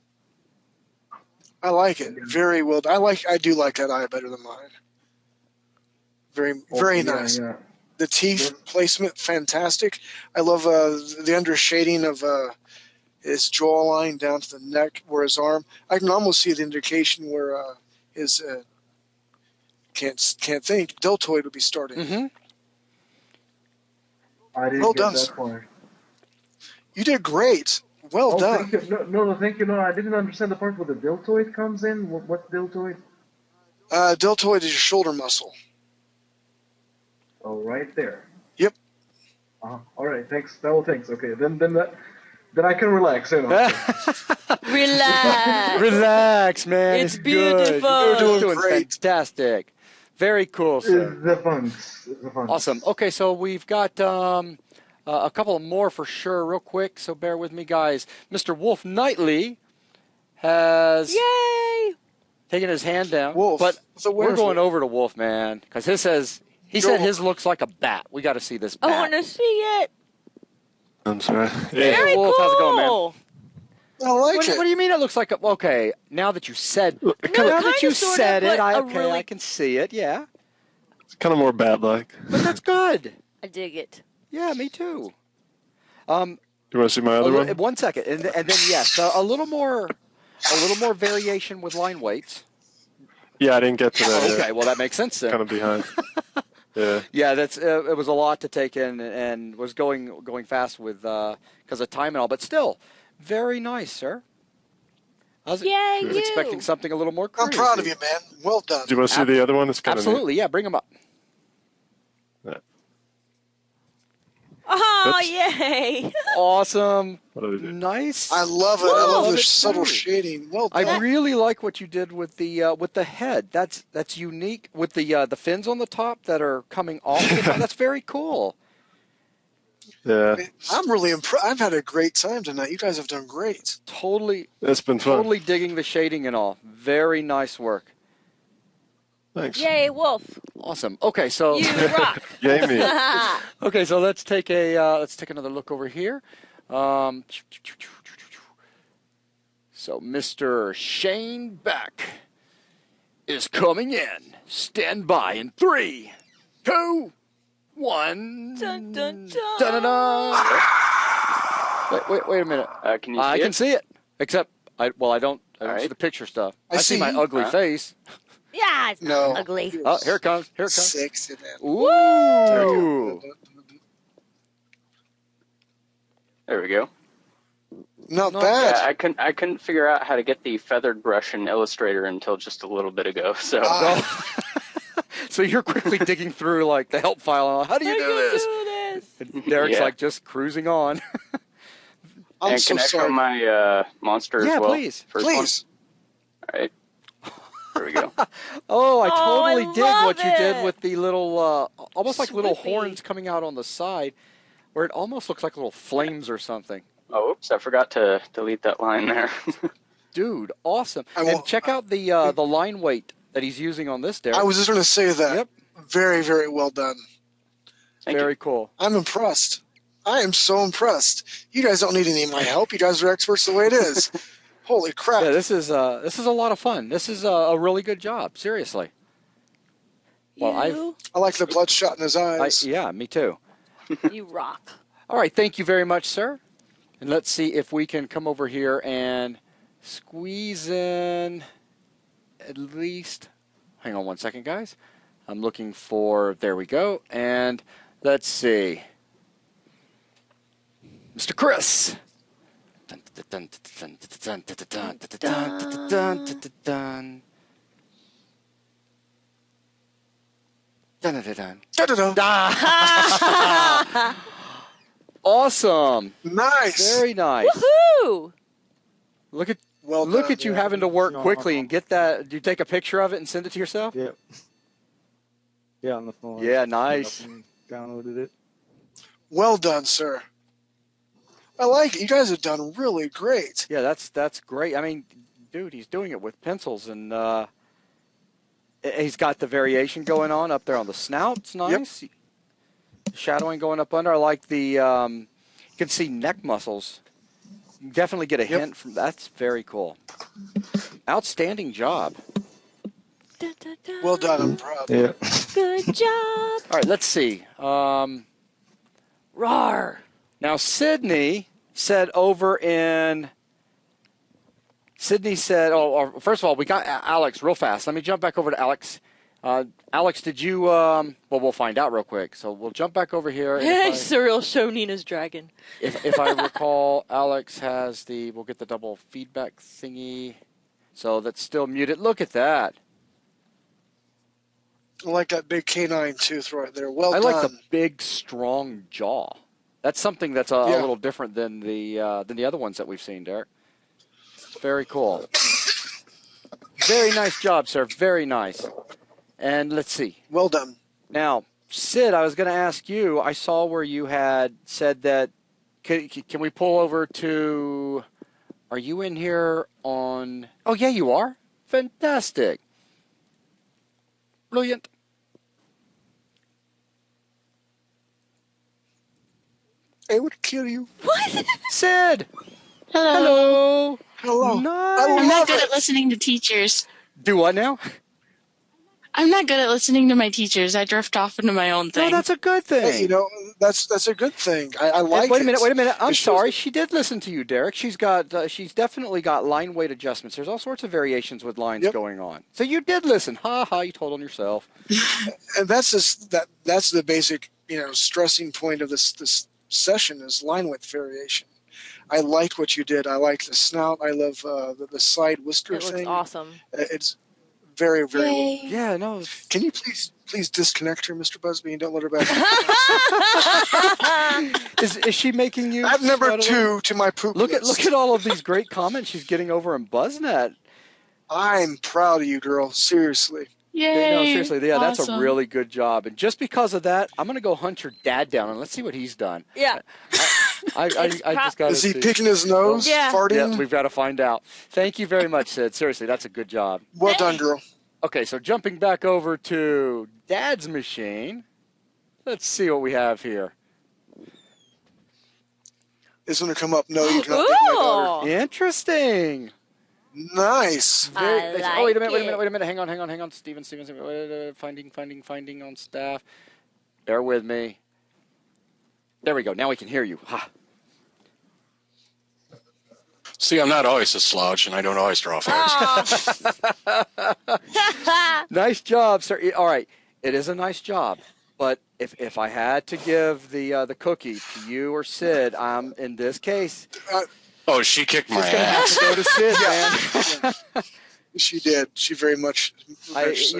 I like it. Very well. I do like that eye better than mine. Very nice. Yeah. The teeth placement, fantastic. I love the under shading of his jawline down to the neck, where his arm. I can almost see the indication where his can't think deltoid would be starting. I didn't Well get done, that sir. far. You did great. Well done. Thank you. No, thank you. No, I didn't understand the part where the deltoid comes in. What's deltoid? Deltoid is your shoulder muscle. Oh, right there. Yep. All right. Thanks. Thanks. Okay. Then I can relax. Relax. Relax, man. It's good. beautiful. You're doing fantastic. Very cool, sir. It's the fun. Awesome. Okay, so we've got a couple more for sure, real quick. So bear with me, guys. Mr. Wolf Knightley has taken his hand down. Wolf, but the we're werewolf. going over to Wolf, man, because his says he said his looks like a bat. We got to see this bat. I want to see it. I'm sorry. Very Wolf, cool. how's it going, man? I like What do you mean it looks like a... Okay, now that you said... No, now that you kinda, sorta, said it, but I can see it, yeah. It's kind of more bat-like. But that's good. I dig it. Yeah, me too. You want to see my other one? 1 second, and then yes, a little more variation with line weights. Yeah, I didn't get to that yet. Okay, well that makes sense then. Kind of behind. Yeah. Yeah, that's it was a lot to take in and was going fast with because of time and all, but still very nice, sir. I was expecting something a little more crazy. I'm proud of you, man. Well done. Do you want to see the other one? It's kind Absolutely, yeah. Bring them up. of Oh, yay. Awesome. Neat. Nice. I love it. I Whoa, love the that's subtle great. shading. Well done. I really like what you did with the head. That's unique with the fins on the top that are coming off. The top. That's very cool. Yeah. I'm really impressed. I've had a great time tonight. You guys have done great. Totally. It's been fun. Totally digging the shading and all. Very nice work. Thanks. Yay, Wolf. Awesome. Okay, so You rock. Yay me. okay, so let's take another look over here. So Mr. Shane Beck is coming in. Stand by in 3, 2, 1. Dun, dun, dun. Dun-dun-dun. Wait a minute. Can you see I it? can see it. Except, I don't see right. the picture stuff. I I see see my you. ugly face. Yeah, it's No. not ugly. Oh, here it comes. Here it comes. Sexy man. Ooh. There we go. Not Not bad. Yeah, I couldn't figure out how to get the feathered brush in Illustrator until just a little bit ago. So So you're quickly digging through like the help file. How do you do this? And Derek's Yeah. like just cruising on. I'm and so can I show sorry. my monster as Yeah, well? please. First Please. one. All right. There we go. Oh, I Oh, totally I dig love what you did it. with the little, almost like little Swoopy. horns coming out on the side, where it almost looks like little flames or something. Oh, oops! I forgot to delete that line there. Dude, awesome! I And won't- check out the line weight that he's using on this, Derek. I was just going to say that. Yep. Very, very well done. Thank Very cool. I'm impressed. I am so impressed. You guys don't need any of my help. You guys are experts the way it is. Holy crap. Yeah, this is a lot of fun. This is a really good job. Seriously. Well, You, I like the bloodshot in his eyes. yeah, me too. you rock. All right, thank you very much, sir. And let's see if we can come over here and squeeze in at least. Hang on one second, guys. I'm looking for. There we go. And let's see. Mr. Chris. Dun, dun, dun, dun, dun, dun, dun, dun, dun, dun, dun, dun. Dun, dun, dun, dun. Da-da-da. Ah. Awesome. Nice. Very nice. Woohoo! Look at Well look done. at you having to work quickly and get that. Do you take a picture of it and send it to yourself? Yep. Yeah, on the phone. Yeah, nice. Downloaded it. Well done, sir. I like it. You guys have done really great. Yeah, that's great. I mean, dude, he's doing it with pencils, and he's got the variation going on up there on the snout. It's nice. Yep. Shadowing going up under. I like the. You can see neck muscles. You definitely get a hint from. That's very cool. Outstanding job. Da, da, da. Well done. I'm proud. Yeah. Good job. All right, let's see. Rawr. Now, Sydney said over in. Sydney said, oh, first of all, we got Alex real fast. Let me jump back over to Alex. Alex, did you, well, we'll find out real quick. So we'll jump back over here. Cyril, show Nina's dragon. If I recall, Alex has we'll get the double feedback thingy. So that's still muted. Look at that. I like that big canine tooth right there. Well I done. like the big, strong jaw. That's something that's a little different than the other ones that we've seen, Derek. It's very cool. Very nice job, sir. Very nice. And let's see. Well done. Now, Sid, I was going to ask you, I saw where you had said that, can we pull over to, are you in here on, oh, yeah, you are? Fantastic. Brilliant. I would kill you. What? Sid. Hello. Hello. Nice. I'm not good at listening to teachers. Do what now? I'm not good at listening to my teachers. I drift off into my own thing. No, that's a good thing. Hey, you know, that's a good thing. I like Wait it. a minute. I'm It shows sorry. that- She did listen to you, Derek. She's definitely got line weight adjustments. There's all sorts of variations with lines going on. So you did listen. Ha ha, you told on yourself. And that's that's the basic, stressing point of this session is line width variation. I liked what you did. I like the snout. I love the side whisker It looks thing. awesome. It's very, very Yay. Yeah, no. Can you please disconnect her, Mr. Busby, and don't let her back? Is she making you? Add number sweat a 2 little? to my poop Look list. at all of these great comments she's getting over in BuzzNet. I'm proud of you, girl. Seriously. Yay. No, seriously, yeah, that's a Awesome. really good job. And just because of that, I'm going to go hunt your dad down and let's see what he's done. Yeah. I just got to Is he see. picking his nose? Yeah. Farting? Yeah, we've got to find out. Thank you very much, Sid. Seriously, that's a good job. Well done, girl. Okay, so jumping back over to Dad's machine, let's see what we have here. It's going to come up. No, you cannot take my daughter. Ooh. Interesting. Nice. I like oh, wait a minute, it. wait a minute. Hang on. Steven. Finding on staff. Bear with me. There we go. Now we can hear you. Ha. See, I'm not always a slouch, and I don't always draw first. Nice job, sir. All right. It is a nice job. But if I had to give the cookie to you or Sid, in this case, Oh, she kicked my she's going to have ass. to go to Sid, man. She did. She very much. I yes.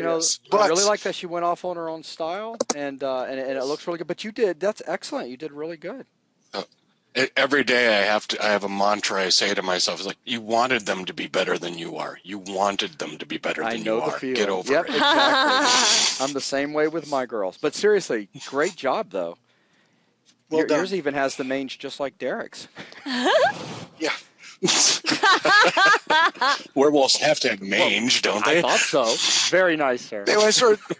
really like that she went off on her own style, and it looks really good. But you did. That's excellent. You did really good. Every day I have a mantra I say to myself. It's like, you wanted them to be better than you are. You wanted them to be better than you are. Get over Yep, it. exactly. I'm the same way with my girls. But seriously, great job, though. Well done. Yours even has the mange just like Derek's. Yeah. Werewolves have to have mange, don't they? I thought so. Very nice, sir.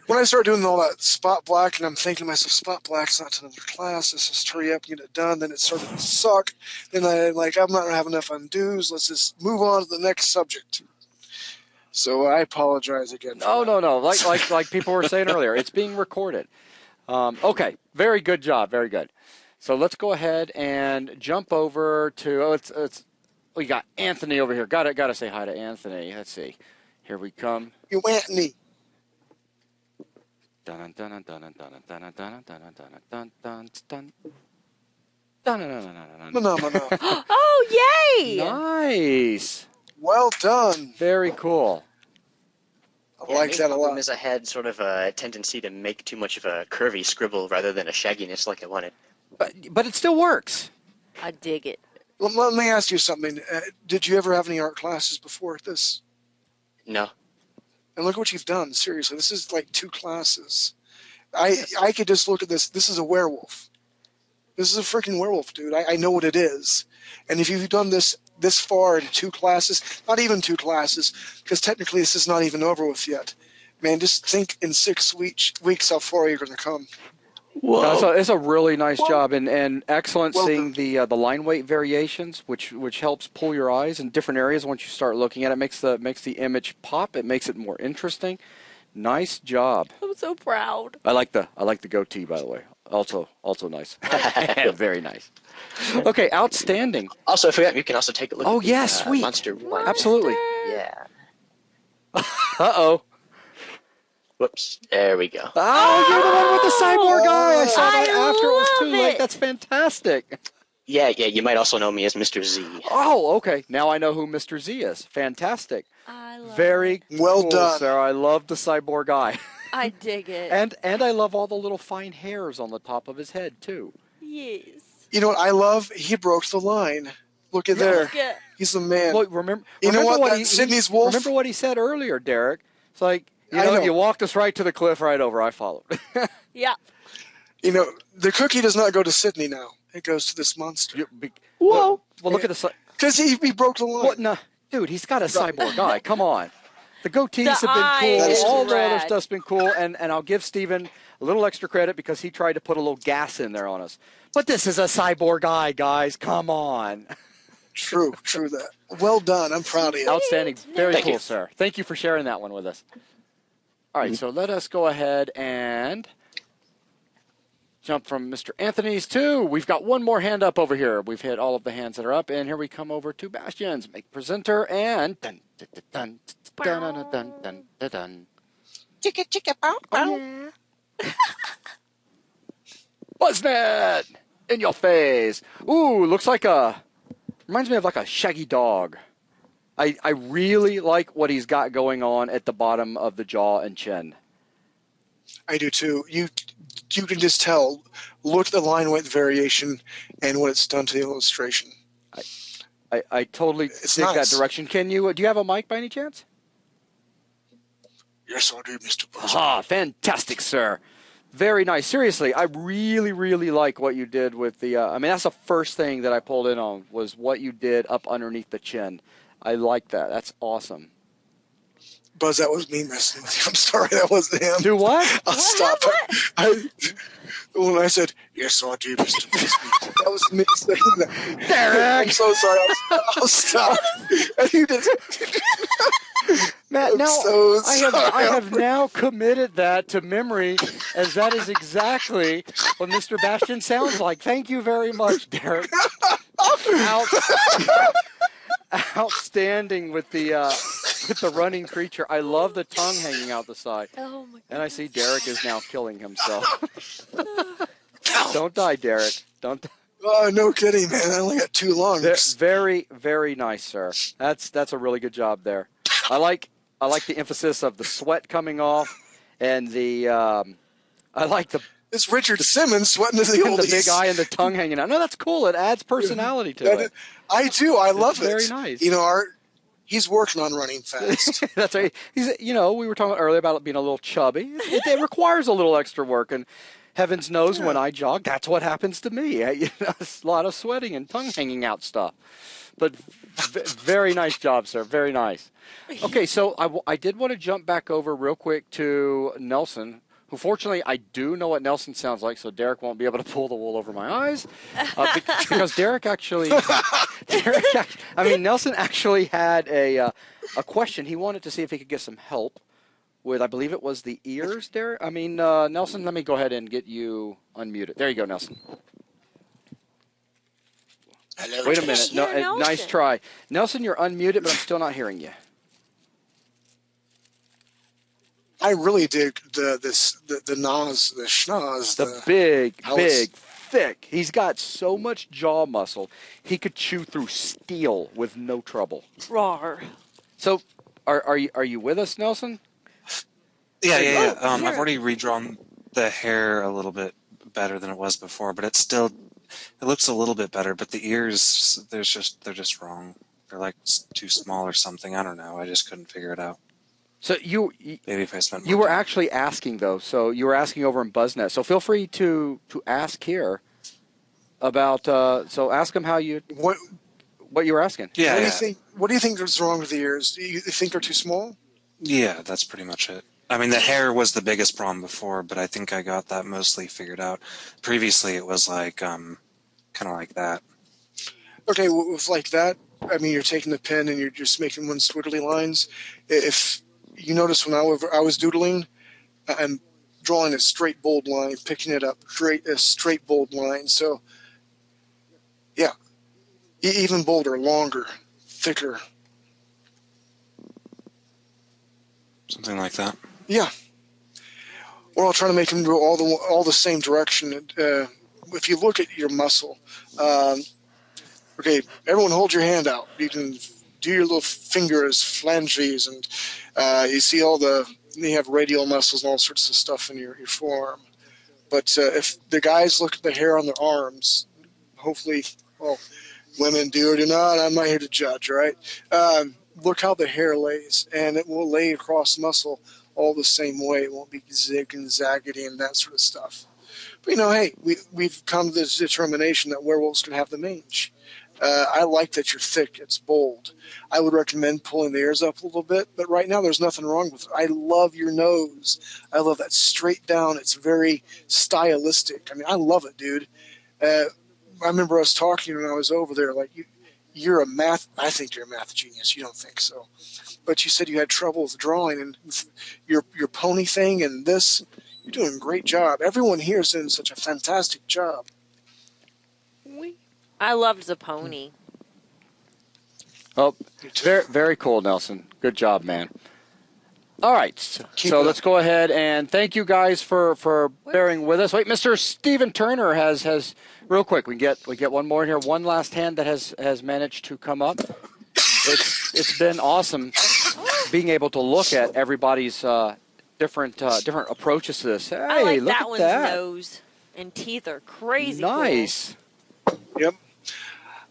When I started doing all that spot black, and I'm thinking to myself, spot black's not another class. Let's just hurry up and get it done. Then it started to suck. Then I'm not going to have enough undos. Let's just move on to the next subject. So I apologize again. No. Like people were saying earlier, it's being recorded. Okay, very good job. Very good. So let's go ahead and jump over to we got Anthony over here. Gotta say hi to Anthony. Let's see. Here we come. You Anthony. Oh, yay! Nice. Well done. Very cool. I like that a lot. Is I had sort of a tendency to make too much of a curvy scribble rather than a shagginess like I wanted. But it still works. I dig it. Let me ask you something. Did you ever have any art classes before this? No. And look what you've done. Seriously, this is like 2 classes. I could just look at this. This is a werewolf. This is a freaking werewolf, dude. I know what it is. And if you've done this far in 2 classes, not even 2 classes, because technically this is not even over with yet. Man, just think in 6 weeks how far you're going to come. Whoa. It's a really nice job, and excellent seeing the line weight variations, which helps pull your eyes in different areas. Once you start looking at it, makes the image pop. It makes it more interesting. Nice job. I'm so proud. I like the goatee, by the way. Also nice. Very nice. Okay, outstanding. Also, I forgot you can also take a look. Oh at yeah, the, sweet. Monster one. Absolutely. Yeah. Uh-oh. Whoops. There we go. Oh, you're the one with the cyborg guy. I saw that after it was too late. That's fantastic. Yeah. You might also know me as Mr. Z. Oh, okay. Now I know who Mr. Z is. Fantastic. I love Very well cool, done, Sarah. I love the cyborg guy. I dig it. And I love all the little fine hairs on the top of his head too. Yes. You know what I love? He broke the line. Look at there. Look at- He's the man. Look, remember what? he, Sydney's wolf. Remember what he said earlier, Derek? It's like, you walked us right to the cliff right over. I followed. Yeah. The cookie does not go to Sydney now. It goes to this monster. Whoa. Well, look at the... Because he broke the line. What? No, dude, he's got a cyborg guy. Come on. The goatees have been eyes cool. All the red. other stuff's been cool. And I'll give Steven a little extra credit because he tried to put a little gas in there on us. But this is a cyborg guy, guys. Come on. True that. Well done. I'm proud of you. Outstanding. Very Thank cool, you. sir. Thank you for sharing that one with us. All right, so let us go ahead and jump from Mr. Anthony's to, we've got one more hand up over here. We've hit all of the hands that are up, and here we come over to Bastion's. Make presenter, and dun, dun, dun, dun, dun, dun, dun, dun, dun, dun. Chicka, bow, bow. Buzznet! In your face. Ooh, looks like reminds me of like a shaggy dog. I really like what he's got going on at the bottom of the jaw and chin. I do too. You can just tell. Look at the line weight variation and what it's done to the illustration. I totally dig that direction. Do you have a mic by any chance? Yes, I do, Mr. Buzznet. Ah, fantastic, sir. Very nice. Seriously, I really, really like what you did with the... that's the first thing that I pulled in on was what you did up underneath the chin. I like that. That's awesome. Buzz, that was me messing with you. I'm sorry, that wasn't him. Do what? I'll stop. when I said, "Yes, I do, Mr. Bisbee," that was me saying that. Derek! I'm so sorry. I'll stop. And you just... Matt, I'm now so I sorry. have now committed that to memory, as that is exactly what Mr. Bastion sounds like. Thank you very much, Derek. Outstanding with the running creature. I love the tongue hanging out the side. Oh my! And I see Derek is now killing himself. Don't die, Derek. Don't die. Oh, no kidding, man. I only got 2 lungs. Very, very nice, sir. That's a really good job there. I like the emphasis of the sweat coming off, and I like the. It's Richard Simmons sweating to the oldies. The big eye and the tongue hanging out. No, that's cool. It adds personality to it. I do. I love it. Very nice. You know, he's working on running fast. That's right. We were talking earlier about it being a little chubby. It requires a little extra work, and heavens knows when I jog, that's what happens to me. A lot of sweating and tongue hanging out stuff. But very nice job, sir. Very nice. Okay, so I did want to jump back over real quick to Nelson, who fortunately I do know what Nelson sounds like, so Derek won't be able to pull the wool over my eyes. Because Derek actually, Nelson actually had a question. He wanted to see if he could get some help with, I believe it was the ears, Derek. Nelson, let me go ahead and get you unmuted. There you go, Nelson. Hello, wait a minute. No, nice try. Nelson, you're unmuted, but I'm still not hearing you. I really dig the schnoz. The big, thick. He's got so much jaw muscle, he could chew through steel with no trouble. Rawr. So, are you with us, Nelson? Yeah. I've already redrawn the hair a little bit better than it was before, but it looks a little bit better. But the ears, they're just wrong. They're like too small or something. I don't know. I just couldn't figure it out. So maybe if I spent you were actually asking though. So you were asking over in BuzzNet. So feel free to ask here about. So ask him how you what you were asking. Yeah. What do you think is wrong with the ears? Do you think they're too small? Yeah, that's pretty much it. I mean, the hair was the biggest problem before, but I think I got that mostly figured out. Previously, it was like kind of like that. Okay, with like that, I mean, you're taking the pen and you're just making one squiggly lines. If you notice when I was doodling, I'm drawing a straight bold line, picking it up, a straight bold line. So, yeah, even bolder, longer, thicker. Something like that. Yeah. Or I'll try to make them go all the same direction. If you look at your muscle, okay, everyone hold your hand out. You can do your little fingers, phalanges, and you see you have radial muscles and all sorts of stuff in your forearm. But if the guys look at the hair on their arms, hopefully, well, women do or do not, I'm not here to judge, right? Look how the hair lays, and it will lay across muscle all the same way. It won't be zig and zaggedy and that sort of stuff. But, hey, we've come to this determination that werewolves can have the mange. I like that you're thick. It's bold. I would recommend pulling the ears up a little bit, but right now there's nothing wrong with it. I love your nose. I love that straight down. It's very stylistic. I mean, I love it, dude. I remember us talking when I was over there, like, I think you're a math genius. You don't think so. But you said you had trouble with drawing and your pony thing and this. You're doing a great job. Everyone here is doing such a fantastic job. I loved the pony. Oh, very, very cool, Nelson. Good job, man. All right, so let's go ahead and thank you guys for bearing with us. Wait, Mr. Stephen Turner has real quick. We get one more in here. One last hand that has managed to come up. It's been awesome being able to look at everybody's different approaches to this. Hey, I like look that at one's that. nose and teeth are crazy. Nice. Cool. Yep.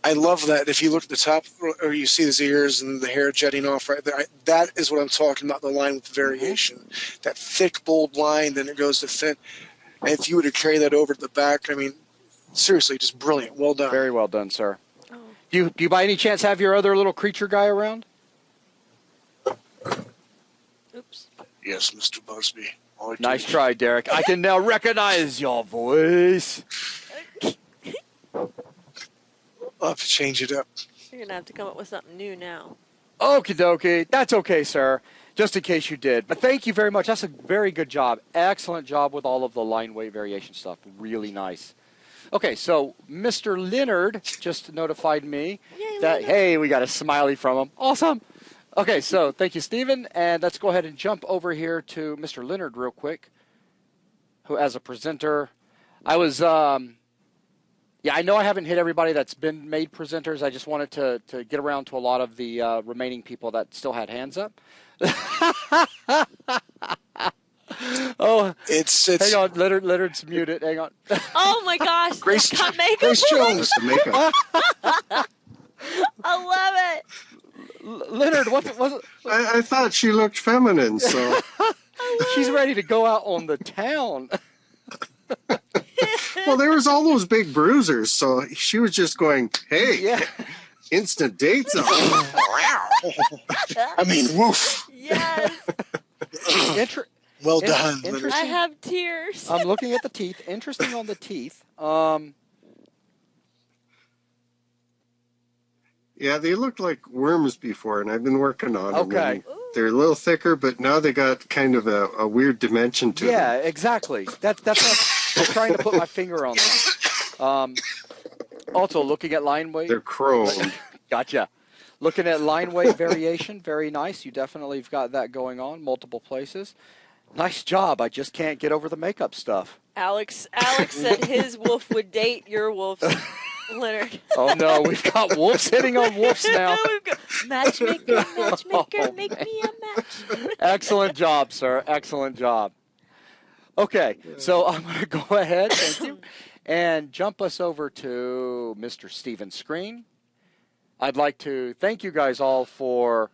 I love that. If you look at the top, or you see his ears and the hair jetting off right there, that is what I'm talking about, the line with the variation. That thick, bold line, then it goes to thin. And if you were to carry that over to the back, I mean, seriously, just brilliant. Well done. Very well done, sir. Oh. Do you by any chance have your other little creature guy around? Oops. Yes, Mr. Busby. Nice try, Derek. I can now recognize your voice. I'll have to change it up. You're going to have to come up with something new now. Okie dokie. That's okay, sir. Just in case you did. But thank you very much. That's a very good job. Excellent job with all of the line weight variation stuff. Really nice. Okay, so Mr. Leonard just notified me that, hey, we got a smiley from him. Awesome. Okay, so thank you, Stephen. And let's go ahead and jump over here to Mr. Leonard real quick, who, as a presenter, I was, I know I haven't hit everybody that's been made presenters. I just wanted to get around to a lot of the remaining people that still had hands up. Oh, it's hang on, Leonard's muted. Hang on. Oh my gosh, Grace, got makeup. Grace Jones, the makeup. I love it. Leonard, what's it? I thought she looked feminine, so she's ready to go out on the town. well, there was all those big bruisers, so she was just going, "Hey, instant dates." I mean, woof. Yes. Well done. I have tears. I'm looking at the teeth. Interesting on the teeth. Yeah, they looked like worms before, and I've been working on them. Okay. They're a little thicker, but now they got kind of a weird dimension to them. Yeah, exactly. That's what I'm trying to put my finger on that. Also, looking at line weight. They're chrome. Gotcha. Looking at line weight variation, very nice. You definitely have got that going on multiple places. Nice job. I just can't get over the makeup stuff. Alex said his wolf would date your wolf, Leonard. Oh, no. We've got wolves hitting on wolves now. Matchmaker, make me a match. Excellent job, sir. Excellent job. Okay, so I'm going to go ahead, thank you, and jump us over to Mr. Stephen's screen. I'd like to thank you guys all for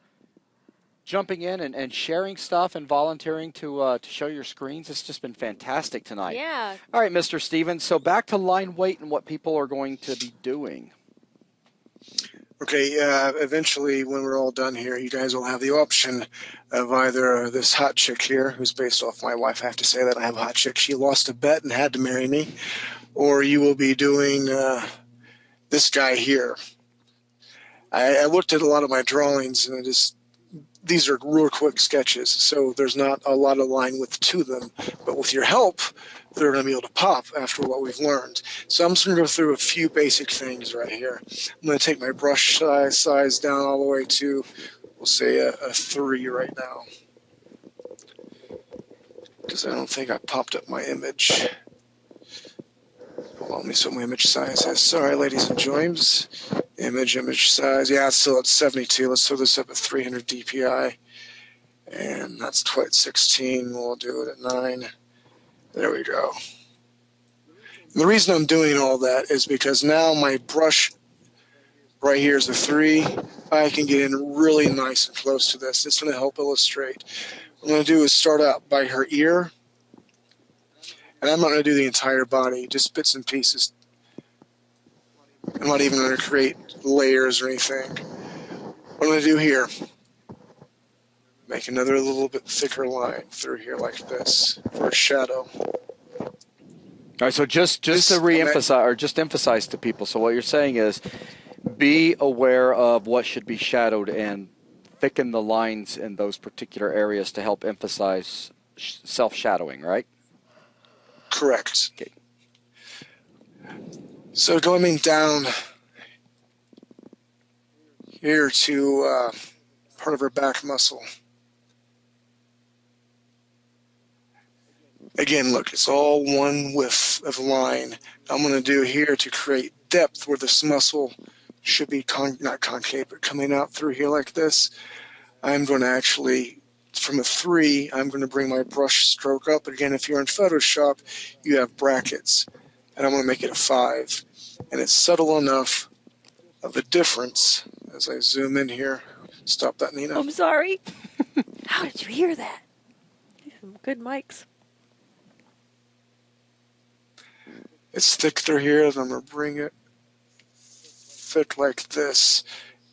jumping in and sharing stuff and volunteering to show your screens. It's just been fantastic tonight. Yeah. All right, Mr. Stevens, so back to line weight and what people are going to be doing. Okay, eventually when we're all done here, you guys will have the option of either this hot chick here, who's based off my wife. I have to say that I have a hot chick. She lost a bet and had to marry me. Or you will be doing this guy here. I looked at a lot of my drawings, and these are real quick sketches, so there's not a lot of line width to them. But with your help, they're going to be able to pop after what we've learned. So I'm just going to go through a few basic things right here. I'm going to take my brush size down all the way to, we'll say, a 3 right now. Because I don't think I popped up my image. Hold on, let me see what my image size is. Sorry, ladies and gents. Image size. Yeah, it's still at 72. Let's throw this up at 300 DPI. And that's quite 16. We'll do it at 9. There we go. And the reason I'm doing all that is because now my brush right here is a 3. I can get in really nice and close to this. It's going to help illustrate. What I'm going to do is start out by her ear. And I'm not going to do the entire body, just bits and pieces. I'm not even going to create layers or anything. What I'm going to do here, make another little bit thicker line through here like this for a shadow. All right, so just to reemphasize or just emphasize to people, so what you're saying is be aware of what should be shadowed and thicken the lines in those particular areas to help emphasize self-shadowing, right? Correct. Okay. So going down here to part of her back muscle. Again, look, it's all one width of line. I'm going to do here to create depth where this muscle should be not concave, but coming out through here like this. I'm going to actually, from a 3, I'm going to bring my brush stroke up. Again, if you're in Photoshop, you have brackets. And I'm going to make it a 5. And it's subtle enough of a difference as I zoom in here. Stop that, Nina. I'm sorry. How did you hear that? Some good mics. It's thick through here, and I'm going to bring it thick like this.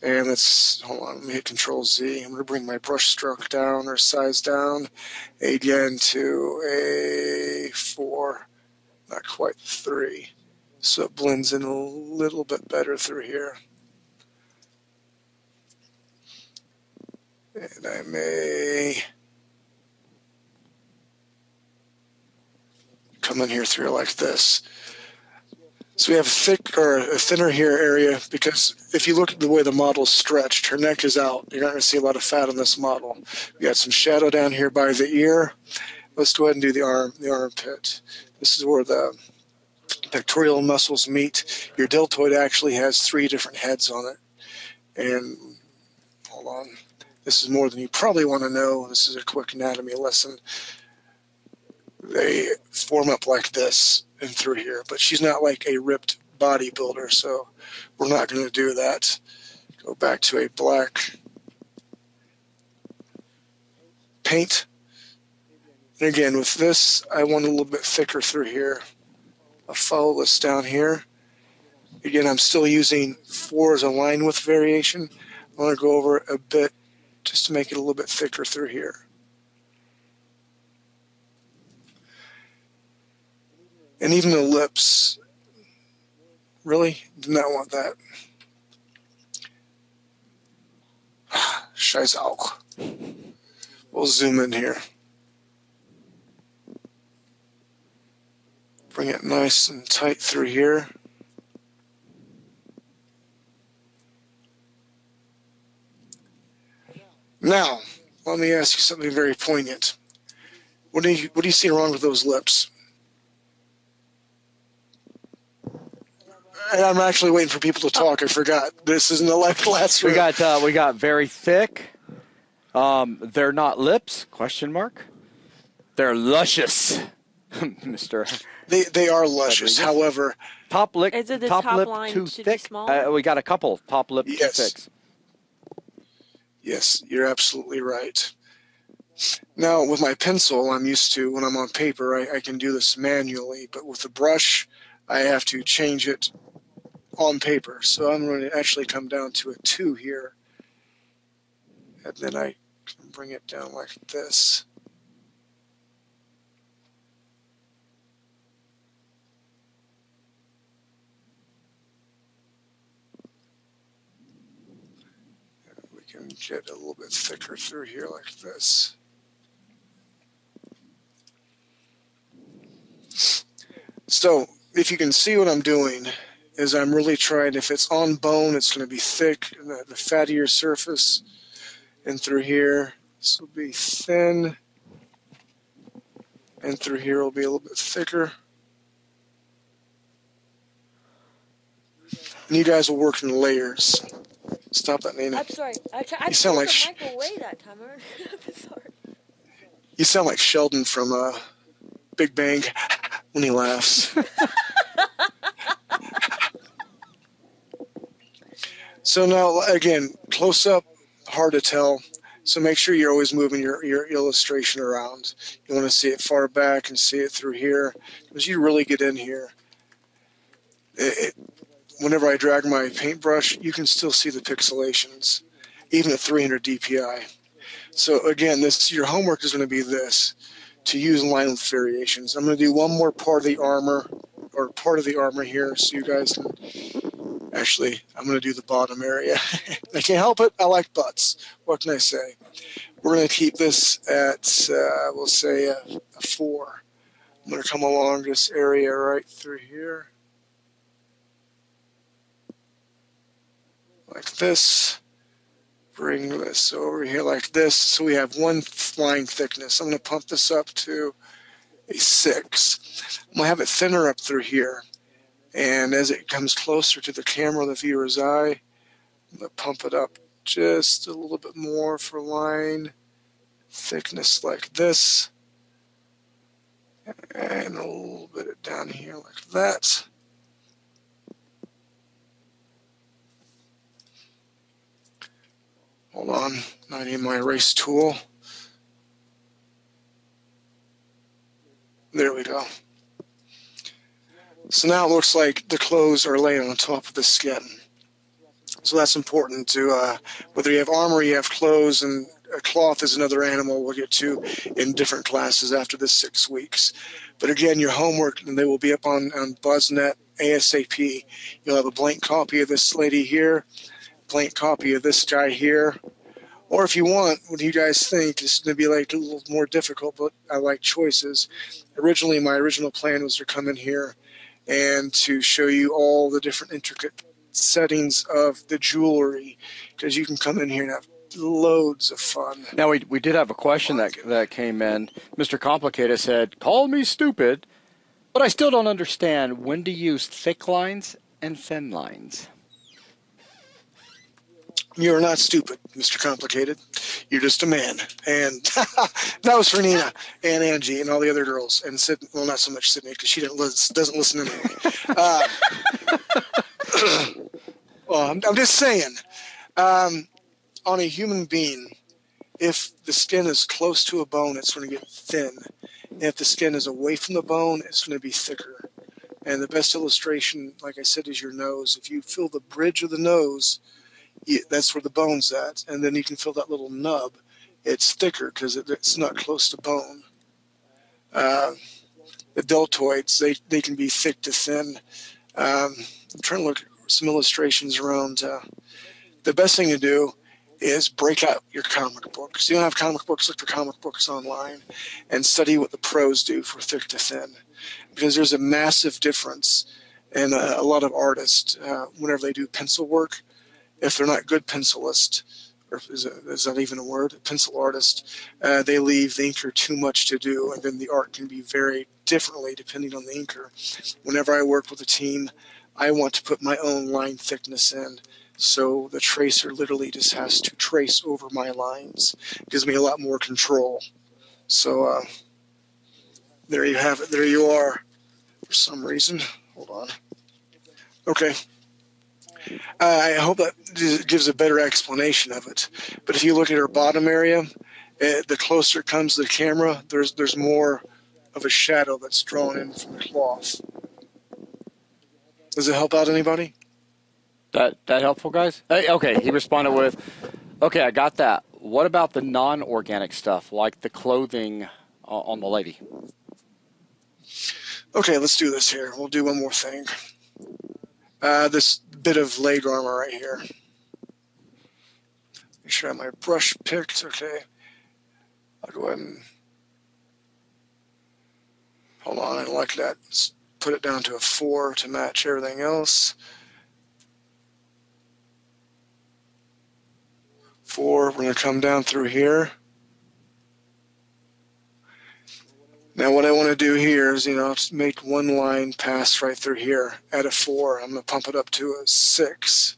And let's, hold on, let me hit Control Z. I'm going to bring my brush stroke down or size down again to a 4, not quite 3. So it blends in a little bit better through here. And I may come in here through like this. So we have a thinner here area, because if you look at the way the model's stretched, her neck is out. You're not going to see a lot of fat on this model. We got some shadow down here by the ear. Let's go ahead and do the armpit. This is where the pectoral muscles meet. Your deltoid actually has 3 different heads on it. And hold on. This is more than you probably want to know. This is a quick anatomy lesson. They form up like this and through here, but she's not like a ripped bodybuilder, so we're not going to do that. Go back to a black paint. And again, with this, I want a little bit thicker through here. I'll follow this down here. Again, I'm still using 4 as a line width variation. I want to go over a bit just to make it a little bit thicker through here. And even the lips, really do not want that. Scheiß auch. We'll zoom in here. Bring it nice and tight through here. Now, let me ask you something very poignant. What do you see wrong with those lips? And I'm actually waiting for people to talk. I forgot. This isn't a live classroom. We got very thick. They're not lips? Question mark. They're luscious, Mister. They are luscious. However, Is it the top lip line too should be thick. smaller? We got a couple top lip too thick. Yes, you're absolutely right. Now, with my pencil, I'm used to, when I'm on paper, I can do this manually, but with the brush, I have to change it on paper. So I'm going to actually come down to a 2 here, and then I can bring it down like this. We can get a little bit thicker through here like this. So if you can see what I'm doing, is I'm really trying, if it's on bone, it's going to be thick, the fattier surface, and through here, this will be thin, and through here will be a little bit thicker. And you guys will work in layers. Stop that, Nina. I'm sorry. I You sound like the mic away that time. I'm sorry. You sound like Sheldon from Big Bang when he laughs. So now, again, close up, hard to tell. So make sure you're always moving your illustration around. You want to see it far back and see it through here. As you really get in here, whenever I drag my paintbrush, you can still see the pixelations, even at 300 DPI. So again, your homework is going to be this, to use line length variations. I'm going to do one more part of the armor, or part of the armor here, so you guys can, actually, I'm going to do the bottom area. I can't help it, I like butts. What can I say? We're going to keep this at, we'll say a 4. I'm going to come along this area right through here. Like this. Bring this over here like this, so we have 1 line thickness. I'm going to pump this up to a 6. I'm going to have it thinner up through here. And as it comes closer to the camera, the viewer's eye, I'm going to pump it up just a little bit more for line thickness like this. And a little bit down here like that. Hold on, I need my erase tool. There we go. So now it looks like the clothes are laying on top of the skin. So that's important to, whether you have armor, you have clothes, and a cloth is another animal we'll get to in different classes after this 6 weeks. But again, your homework, and they will be up on BuzzNet ASAP. You'll have a blank copy of this lady here, blank copy of this guy here. Or if you want, what do you guys think? This is going to be like a little more difficult, but I like choices. Originally, my original plan was to come in here and to show you all the different intricate settings of the jewelry, because you can come in here and have loads of fun. Now, we did have a question that came in. Mr. Complicated said, call me stupid, but I still don't understand when to use thick lines and thin lines. You're not stupid, Mr. Complicated. You're just a man. And that was for Nina and Angie and all the other girls. And Sydney, well, not so much Sydney, because she doesn't listen to me. Well, I'm just saying, on a human being, if the skin is close to a bone, it's going to get thin. And if the skin is away from the bone, it's going to be thicker. And the best illustration, like I said, is your nose. If you feel the bridge of the nose, that's where the bone's at. And then you can feel that little nub. It's thicker because it's not close to bone. The deltoids, they can be thick to thin. I'm trying to look at some illustrations around. The best thing to do is break out your comic books. You don't have comic books, look for comic books online and study what the pros do for thick to thin. Because there's a massive difference in a lot of artists, whenever they do pencil work, if they're not good pencilists, or is that even a word? Pencil artist, they leave the inker too much to do, and then the art can be very differently depending on the inker. Whenever I work with a team, I want to put my own line thickness in, so the tracer literally just has to trace over my lines. It gives me a lot more control. So there you have it. There you are. For some reason, hold on. Okay. I hope that gives a better explanation of it. But if you look at her bottom area, the closer it comes to the camera, there's more of a shadow that's drawn in from the cloth. Does it help out anybody? That helpful, guys? Hey, okay, he responded with, okay, I got that. What about the non-organic stuff, like the clothing on the lady? Okay, let's do this here. We'll do one more thing. This bit of leg armor right here. Make sure I have my brush picked. Okay. I'll go ahead and... Hold on, I don't like that. Let's put it down to a 4 to match everything else. 4, we're going to come down through here. Now what I want to do here is, make one line pass right through here at a 4. I'm going to pump it up to a 6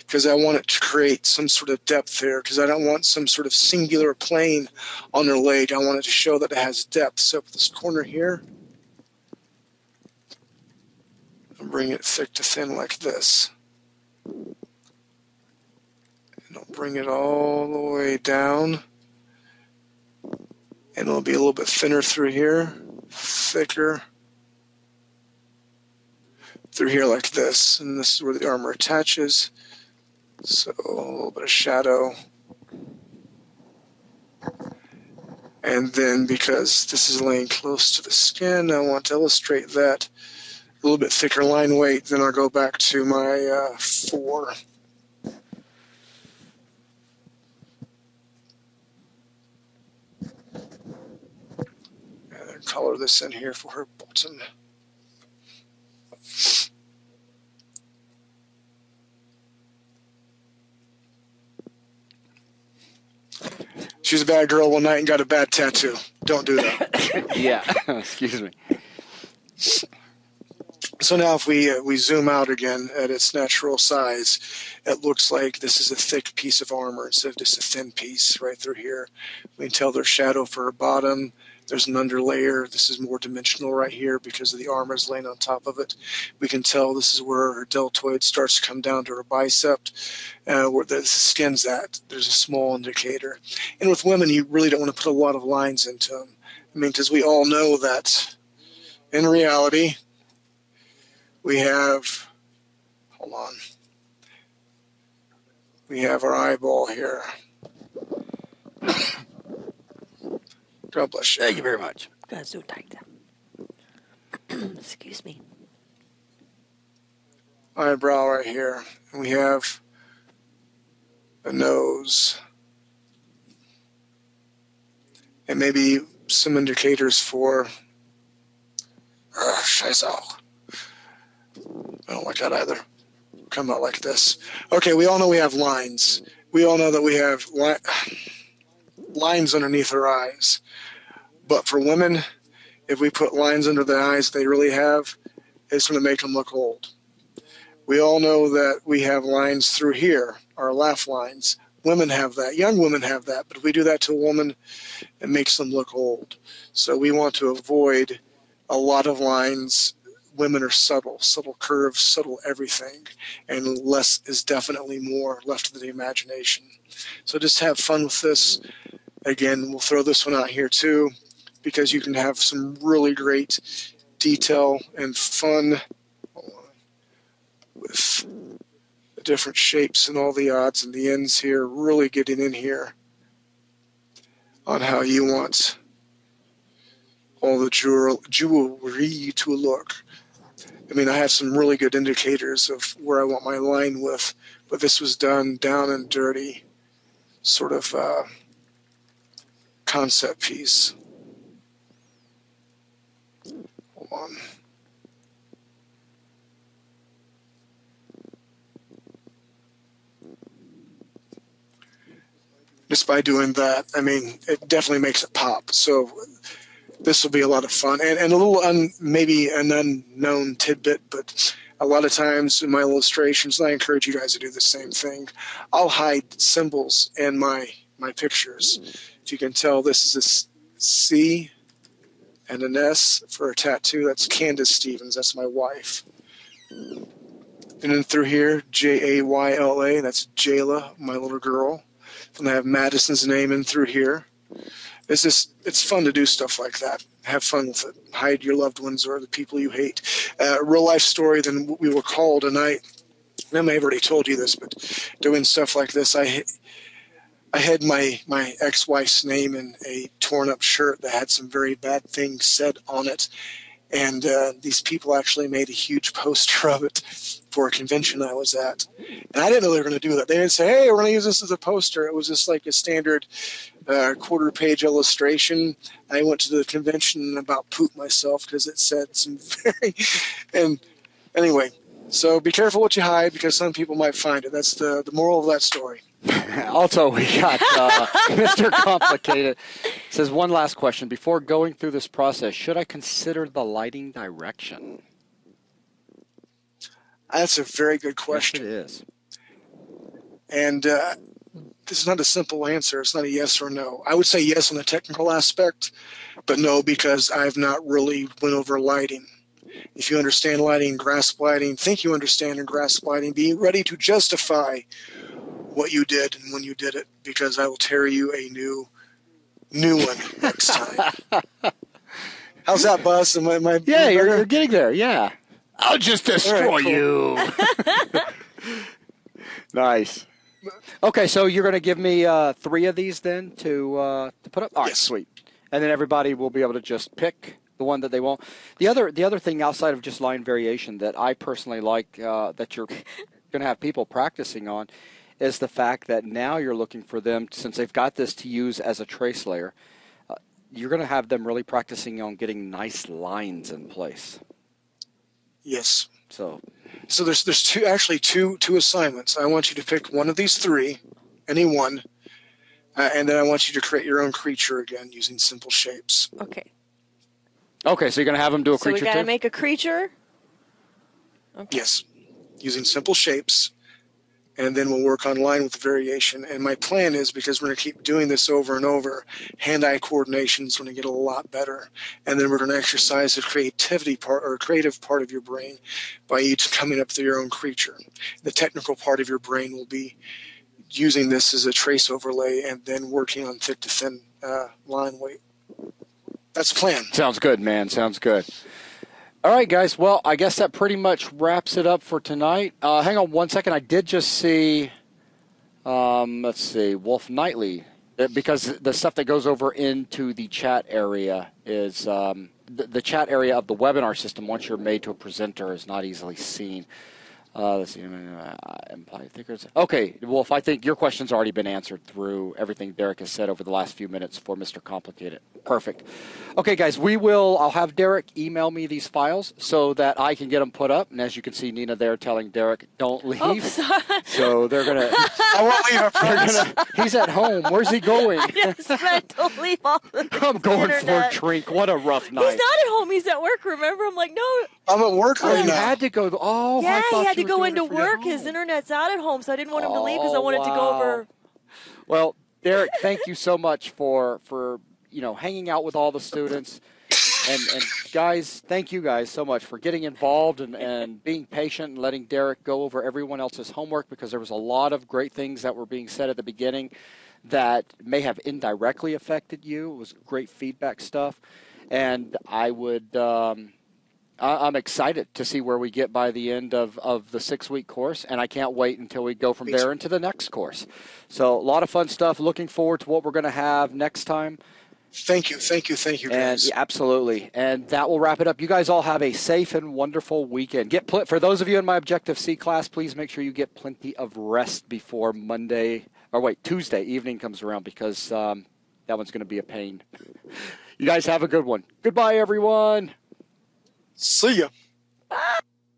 because I want it to create some sort of depth here, because I don't want some sort of singular plane on their leg. I want it to show that it has depth. So for this corner here, I'll bring it thick to thin like this. And I'll bring it all the way down. And it'll be a little bit thinner through here, thicker through here like this. And this is where the armor attaches. So a little bit of shadow. And then because this is laying close to the skin, I want to illustrate that. A little bit thicker line weight, then I'll go back to my 4. Color this in here for her button. She's a bad girl one night and got a bad tattoo. Don't do that. Yeah, excuse me. So now if we zoom out again at its natural size, it looks like this is a thick piece of armor instead of just a thin piece right through here. We can tell there's shadow for her bottom. There's an underlayer. This is more dimensional right here because of the armor is laying on top of it. We can tell this is where her deltoid starts to come down to her bicep, where the skin's at. There's a small indicator. And with women, you really don't want to put a lot of lines into them. I mean, because we all know that in reality, we have, hold on, We have our eyeball here. God bless you. Thank you very much. That's so tight. Excuse me. Eyebrow right here. And we have a nose. And maybe some indicators for Scheiße. I don't like that either. Come out like this. Okay, we all know we have lines. We all know that we have lines underneath our eyes. But for women, if we put lines under the eyes they really have, it's going to make them look old. We all know that we have lines through here, our laugh lines. Women have that. Young women have that. But if we do that to a woman, it makes them look old. So we want to avoid a lot of lines. Women are subtle curves, subtle everything. And less is definitely more, left to the imagination. So just have fun with this. Again, we'll throw this one out here too, because you can have some really great detail and fun with the different shapes and all the odds and the ends here, really getting in here on how you want all the jewelry to look. I mean, I have some really good indicators of where I want my line with, but this was done down and dirty, sort of concept piece. Hold on. Just by doing that, I mean, it definitely makes it pop. So this will be a lot of fun. And a little, maybe an unknown tidbit, but a lot of times in my illustrations, and I encourage you guys to do the same thing, I'll hide symbols in my pictures. If you can tell, this is a C and an S for a tattoo. That's Candace Stevens. That's my wife. And then through here, Jayla. That's Jayla, my little girl. And I have Madison's name in through here. It's fun to do stuff like that. Have fun with it. Hide your loved ones or the people you hate. Real life story, then we were called, and I may have already told you this, but doing stuff like this, I had my ex-wife's name in a torn up shirt that had some very bad things said on it. And these people actually made a huge poster of it for a convention I was at. And I didn't know they were going to do that. They didn't say, hey, we're going to use this as a poster. It was just like a standard quarter-page illustration. I went to the convention and about pooped myself because it said some very... And anyway, so be careful what you hide because some people might find it. That's the moral of that story. Also, we got Mr. Complicated. Says, one last question. Before going through this process, should I consider the lighting direction? That's a very good question. Yes, it is. And this is not a simple answer. It's not a yes or no. I would say yes on the technical aspect, but no because I've not really went over lighting. If you understand lighting, grasp lighting, think you understand and grasp lighting, be ready to justify what you did and when you did it, because I will tear you a new one next time. How's that, Buzz? Yeah, you're getting there. Yeah, I'll just destroy you. Nice. Okay, so you're going to give me 3 of these then to put up. All right, sweet. And then everybody will be able to just pick the one that they want. The other thing outside of just line variation that I personally like that you're going to have people practicing on is the fact that now you're looking for them, since they've got this to use as a trace layer, you're going to have them really practicing on getting nice lines in place. Yes. So there's two assignments. I want you to pick one of these 3, any one, and then I want you to create your own creature again using simple shapes. Okay. Okay, so you're going to have them do a creature too? So we got to make a creature? Okay. Yes, using simple shapes. And then we'll work on line with the variation. And my plan is, because we're going to keep doing this over and over, hand-eye coordination is going to get a lot better. And then we're going to exercise the creativity part, or creative part of your brain, by each coming up with your own creature. The technical part of your brain will be using this as a trace overlay and then working on thick to thin line weight. That's the plan. Sounds good, man. Sounds good. All right, guys. Well, I guess that pretty much wraps it up for tonight. Hang on one second. I did just see Let's see, Wolf Nightly, because the stuff that goes over into the chat area is the chat area of the webinar system. Once you're made to a presenter, is not easily seen. Let's see. Okay, Wolf, I think your question's already been answered through everything Derek has said over the last few minutes for Mr. Complicated. Perfect. Okay, guys, I'll have Derek email me these files so that I can get them put up. And as you can see, Nina there telling Derek, don't leave. Oh, sorry. So they're going to... I won't leave, I promise. He's at home. Where's he going? I just meant to leave all the I'm going internet. for a drink. What a rough night. He's not at home. He's at work, remember? I'm like, no. I'm at work right you now. had to go. Oh, yeah, I thought he had you to were go doing into it for your work. His home. internet's out at home, so I didn't want him to leave because I wanted to go over. Well, Derek, thank you so much for hanging out with all the students. And guys, thank you guys so much for getting involved and being patient and letting Derek go over everyone else's homework, because there was a lot of great things that were being said at the beginning that may have indirectly affected you. It was great feedback stuff. And I would... I'm excited to see where we get by the end of the 6-week course, and I can't wait until we go from there into the next course. So a lot of fun stuff. Looking forward to what we're going to have next time. Thank you, guys. And yeah, absolutely. And that will wrap it up. You guys all have a safe and wonderful weekend. For those of you in my Objective-C class, please make sure you get plenty of rest before Tuesday evening comes around, because that one's going to be a pain. You guys have a good one. Goodbye, everyone. See ya.